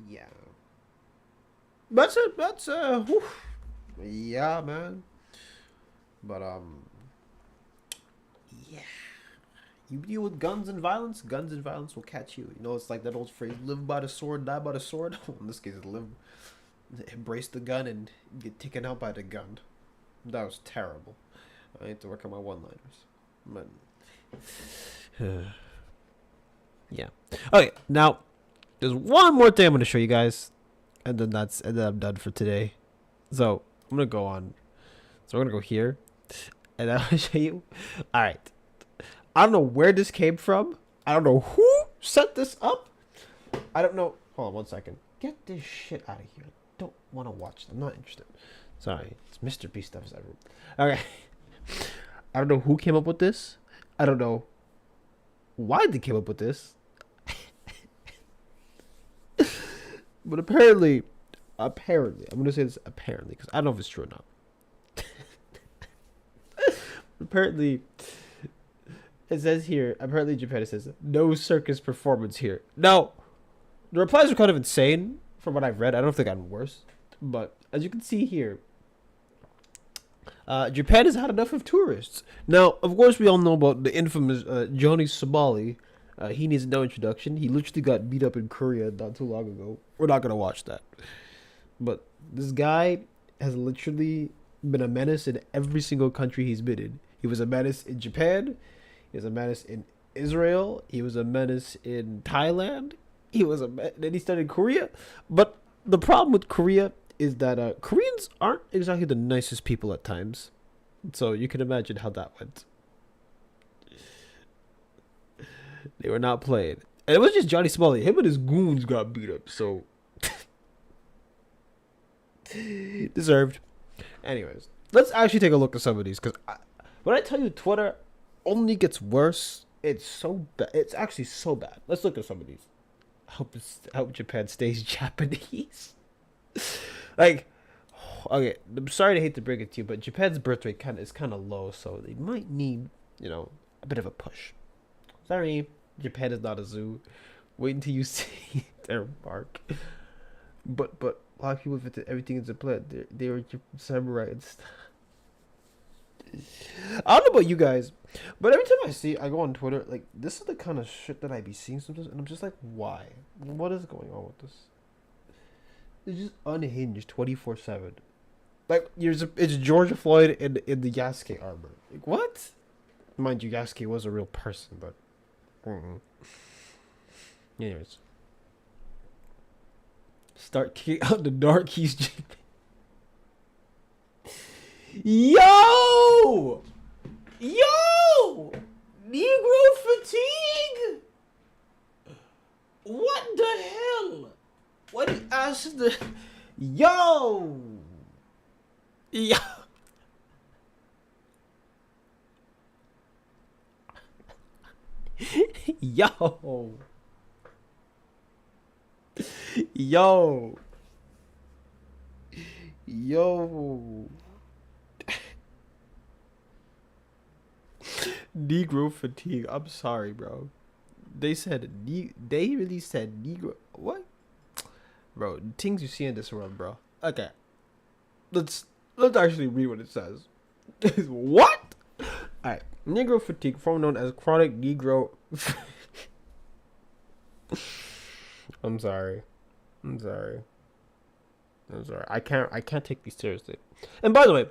Yeah. That's it. That's whew. Yeah, man. But yeah. You deal with guns and violence will catch you. You know, it's like that old phrase, live by the sword, die by the sword. In this case, embrace the gun and get taken out by the gun. That was terrible. I need to work on my one-liners. But yeah. Okay, now there's one more thing I'm gonna show you guys, and then I'm done for today. So I'm gonna go on. So we're gonna go here, and I'll show you. All right. I don't know where this came from. I don't know who set this up. I don't know. Hold on 1 second. Get this shit out of here. I don't want to watch it. I'm not interested. Sorry, it's Mr. B stuff. Okay. I don't know who came up with this. I don't know why they came up with this. But apparently, I'm going to say this apparently, because I don't know if it's true or not. Apparently, it says here, apparently Japan, it says, no circus performance here. Now, the replies are kind of insane from what I've read. I don't know if they've gotten worse. But as you can see here, Japan has had enough of tourists. Now, of course, we all know about the infamous Johnny Sabali. He needs no introduction. He literally got beat up in Korea not too long ago. We're not going to watch that. But this guy has literally been a menace in every single country he's been in. He was a menace in Japan. He was a menace in Israel. He was a menace in Thailand. Then he started in Korea. But the problem with Korea is that Koreans aren't exactly the nicest people at times. So you can imagine how that went. They were not playing. And it was just Johnny Smalley. Him and his goons got beat up. So deserved. Anyways, let's actually take a look at some of these. Because when I tell you Twitter only gets worse, it's so bad. It's actually so bad. Let's look at some of these. Hope Japan stays Japanese. Like, okay, I'm sorry to hate to break it to you, but Japan's birth rate is kind of low, so they might need, a bit of a push. Sorry, Japan is not a zoo. Wait until you see their park. But a lot of people, if everything is a plan, they were samurai and stuff. I don't know about you guys, but every time I go on Twitter, like, this is the kind of shit that I be seeing sometimes, and I'm just like, why? What is going on with this? It's just unhinged 24/7. Like, it's George Floyd in the Yasuke armor. Like, what? Mind you, Yasuke was a real person, but anyways, start kicking out the darkies. Yo! Negro fatigue? What the hell? What he asked the... Yo! Yo! Yo! Yo! Yo! Negro fatigue. I'm sorry, bro. They really said Negro. What? Bro, things you see in this world, bro. Okay. Let's actually read what it says. What? Alright. Negro fatigue, formerly known as chronic Negro. I'm sorry. I can't take these seriously. And by the way,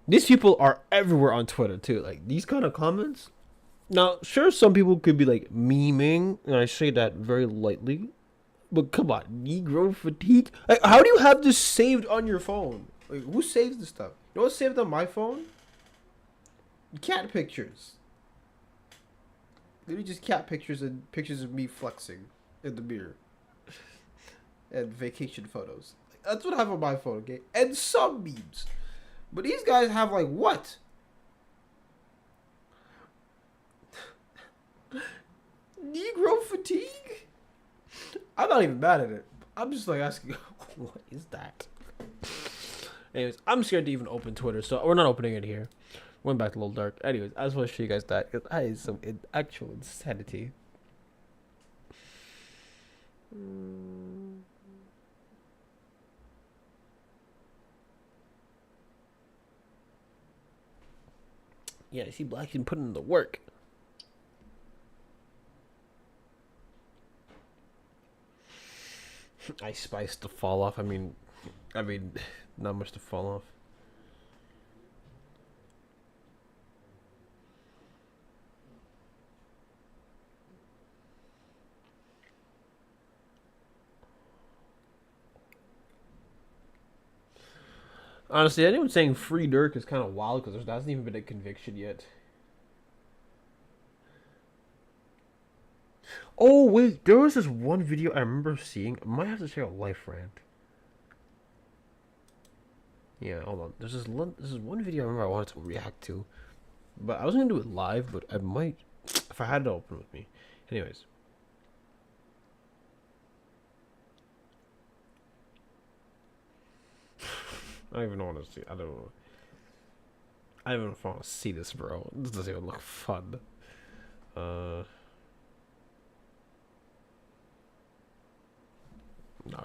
these people are everywhere on Twitter too. Like, these kind of comments. Now, sure, some people could be like memeing, and I say that very lightly. But come on, Negro fatigue. Like, how do you have this saved on your phone? Like, who saves this stuff? You know what's saved on my phone? Cat pictures. Maybe just cat pictures and pictures of me flexing in the mirror. And vacation photos. That's what I have on my phone, okay? And some memes. But these guys have, like, what? Negro fatigue? I'm not even mad at it. I'm just, like, asking, what is that? Anyways, I'm scared to even open Twitter, so we're not opening it here. Went back a little dark. Anyways, I just want to show you guys that, because that is some actual insanity. Yeah, I see Black can put in the work. Ice Spice to fall off. I mean, not much to fall off. Honestly, anyone saying free Dirk is kind of wild because there hasn't even been a conviction yet. Oh, wait. There was this one video I remember seeing. I might have to check out Life Rant. Yeah, hold on. This is one video I remember I wanted to react to. But I was going to do it live, but I might... If I had it open with me. Anyways. I don't even want to see. I don't know. I don't even want to see this, bro. This doesn't even look fun. No,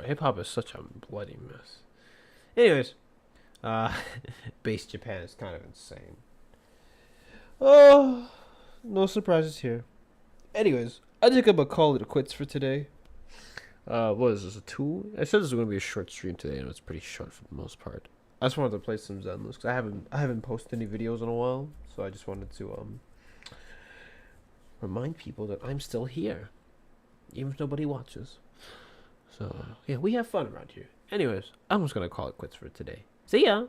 hip hop is such a bloody mess. Anyways, base Japan is kind of insane. Oh, no surprises here. Anyways, I think I'm gonna call it quits for today. What is this, a 2? I said this was gonna be a short stream today, and it's pretty short for the most part. I just wanted to play some Zenless because I haven't posted any videos in a while, so I just wanted to remind people that I'm still here, even if nobody watches. So yeah, we have fun around here. Anyways, I'm just gonna call it quits for today. See ya!